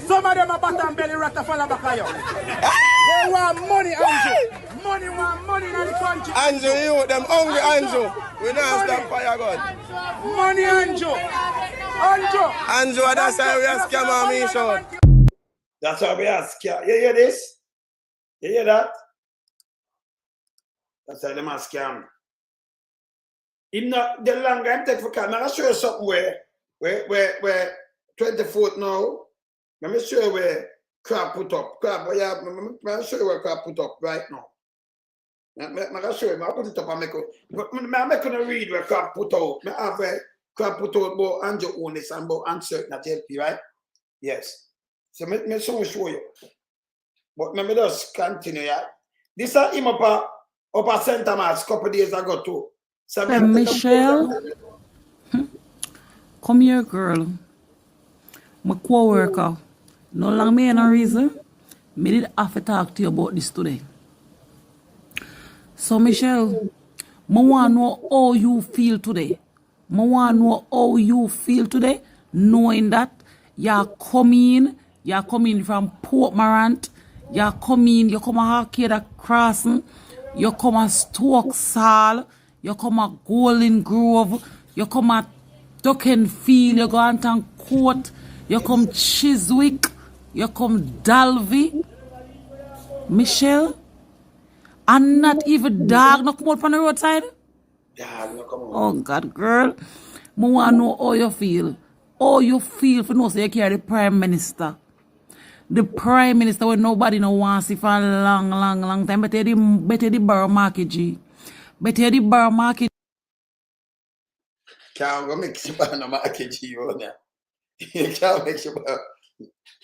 Some of them are bottom belly rat to follow back on you. They want money, Andrew. Money want money in the country. Andrew, you them hungry, Andrew. We don't stop fire, God. Money, Andrew. Andrew, that's how we are scam on me, son. That's how we are scam. You hear this? You hear that? That's how them are scam. Him not the longer I'm take for cam. I'm show you something where 24th now. Let me show you where crap put up. Crap, yeah, I'll show you where crap put up right now. I'll show you, I'll put it up and make it. I'm not going to read where crap put out. I have where crap put out about Andrew Holness and about uncertain at JLP, right? Yes. So me show you. But let me just continue, yeah. This is him up a Center Mass a couple days ago too. So Michelle, come here, girl. My co-worker. No long me no reason. Me did have to talk to you about this today. So Michelle, I want to know how you feel today. I want to know how you feel today, knowing that you're coming from Port Morant, you come a Arcade Crossing, you come a Stoke Sall, you come a Golden Grove, you come a Duckenfield, you go Anton Court, you come Chiswick, you come Dalvey, Michelle, and not even dog no come out on the roadside. Dog no come out. Oh God, girl, I want to know how you feel. How you feel for no say you carry the Prime Minister. The Prime Minister when nobody no wants it for a long time. Better the bar market, G. Better the bar market. Can't go make the bar market, G. You can't make the bar.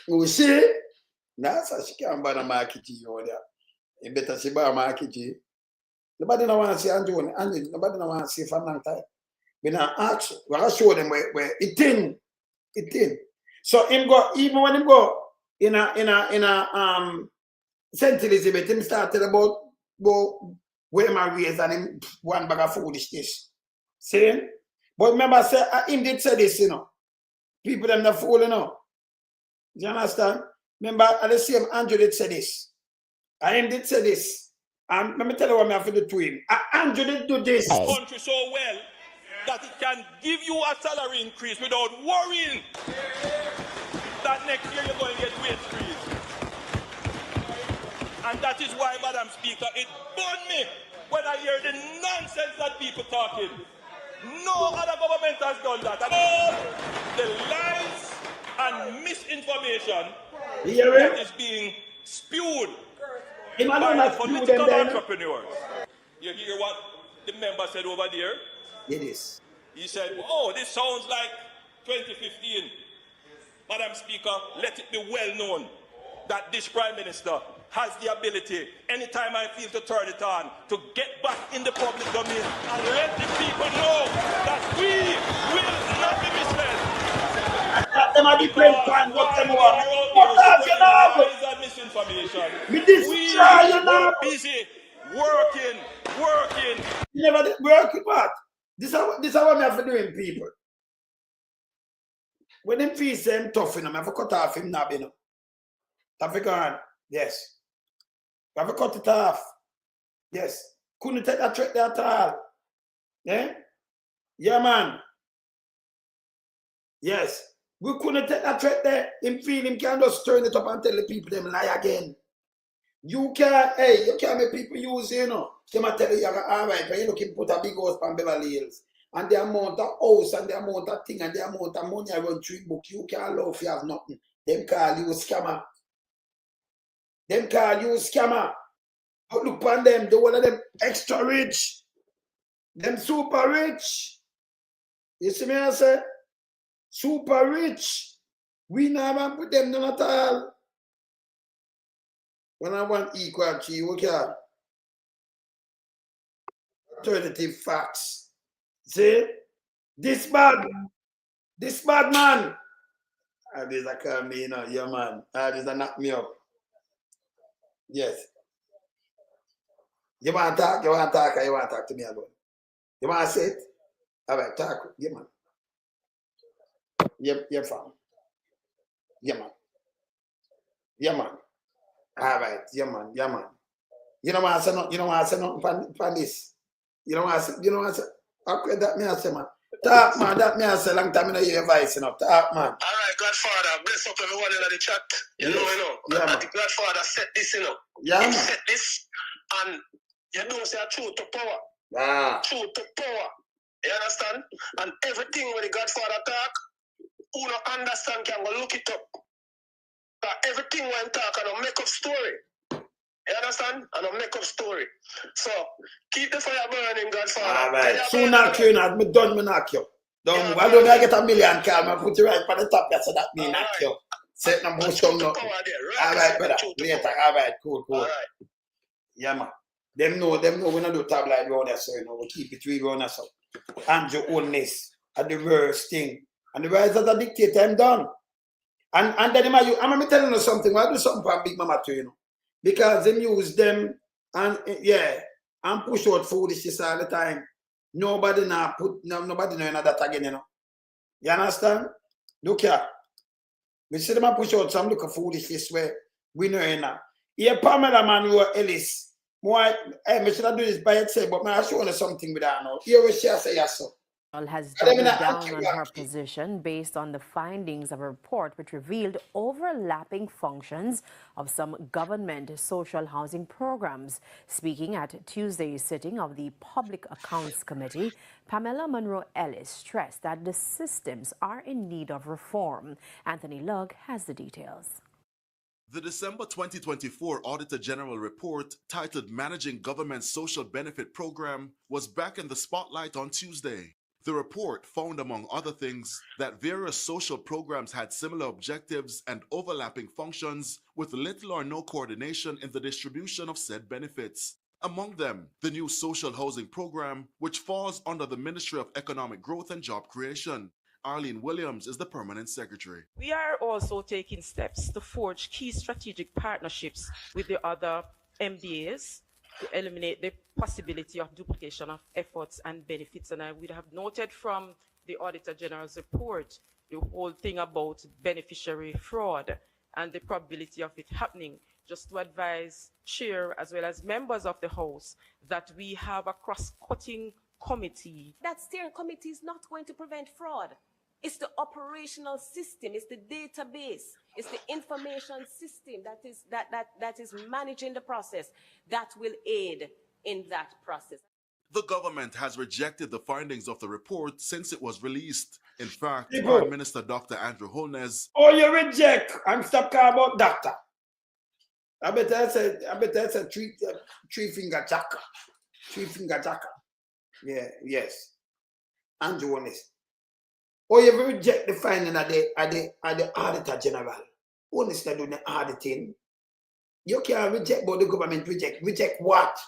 You see? Nah, so she can't buy the market, G. You better see bar market, G. Nobody no want to see Andrew. Nobody no want to see for a long time. We now ask, we will show them where it in. So him go, even when him go in a St. Elizabeth, him started about where him are raised and him one bag of foolishness. See? But remember, say him did say this, you know. People them not fool, you know. Do you understand? Remember, at the same Andrew did say this. And him did say this. And let me tell you what I have to do to him. Andrew did do this. Country so well that it can give you a salary increase without worrying that next year you're going to get wage freeze. And that is why, Madam Speaker, it burned me when I hear the nonsense that people talking. No other government has done that. And all the lies and misinformation that is being spewed by the political entrepreneurs. You hear what the member said over there? It is. He said, oh, this sounds like 2015. Madam Speaker, let it be well known that this Prime Minister has the ability, anytime I feel to turn it on, to get back in the public domain and let the people know that we will not be misled. Them are different kind what them want. Misinformation. We are busy working. You never did work with what? This is what we have to do in people. when him feel say him tough, you know, I have to cut off him knob, you know. Have you gone? Yes. Have you cut it off? Yes. Couldn't take that threat there at all. Yeah? Yeah, man. Yes. We couldn't take that threat there. Him feel him can just turn it up and tell the people them lie again. You can't, hey, you can't make people use, you know. They might tell you, all right, but you look, him put a big house on Beverly Hills. And the amount of house and the amount of thing and the amount of money I run through book, you can't allow if you have nothing. Them call you scammer. Them call you scammer. But look on them, the one of them extra rich. Them super rich. You see me I say? Super rich. We never put them none at all. When I want equal to you, okay? Alternative facts. See? This bad man. Ah, this a call me, you know, yeah, man. Ah, this a knock me up. Yes. You want to talk? You want to talk or you want to talk to me about it? You want to say it? All right, talk. Yeah, man. Yeah, fam. Yeah, man. Yeah, man. All right, yeah, man. Yeah, man. You don't want to say nothing. You don't want to say nothing for this. You don't want to say. Okay, that me I say, man. Talk, man. That me I say. Long time I hear your voice, you know. Talk, man. All right, Godfather. Bless up everyone in the chat. You know. Yeah, man. The Godfather set this, you know. Yeah, man. He set this, and you don't say truth to power. Ah. Truth to power. You understand? And everything when the Godfather talk, who don't understand can go look it up. Everything when talk and a make up story. You understand? And a make up story. So keep the fire burning, Godfather. All right. Soon knock you, not me done, me knock you. Don't move. I don't I get $1 million call, I put you right on the top there so that me knock you. Set no bush down now. All right, brother. Later. All right, cool. All right. Yeah, man. Them know we don't do tabloid round there, so you know, we keep it real round there, so. Andrew Holness are the worst thing. And the rise of the dictator, I'm done. And then I'm telling you something, I do something for Big Mama too, you know. Because them use them and and push out foolishness all the time. Nobody know that again, you know. You understand? Look here. We see them push out some look of foolishness where we know you know. Here Pamela Manuel Ellis. I should do this by itself, but I show you something with that now. Here we share say yes, sir. Has doubled down on her position based on the findings of a report which revealed overlapping functions of some government social housing programs. Speaking at Tuesday's sitting of the Public Accounts Committee, Pamela Monroe Ellis stressed that the systems are in need of reform. Anthony Lugg has the details. The December 2024 Auditor General report, titled Managing Government Social Benefit Program, was back in the spotlight on Tuesday. The report found, among other things, that various social programs had similar objectives and overlapping functions with little or no coordination in the distribution of said benefits. Among them, the new social housing program, which falls under the Ministry of Economic Growth and Job Creation. Arlene Williams is the permanent secretary. We are also taking steps to forge key strategic partnerships with the other MBAs to eliminate the possibility of duplication of efforts and benefits. And I would have noted from the Auditor General's report the whole thing about beneficiary fraud and the probability of it happening. Just to advise Chair as well as members of the House that we have a cross-cutting committee. That steering committee is not going to prevent fraud. It's the operational system, it's the database, it's the information system that is managing the process that will aid in that process. The government has rejected the findings of the report since it was released. In fact, People. Prime Minister Dr. Andrew Holness. Oh, you reject and stop calling about doctor. I bet I said three finger jacker. 3 finger jacker. Yeah, yes. Andrew Holness. Or you reject the finding of the Auditor General. Honestly, doing the auditing. You can't reject, but the government reject. Reject what?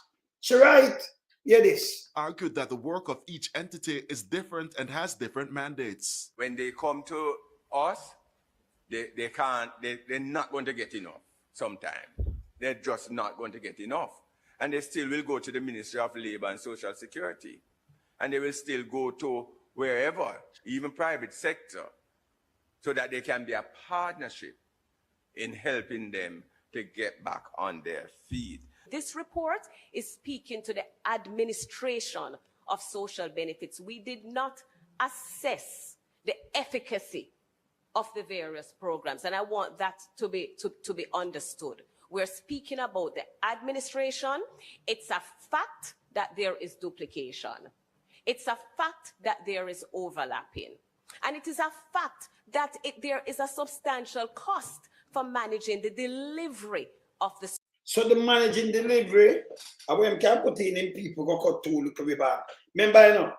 She right. Hear this. Argued that the work of each entity is different and has different mandates. When they come to us, they're not going to get enough sometimes. They're just not going to get enough. And they still will go to the Ministry of Labor and Social Security. And they will still go to wherever, even private sector. so that there can be a partnership in helping them to get back on their feet. This report is speaking to the administration of social benefits. We did not assess the efficacy of the various programs, and I want that to be understood. We're speaking about the administration. It's a fact that there is duplication. It's a fact that there is overlapping. And it is a fact that there is a substantial cost for managing the delivery of the... So the managing delivery, when can put in people go cut to look back. Remember, you know,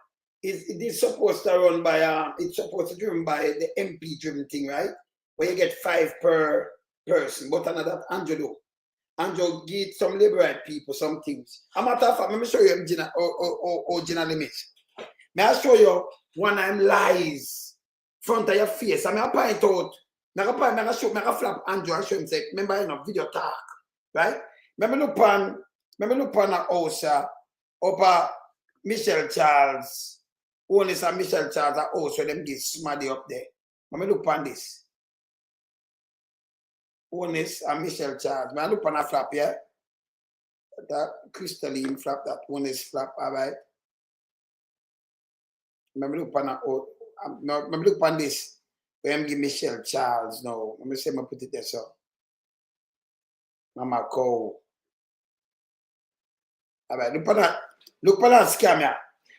it is supposed to run by it's supposed to be driven by the MP driven thing, right? Where you get 5 per person. But another Andrew do. Andrew give some liberate people some things. A matter of fact, let me show you original limits. May I show you one time lies front of your face. I may point out. I flap Andrew and show him say, remember you know video talk. Right? Remember look on a house up Michelle Charles. Holness and Michelle Charles are house where them get smaddy up there. Remember look on this. Holness and Michelle Charles. I look on a flap here. That crystalline flap, that Holness flap, alright. Remember look on this. Let me give Michelle Charles now. Let me say I put it there so. Mama cow. Alright, look on that scam here.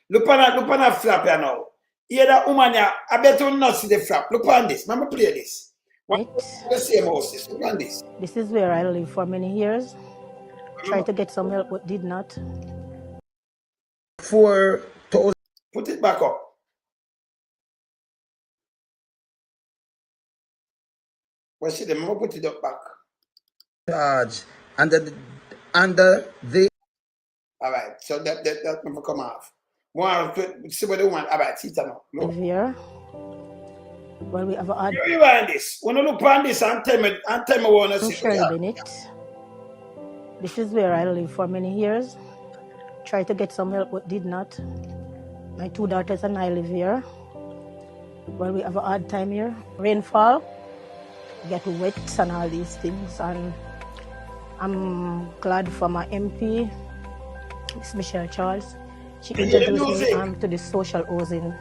Look on that flap here now. Here that woman here, I bet you not see the flap. Look on this. Mama play this. The same house. Look on this. This is where I lived for many years. Tried to get some help but did not. 4,000. Put it back up. Well, see them, I'm gonna put it up back. Charge under the all right, so that never come off. One see what they want. All right, see it now. Here. Well, we have a rewind this. When you look on this and tell me what you see. Shirley Bennett. This is where I lived for many years. Tried to get some help but did not. My 2 daughters and I live here. Well, we have a hard time here. Rainfall, get wet and all these things, and I'm glad for my MP, Miss Michelle Charles. She introduced me to the social housing.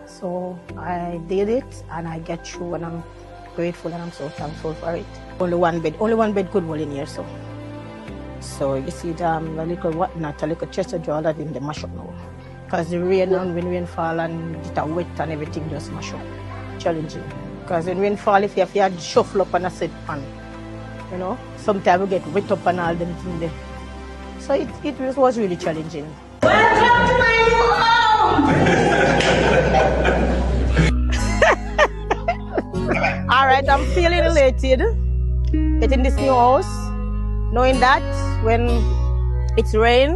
So I did it and I get through, and I'm grateful and I'm so thankful for it. Only one bed could hold in here, so you see a little chest of drawer that in the mash up now. Because the rain and when rainfall and it's wet and everything just mash up. Challenging. Because when rainfall, if you have to shuffle up and a set pan, you know, sometimes we get wet up and all them things there. So it was really challenging. Welcome to my new home! All right, I'm feeling elated getting this new house, knowing that when it's rain,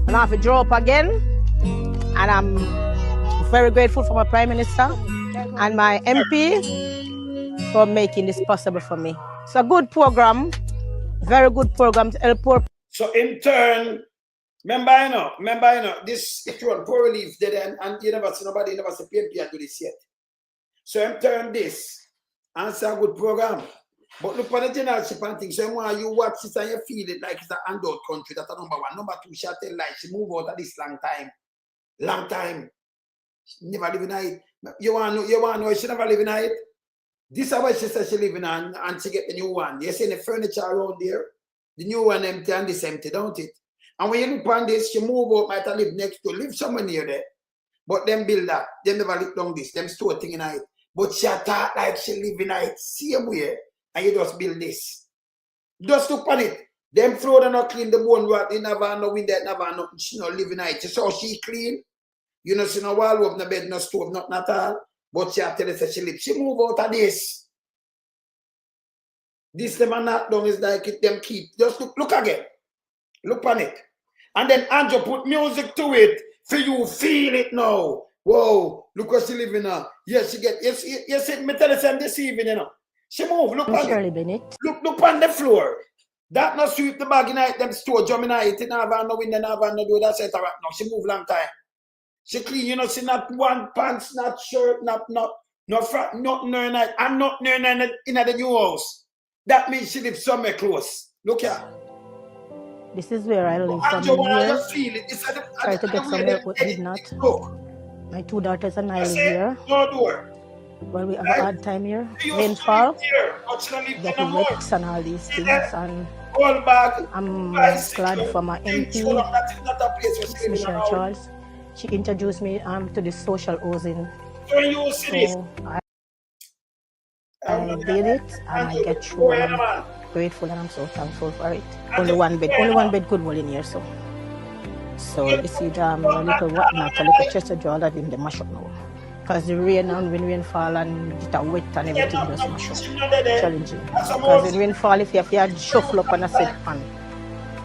I don't have to draw up again, and I'm very grateful for my Prime Minister and my MP for making this possible for me. It's a good program, very good program to help poor. So in turn, remember, you know, this if you want poor relief dead and you never see nobody, you never see PMP do this yet. So in turn this, and it's a good program. But look for the generalship and things. So when you watch this and you feel it like it's an handout country, that's number 1. Number 2, she tell like she move out of this long time. Long time. She never live in it. You want to know she never live in it? This is why she says she live in and she get the new one. You see the furniture around there? The new one empty and this empty, don't it? And when you look on this, she move out, might have live next to, live somewhere near there. But them build that. Them never live down this. Them store thing in it. But she thought like she live in it same way. And you just build this. Just look on it. Them floor not clean the bone rot. They never no window, never no, she not live in it. So she clean. You know, she no wall up, no bed, no stove, nothing at all. But she tell us she live. She move out of this. This them are not done is like it them keep. Just look again. Look on it. And then Andrew put music to it. For you feel it now. Whoa, look what she living now. Yes, she get yes, me tell us this evening, you know. She move, look on Shirley Bennett. Look on the floor. That not sweep the bag in it, them store jump in it, never no window, never no do that set right now. She move long time. She clean, you know, she not one pants, not shirt, not No, not near night. I'm not near night in the new house. That means she lives somewhere close. Look here. This is where I live for Andrew, many when I years. just feel it, it's Try to get some help, but did not. My 2 daughters and I live here. No door. Well, we have a hard time here. You Rainfall, here, but she don't live there no getting more. wet and all these See things. that? And All bag, I'm bicycle, glad for my things, MP, so that is not a place where she live Michelle now. Charles. She introduced me to the social housing. So you see this? So I did it and I get through and I'm grateful and I'm so thankful for it. Only one bed could hold in here, so. So you see a little whatnot, a little chest of jaw that in the mash up now. Because the rain and when rain fall and it's wet and everything just mash up. Challenging. Because when rain fall, if you have to shuffle up and a set pan,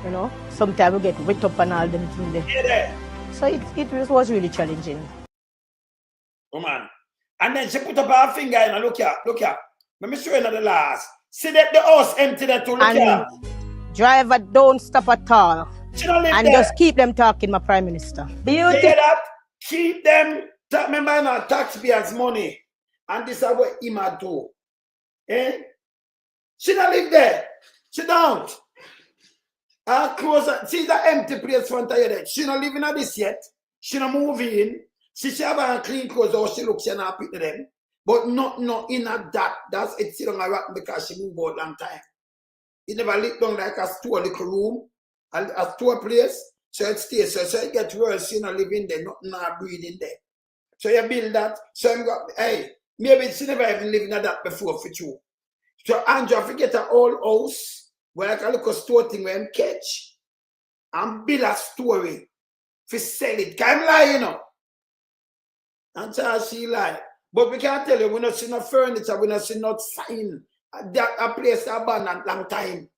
you know, sometimes we get wet up and all them things there. So it was really challenging. Oh man. And then she put up her finger and look here. Let me show you another last. See that the house empty there too, look here. Driver don't stop at all. And just keep them talking, my Prime Minister. You hear that? Keep them, remember now, taxpayers' money. And this is what he might do. Eh? She don't live there. She don't. Close, see the empty place front of you there. She not living at this yet. She not move in. She have a clean clothes or she looks and happy to them. But not in a that. That's it still on a rock because she moved out long time. It never lived down like a store little room. A store place, so it stays. So it gets worse, you know, living there, not breathing there. So you build that. So I'm going, hey, maybe she never even lived in that before for you. So Andrew, if you get an old house where I can look a store thing where I'm catch and build a story for sell it. Can't lie, you know. And so she lie. But we can't tell you, we not see no furniture, we not see no sign. That a place abandoned long time.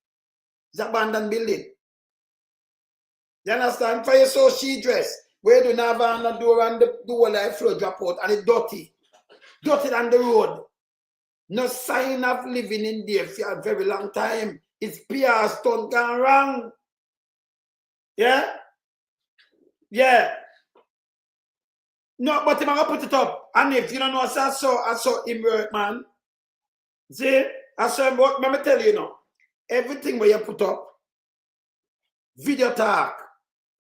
It's abandoned building. You understand? For you so she dress, where do not have a door and the door like flood drop out and it's dirty. Dirty on the road. No sign of living in there for a very long time. It's PR stunt gone wrong. Yeah? Yeah. No, but I'm gonna put it up. And if you don't know, I saw him work, man. See? I saw him work. Let me tell you now. Everything where you put up, video talk.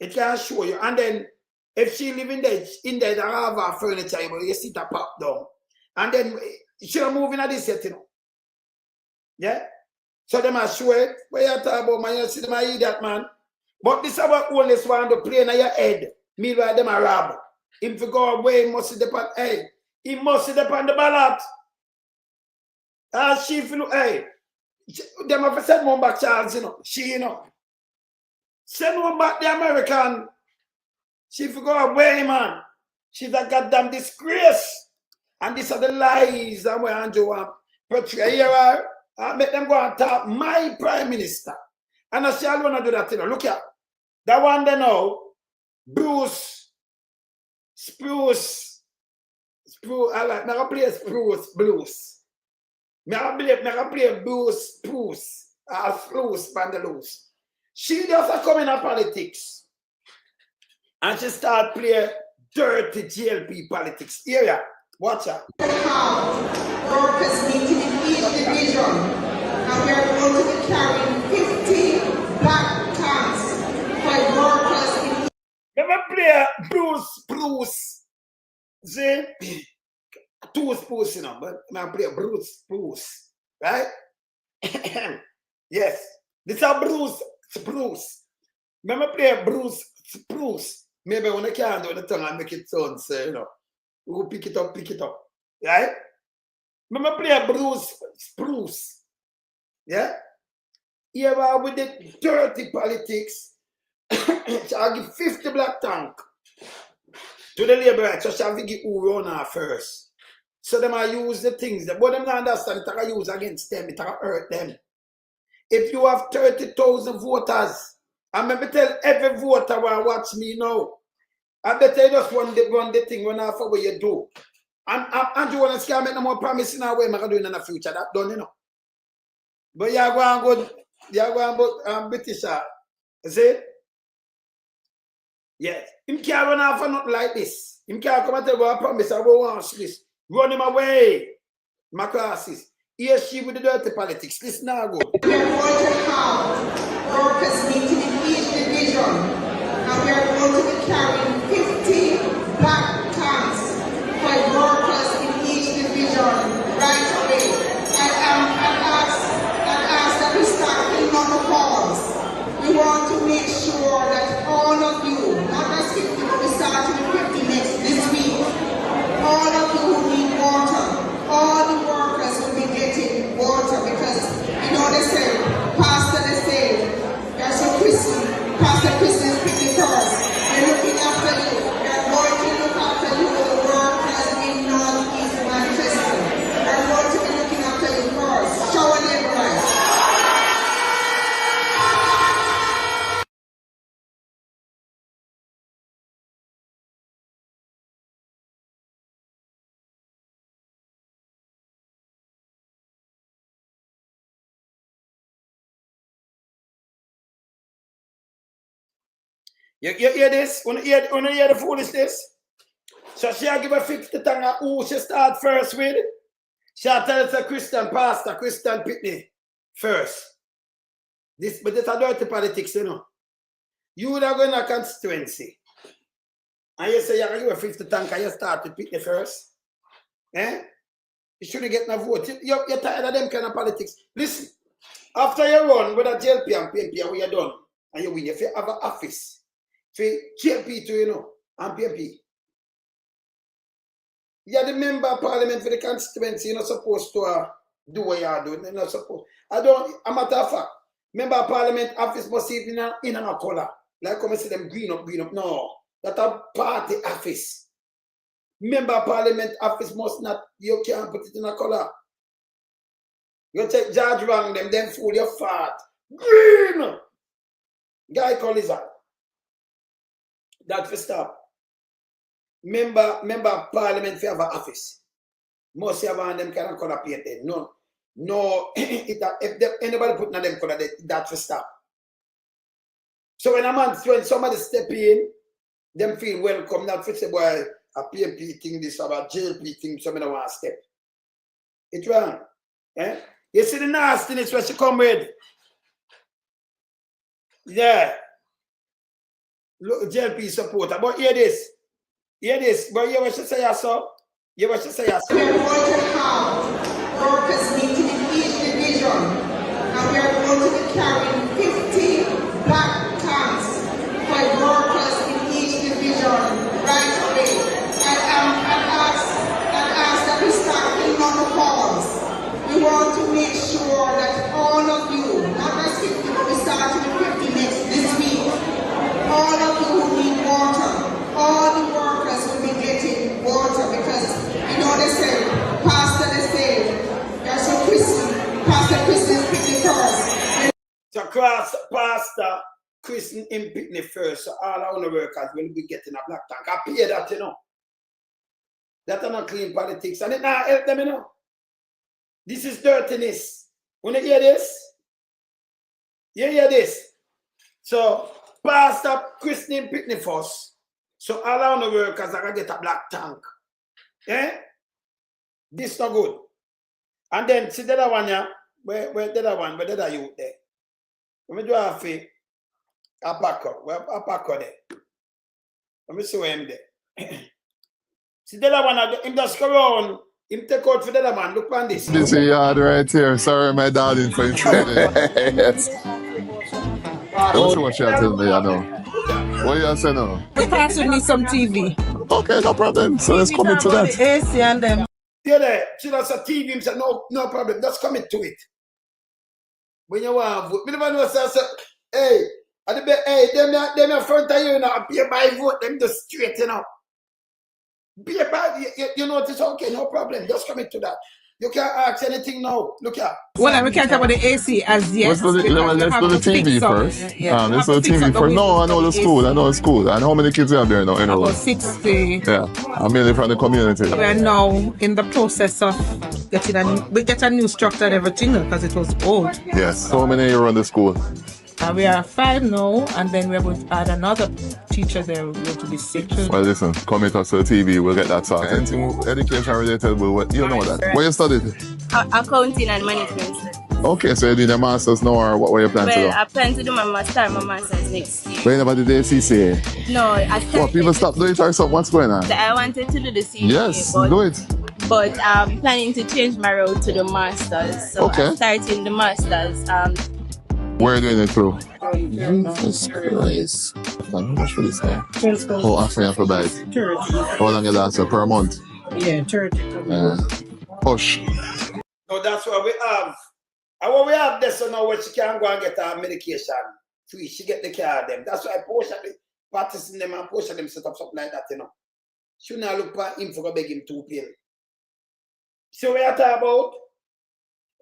It can show you. And then, if she live in there, they have her furniture, you sit a pop down. And then, she don't move in at this yet, you know. Yeah? So, they might show it. Where you talk about, man, you see them idiot, man. But this is what Holness want to play in your head. Meanwhile, them are rob. If you go away, he must sit upon, hey, he must sit upon the ballot. She feel, hey, them have said one back Charles, you know. She, you know. Send one back the American. She forgot away, man. She's a goddamn disgrace. And these are the lies that we Andrew want portray here. I make them go and talk my Prime Minister. And I say I want to do that, you know. Look here. That one they know, Bruce, Spruce, I like, I play Spruce, Blues. I play Bruce, Spruce, Spruce, Bandaloos. She just come in politics and she start playing dirty GLP politics. Here, watch her. Workers meeting in each division, and we are going to be carrying 50 black tanks for workers. Let me play Bruce. See? Two Spruce, you know, but I play Bruce, right? Yes. This is Bruce. Remember play Bruce. Maybe when I can't do the tongue and make it sound, so, you know. We'll pick it up. Right? Remember play Bruce. Yeah? Here with the dirty politics. I'll give 50 black tank to the Labour, so shall we give who run her first. So them I use the things, but them don't understand it I use against them, it hurt them. If you have 30,000 voters, I maybe tell every voter who watch me now, I better you just run the thing when after what you do. And you want to scam make no more promise in our way, I'm going to do in the future. That done, you know. But you're going to British, you see? Yes. Him can't run off for nothing like this. Him can't come and tell me I promise I won't want this. Run him away. My classes. Here she with the dirty politics. Listen now, good. We are going to have workers meeting in each division, and we are going to be carrying 50 black tanks for workers in each division right away. I ask that we start filling out the forms. We want to make sure that all of you, not just 50, but we start with 50 this week. All of you who need water, all the workers will be getting water because you know they say, Pastor they say, there's a Christian, Pastor Christian is picking first. They're looking after you. They're going to look after you, the workers in North East Manchester. They're going to be looking after you first. Show a neighbor right. You hear this? Wanna hear the foolishness? So she'll give a 50 tongue who she start first with. She'll tell us a Christian pastor, Christian Pitney first. But it's a dirty politics, you know. You would have gone to a constituency. And you say you're going to give a 50 tongue and you start with Pitney first. Eh? You shouldn't get no vote. You're tired of them kind of politics. Listen, after you run with a JLP and PMP, when you're done, and you win, if you have an office, for JLP too, you know, and PMP. You're the member of parliament for the constituency. You're not supposed to do what you're doing. You're not supposed. A matter of fact, member of parliament office must be in a color. Like come and see them green up. No, that's a party office. Member of parliament office must not, you can't put it in a color. You take George wrong them fool your fat. Green! Guy call his out. That for stop. Member of parliament for have an office. Must have one them kind of color painted. No, if anybody put on them color, that for stop. So when somebody step in, them feel welcome. Not for say boy a PMP thing this about JLP thing. Somebody don't want to step. It's wrong. Eh? You see the nastiness where she come with. Yeah. Look, JLP supporter. But hear this. But you what she say so? You what she say so? We are going to have workers meeting in each division, and we are going to be carrying 50 black tanks for workers in each division right away. I ask that we start filling out the forms. We want to make sure that all of you, not just 50, but we start with 50 this week. All of you who need water, all the workers will be getting water because you know they say, Pastor they say, there's a Christian, Pastor Christian is picking first. So Pastor Christian in Pitney first, so all our workers will be getting a black tank. I pay that, you know. That's not clean politics, and it not help them, you know. This is dirtiness. When you hear this? You hear this? So Pastor Christian Pitney first. So all our workers are gonna get a black tank. Eh? This not good. And then see the other one, yeah? Where the other one? Where the other youth there? Let me do a fee. A packer. Where a packer there? Let me see where him there. See the other one, him just go around. Him take out for the other man. Look on this. This is yard right here. Sorry, my darling, for intruding. Yes. Don't see what she tell me, I know. What you say now? Pass with me some TV. Okay, no problem. So let's commit to that. AC and them. Yeah, there. She does a TV. Him say, no problem. Just commit to it. When you want to vote. Me never know, say, hey, them in front of you now, be by vote, them just straight, you know. Be about you know it's okay, no problem. Just commit to that. You can't ask anything now. Look here. Well, we can't talk about the AC as yet. Let's do the TV first. Yeah. Let's do the TV first. No, I know the school. And how many kids are there now in a row? About 60. Yeah. I'm mainly from the community. We are now in the process of getting we get a new structure and everything because it was old. Yes. So many you run the school? We are 5 now, and then we're going to add another teacher there. We're going to be 6. Well, listen, come with us to the TV, we'll get that sorted. Anything education related, you know that. Right. What you studied? Accounting and management. Okay, so you're doing your master's now, or what were you planning to do? Well, I plan to do my master's next year. But you never did the CCA? No, I started. What, people stop doing it or something? What's going on? I wanted to do the CCA. Yes, do it. But I'm planning to change my route to the master's. So okay. I'm starting the master's. Where are you doing it through? Jesus Christ. How much for this now? Oh, after you have to buy it. 30. How long you last per month? Yeah, 30. Push. So that's what we have. And what we have this so now where she can go and get her medication free. She get the care of them. That's why portion of the Partisan them and portion of them set up something like that, you know. She now look for him for go beg him 2 pills. So we are talking about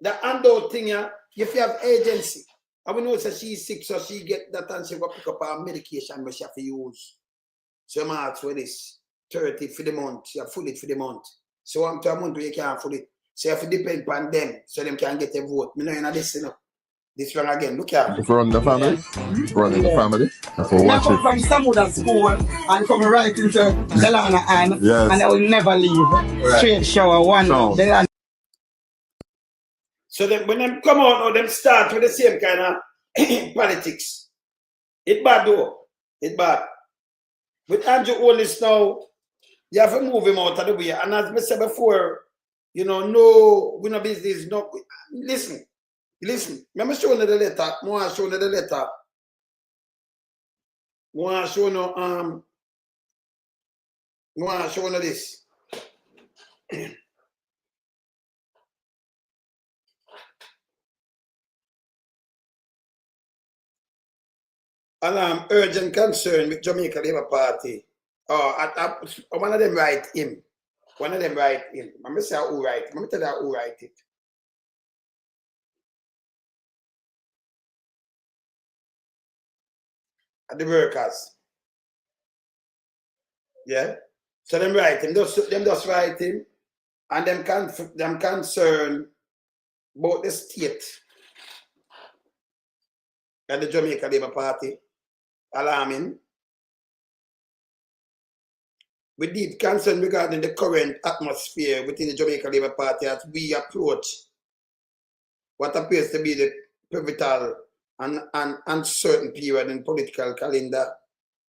the handout thing here. If you have agency, and we know that she's sick, so she get that and she go pick up her medication which she have to use. So I'm ask for this 30 for the month. You have full it for the month. So I'm to a month where you can't full it. So you have to depend on them so them can get a vote. Me know you know this, you know. This one again, look at if you run the family, running the family, if you watch it. From Samuda school and come right into Delana and yes. And I will never leave. Right. Straight shower, one. No. So then when them come out, or them start with the same kind of politics. It's bad though. It's bad. With Andrew Holness now, you have to move him out of the way. And as I said before, you know, no, we no business, no. Listen. Let me show you the letter. I want to show you the letter. I want to show you this. Urgent concern with Jamaica Labour Party. One of them write him. I'm going to say who write it. I'm going to tell you who write it. The workers. Yeah? So them write him. Them just write him. And them concern about the state and the Jamaica Labour Party. Alarming. With deep concern regarding the current atmosphere within the Jamaica Labour Party as we approach what appears to be the pivotal and uncertain period in political calendar,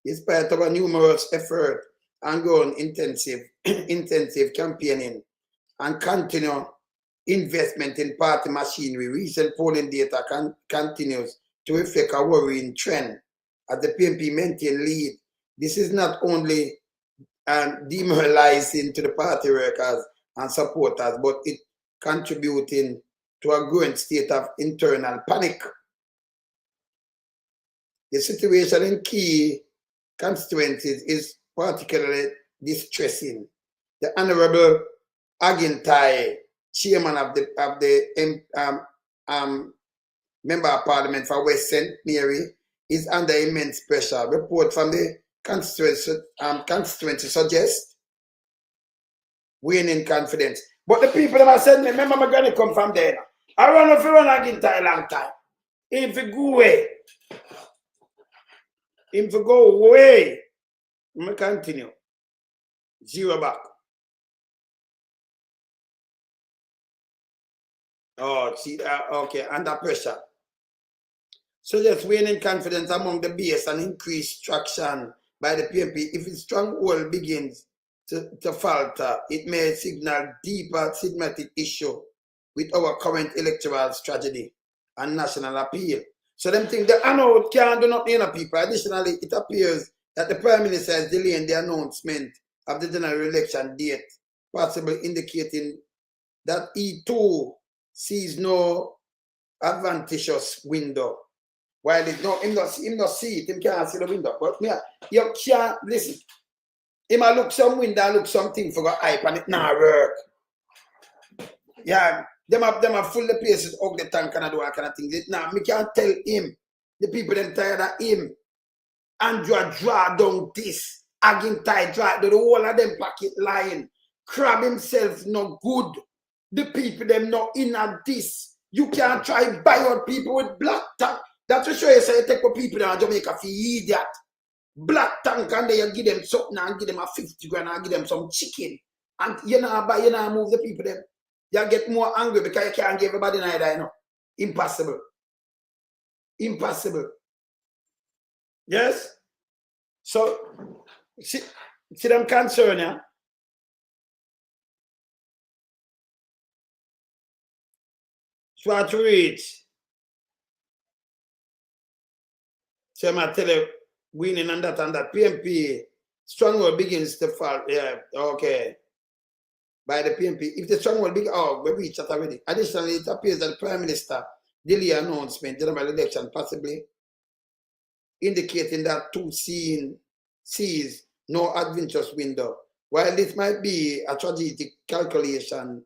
in spite of a numerous effort and ongoing intensive campaigning and continued investment in party machinery, recent polling data continues to reflect a worrying trend as the PNP maintain lead. This is not only demoralizing to the party workers and supporters, but it contributing to a growing state of internal panic. The situation in key constituencies is particularly distressing. The Honorable Agintai, chairman of the Member of Parliament for West St. Mary, is under immense pressure. Report from the constituency suggests waning confidence. But the people that are saying, remember my granny come from there. I run off Agintai a long time. If you go away, if you go away, we continue. 0 back. Oh, see, okay, under pressure. So just waning confidence among the base and increased traction by the PNP. If its stronghold begins to falter, it may signal deeper systematic issue with our current electoral strategy and national appeal. So them think the handout can't do nothing, people. Additionally, it appears that the Prime Minister is delaying the announcement of the general election date, possibly indicating that he too sees no advantageous window. While it no, him not see it, him can't see the window. But me, you can't listen. Him a look some window and look something for got hype and it not work. Yeah, them have full the place with ugly tank and do that kind of thing. Now me can't tell him. The people them tired of him. Andrew draw down this. Agintai draw the whole of them pocket line. Crab himself no good. The people them not in at this. You can't try buy out people with black tank. That's to show you, say, you take what people in Jamaica for idiot. Black tank and then you give them something and give them a 50 grand and give them some chicken. And you know, move the people them. You get more angry because you can't give everybody neither, you know. Impossible. Impossible. Yes? So, see them concern, yeah? So I to read. So I tell you, winning and that PMP, stronghold begins to fall. Yeah, okay. By the PMP. If the stronghold begins, oh, we reached that already. Additionally, it appears that the Prime Minister delay announcement, general election, possibly indicating that two sees no adventurous window. While this might be a strategic calculation,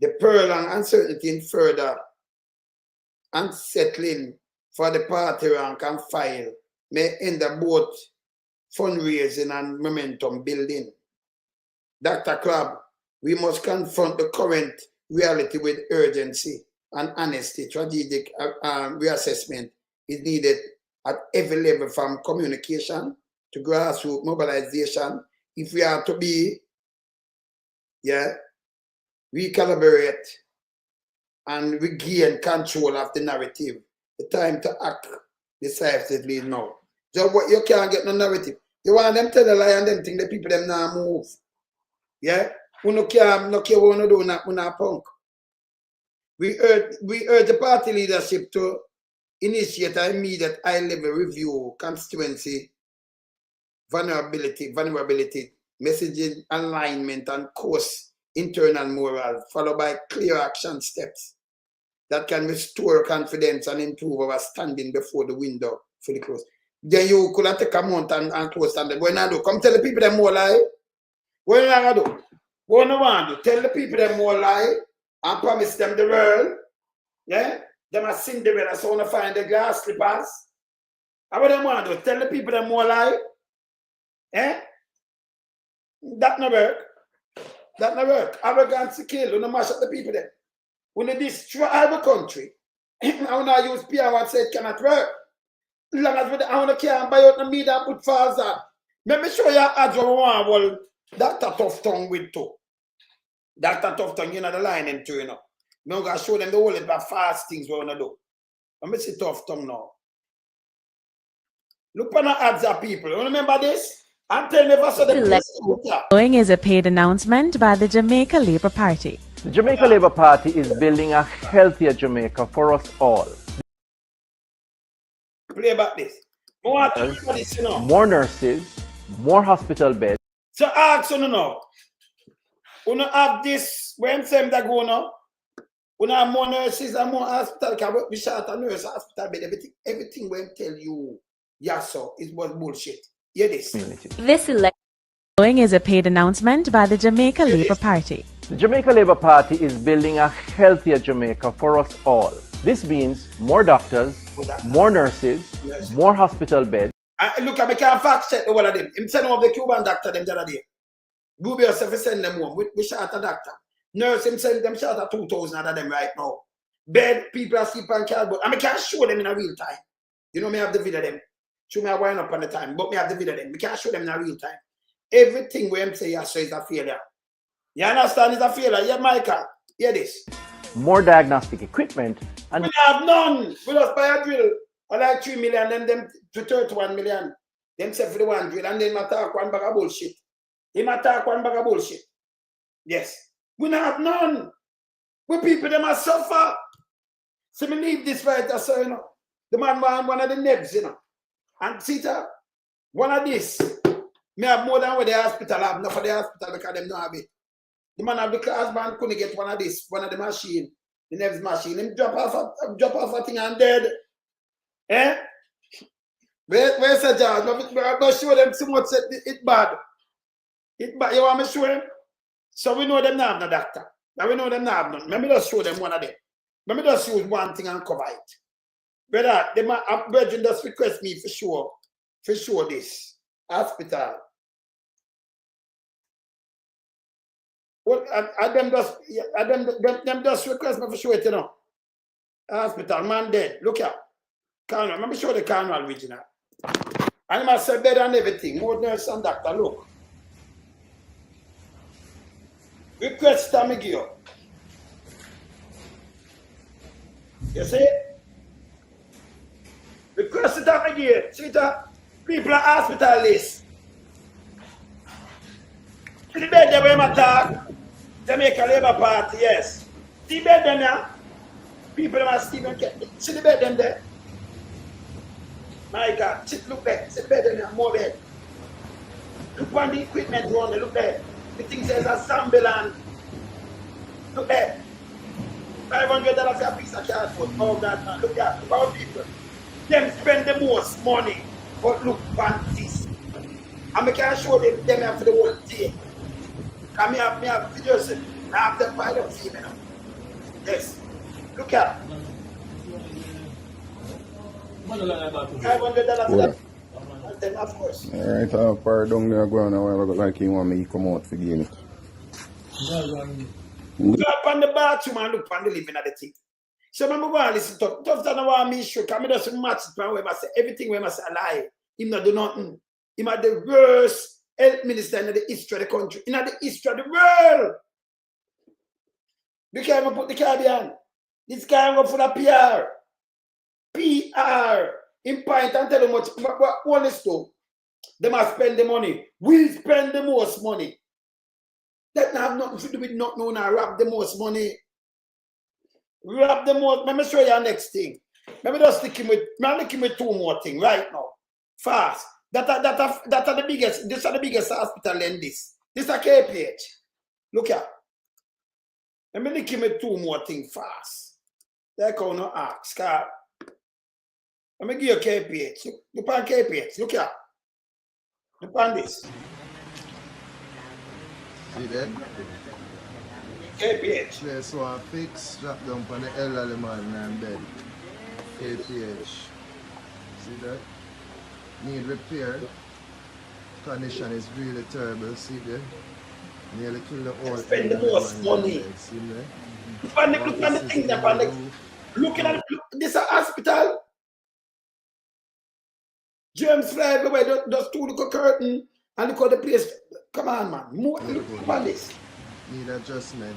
the peril and uncertainty in further unsettling for the party rank and file may hinder both fundraising and momentum building. Dr. Club, we must confront the current reality with urgency and honesty. Strategic reassessment is needed at every level, from communication to grassroots mobilization. If we are to be, recalibrate and regain control of the narrative, the time to act decisively now. So what you can't get no narrative. You want them tell a lie and them think the people them now move. Yeah? We no care what we do, not punk. We urge the party leadership to initiate an immediate high-level review, constituency, vulnerability, messaging alignment, and course internal morale, followed by clear action steps that can restore confidence and improve our standing before the window fully closed. Then you could have take a month and close standing. What you do? Come tell the people them more lie. What you do? What you want to do? Tell the people them more lie and promise them the world. Yeah? Them a Cinderella, so want to find the glass slippers. And what you want to do? Tell the people them more lie. Eh? That no work. That no work. Arrogance to kill. You no mash up the people there. When you destroy our country, I want to use PR and say it cannot work. Long as I want to can't buy out the media and put fast on. Let me show you ads what we want. Well, Dr. Tough Tongue with too. Dr. Tough Tongue, you know the line into, you know. I'm going to show them the whole about fast things we want to do. Let me see Tough Tongue now. Look on the ads of people. You remember this? And tell me if I saw the Following is a paid announcement by the Jamaica Labour Party. The Jamaica Labour Party is building a healthier Jamaica for us all. Play about this. This, you know. More nurses, more hospital beds. So ask you know. We have this when same that go now. We have more nurses and more hospital. We shot a nurse hospital bed. Everything we tell you, yes, sir, it was bullshit. Hear this. This following is a paid announcement by the Jamaica Labour Party. The Jamaica Labour Party is building a healthier Jamaica for us all. This means more doctors, more nurses, more hospital beds. Look, I can't fact check all of them. I'm sending up the Cuban doctor them the other day. Google yourself and send them home. We shot a doctor. Nurse, him send them shot at 2,000 out of them right now. Bed, people are sleeping on cardboard. I can't show them in a real time. You know, me have the video them. Show me a wind up on the time, but me have the video them. We can't show them in a real time. Everything we say yes, so is a failure. You understand? It's a failure. Yeah, Micah. Hear this. More diagnostic equipment. And we have none. We just buy a drill. I like 3 million, then them to 31 million. Them say for the one drill, and then I talk one bag of bullshit. Him attack one bag of bullshit. Yes. We not have none. We people them must suffer. So me leave this fight, so you know. The man one of the nebs, you know. And see that one of this. Me have more than what the hospital have, not for the hospital because them don't have it. The man of the class man couldn't get one of this, one of the machine, the nebs machine. Him drop off a thing and dead. Eh? Where's the judge? I'm going to show them so much it bad. It bad. You want me to show them? So we know them not have no doctor. Now we know them not have none. Let me just show them one of them. Let me just use one thing and cover it. Brother, the Virgin just request me for sure this. Hospital. Well, them just request me for sure it, you know. Hospital, man dead. Look here. Carnival. Let me show the Carnival original. And I must say better than everything. More nurse and doctor. Look. Request Tamigio. You see? Request Tamigio. See that? People are hospital list. See the bed there where I talk? Jamaica Labour Party, yes. See the bed them there? People must even get. See the bed them there? My God, look there. See the bed them there? More bed. Look on the equipment on there. Look there. The thing says assemble and look there. $500 a piece of cardboard. Oh God, man. Look at our people. Them spend the most money. But look on this. And I can show them after the whole day. And I have videos. I have them pile up for you now. Yes. Look at $500 then of course. Alright, I'll pardon there go on now. Like he want me to come out for game. Look up on the bathroom and look on the living at the thing. So remember go and listen to tough than what me show. Come just match it where I say everything where I say a lie. Him not do nothing. Him had the worst health minister in the history of the country. In the history of the world. Look how I put the Caribbean. This guy go for the PR. PR. In point and tell them what Holness do. They must spend the money. We spend the most money. That have nothing to do with not knowing how to rob the most money. Rob the most. Let me show you our next thing. Let me just stick him with two more things right now. Fast. That are the biggest. These are the biggest hospital in this. This is a KPH. Look here. Let me link him with two more things fast. They're going to ask. Let me give you a KPH. Look on KPH. Look here. Look on this. See that? KPH. Place one fix, drop down on the elderly man and bed. KPH. See that? Need repair. Condition is really terrible. See there? Nearly kill the whole. Spend the most money. See there? Look at the thing that looking at this hospital. Germs fly everywhere. Just two look curtain and look at the place. Come on, man. More look at this. Need adjustment.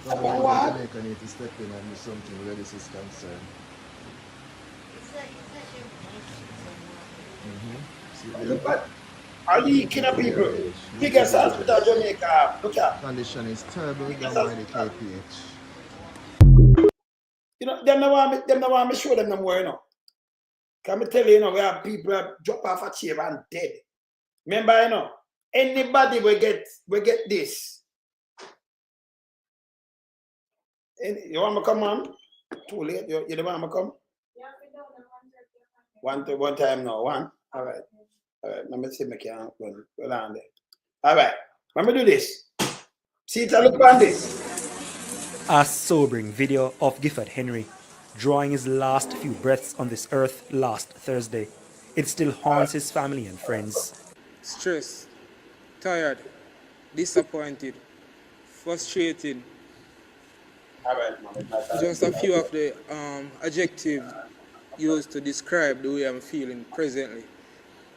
What? Jamaica need to step in and do something where this is concerned. Look at all the kidnap people. Biggest hospital Jamaica. Look at. Condition is terrible. That's why the KPH. You know, them no want me show them no more, you know. Can I tell you, you know, we have people drop off a chair and dead. Remember, you know, anybody will get this. You want me to come on? Too late. You don't want me to come? One time now. One. All right. Let me see if I can go down there. All right. Let me do this. See it, look on this. A sobering video of Gifford Henry drawing his last few breaths on this earth last Thursday. It still haunts his family and friends. Stressed, tired, disappointed, frustrated. Just a few of the adjectives used to describe the way I'm feeling presently.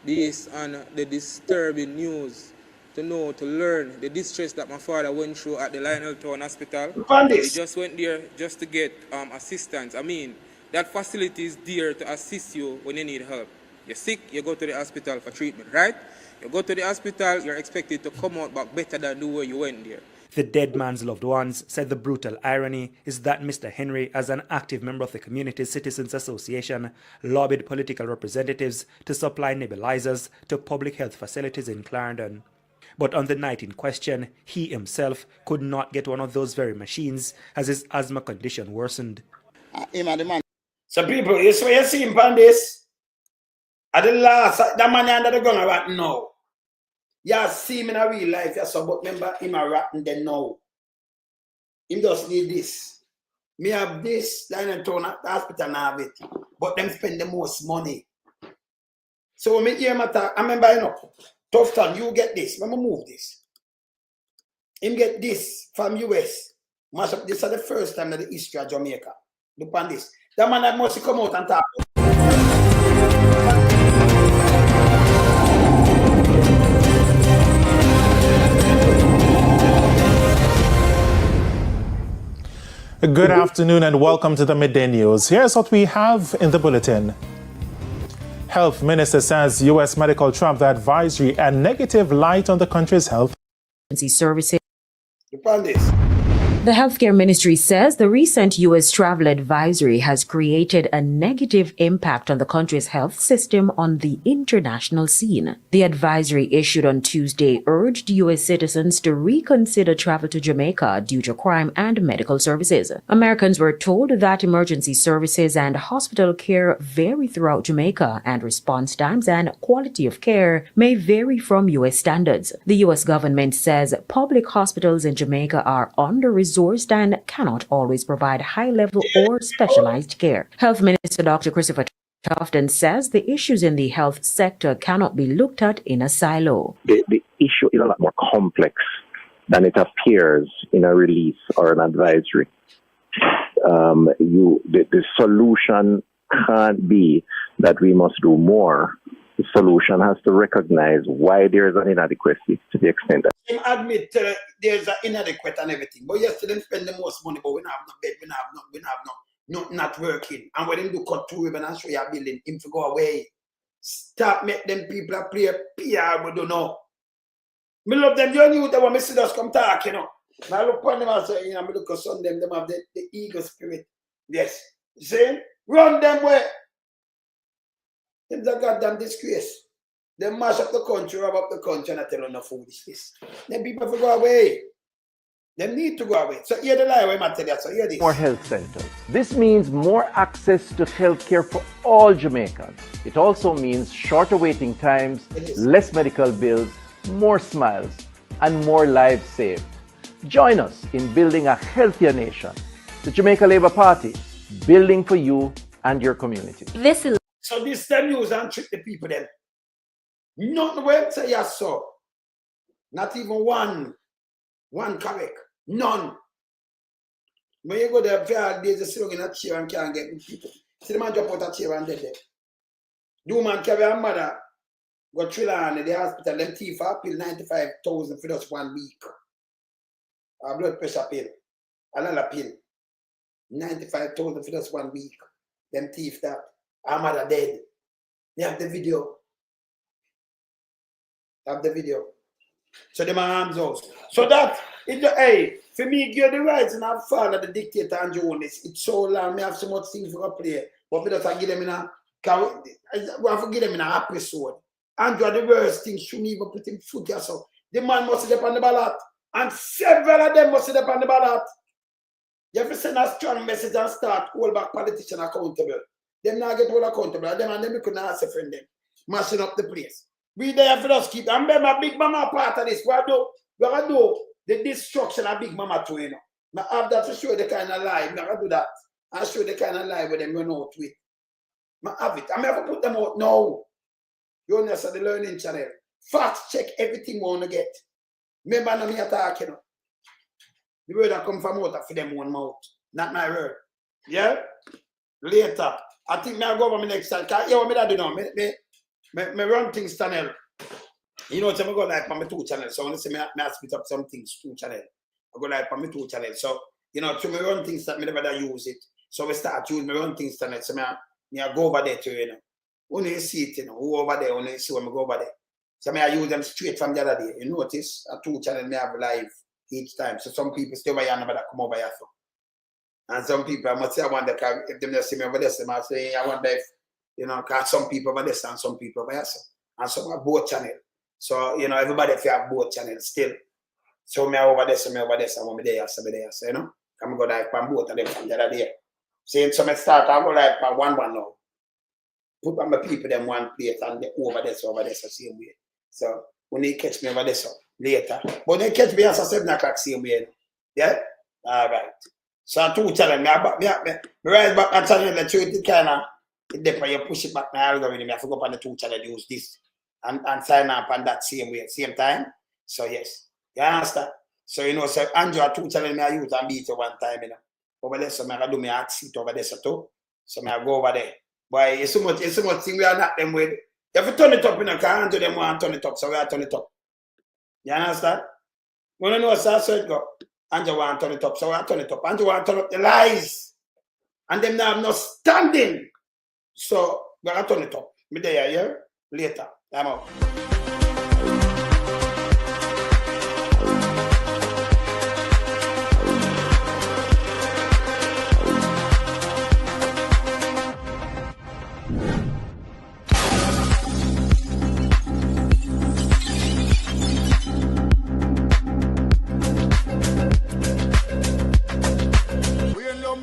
This and the disturbing news to learn the distress that my father went through at the Electoral Hospital. He just went there just to get assistance. I mean, that facility is there to assist you when you need help. You're sick, you go to the hospital for treatment, right? You go to the hospital, you're expected to come out back better than the way you went there. The dead man's loved ones said the brutal irony is that Mr. Henry, as an active member of the Community Citizens Association, lobbied political representatives to supply nebulizers to public health facilities in Clarendon. But on the night in question, he himself could not get one of those very machines as his asthma condition worsened. So people, you see him on this? At the last, that man under the gun right now. You see him in a real life, yes, so, but remember him a rotten then now. Him just need this. Me have this, down in town at the hospital and have it. But them spend the most money. So when me hear him talk, I remember, you know, tough time, you get this. Let me move this. Him get this from US. Mash up, this is the first time in the history of Jamaica. Look on this. That man that must come out and talk. Good afternoon and welcome to the Midday News. Here's what we have in the bulletin. Health Minister says U.S. medical travel advisory and negative light on the country's health services. This. The Healthcare Ministry says the recent U.S. travel advisory has created a negative impact on the country's health system on the international scene. The advisory issued on Tuesday urged U.S. citizens to reconsider travel to Jamaica due to crime and medical services. Americans were told that emergency services and hospital care vary throughout Jamaica, and response times and quality of care may vary from U.S. standards. The U.S. government says public hospitals in Jamaica are under-resourced and cannot always provide high-level or specialized care. Health Minister Dr. Christopher Tufton says the issues in the health sector cannot be looked at in a silo. The issue is a lot more complex than it appears in a release or an advisory. The solution can't be that we must do more. The solution has to recognize why there is an inadequacy to the extent that Him admit there's an inadequate and everything. But yesterday spend the most money, but we don't have no bed, we don't have no not working. And when him do cut through ribbon and show you a building, him to go away. Stop make them people play PR, we don't know. Me love them, you knew that when me see us come talk, you know. I look upon them and say, you know, me look at some them have the ego spirit. Yes. You see? Run them way. Them's a goddamn disgrace. They mash up the country, rob up the country, and I tell them no foolishness. Then people have to go away. They need to go away. So hear the lie when I tell you. So hear this. More health centers. This means more access to healthcare for all Jamaicans. It also means shorter waiting times, less medical bills, more smiles, and more lives saved. Join us in building a healthier nation. The Jamaica Labour Party, building for you and your community. So this time news and trick the people then. Not the website you saw. Not even one correct. None. When you go there, there's a sitting in a chair and can't get people. See the man drop out a chair and dead there. Do man carry a mother, go thriller in the hospital, them thief up pill 95,000 for just 1 week. A blood pressure pill. Another pill. 95,000 for just 1 week. Them thief that. Our mother dead. They have the video. So them arms out. So that hey, for me give the rights and have fun at the Dictator and Holness. It's so long, me have so much things to play. But we just give them in a we have to give them in an episode. Andrew the worst thing shouldn't even put him foot there. So the man must sit up on the ballot. And several of them must sit up on the ballot. You have to send a strong message and start hold back politicians accountable. Them not get all accountable. Them and them couldn't ask a friend them. Mashing up the place. We there for us keep. And remember, Big Mama part of this. We gotta do the destruction of Big Mama too, you know. Now have that to show the kind of lie. We gotta do that. And show the kind of lie with them run out with. I have it. I'm never put them out now. You understand the learning channel. Fact check everything we want to get. Remember now me attack, you know. The word that come from out for them one mouth. Not my word. Yeah? Later. I think I'll go over my next time. Yeah, what I do now? Me run things channel. You know, so I go like on my 2 channels. So I want to say I split up some things, 2 channels. I go like on my 2 channels. So, you know, to me run things that me never use it. So we start using me run things channel. So I go over there too, you know. When you see it, you know, who over there, when you see when I go over there. So I use them straight from the other day. You notice a 2 channel me have live each time. So some people stay over here and come over here. So. And some people, I must say, I wonder if them just see me over there, so I say, I wonder if, you know, because some people over there and some people over here. So. And some have both channels. So, you know, everybody if you have both channels still. So me over there, so me over there, so I'm there, so you know. I'm go like from both of them from the other day. So I start, I go like from 1 now. Put on my people them one place and they over there, so same way. So when they catch me over there, so later. But they catch me at 7 o'clock same way. Yeah? All right. So 2 channels, me rise back and channel the truth, it kind of, you push it back now, algorithm, I have to go up on the 2 channel, use this, and sign up on that same way, same time. So yes, you understand? So you know, so Andrew 2 channel, I use and beat you 1 time, you know. Over there, so I do my act seat over there, so too. So I go over there. But it's so much thing we are not them with. You have to turn it up, you know, because Andrew them want to turn it up, so we are turn it up. You understand? We don't know so it go. Andrew want to turn it up, so I turn it up. Andrew want to turn up the lies. And them now have no standing. So, we're going to turn it up. Me there, yeah? Later. I'm out.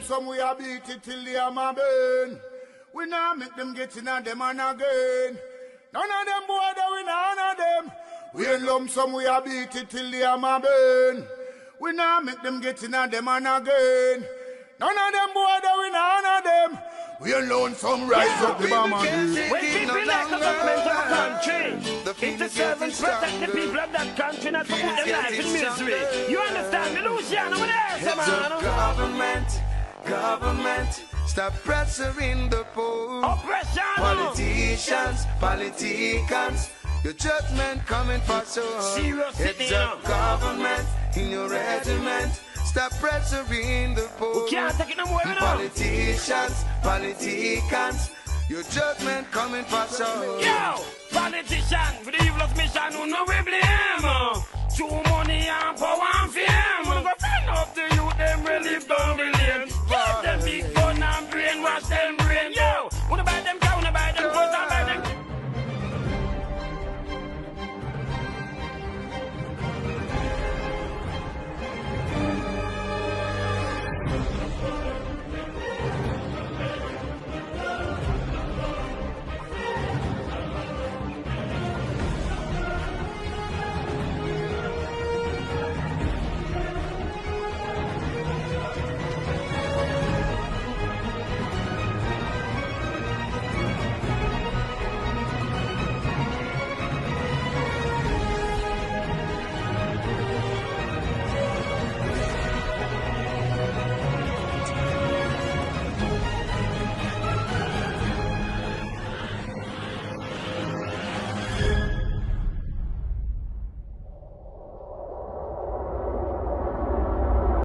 Some we a beat it till the hammer burn. We now make them get in on them and again. None of them boy that we not honor them. We in lump some we a beat it till the hammer burn. We now make them get in on them and again. None of them boy that we not honor them. We alone some rise up the bomb and do. When people like the government of a country, it's the servants protect the people of that country, not to put their life in misery. You understand me, Luciano? Over there, man. Government, stop pressuring the poor. Oppression. Politicians, your judgment coming for sure. Serious it's a government in your regiment. Stop pressuring the poor. We can't take it no more, Politicians, your judgment coming for sure. Yo, politician, for the evilest mission, who know we blame. Too money and power and fame. We're gonna find up the youth, them really down the lane. Get them big gun and brainwash them.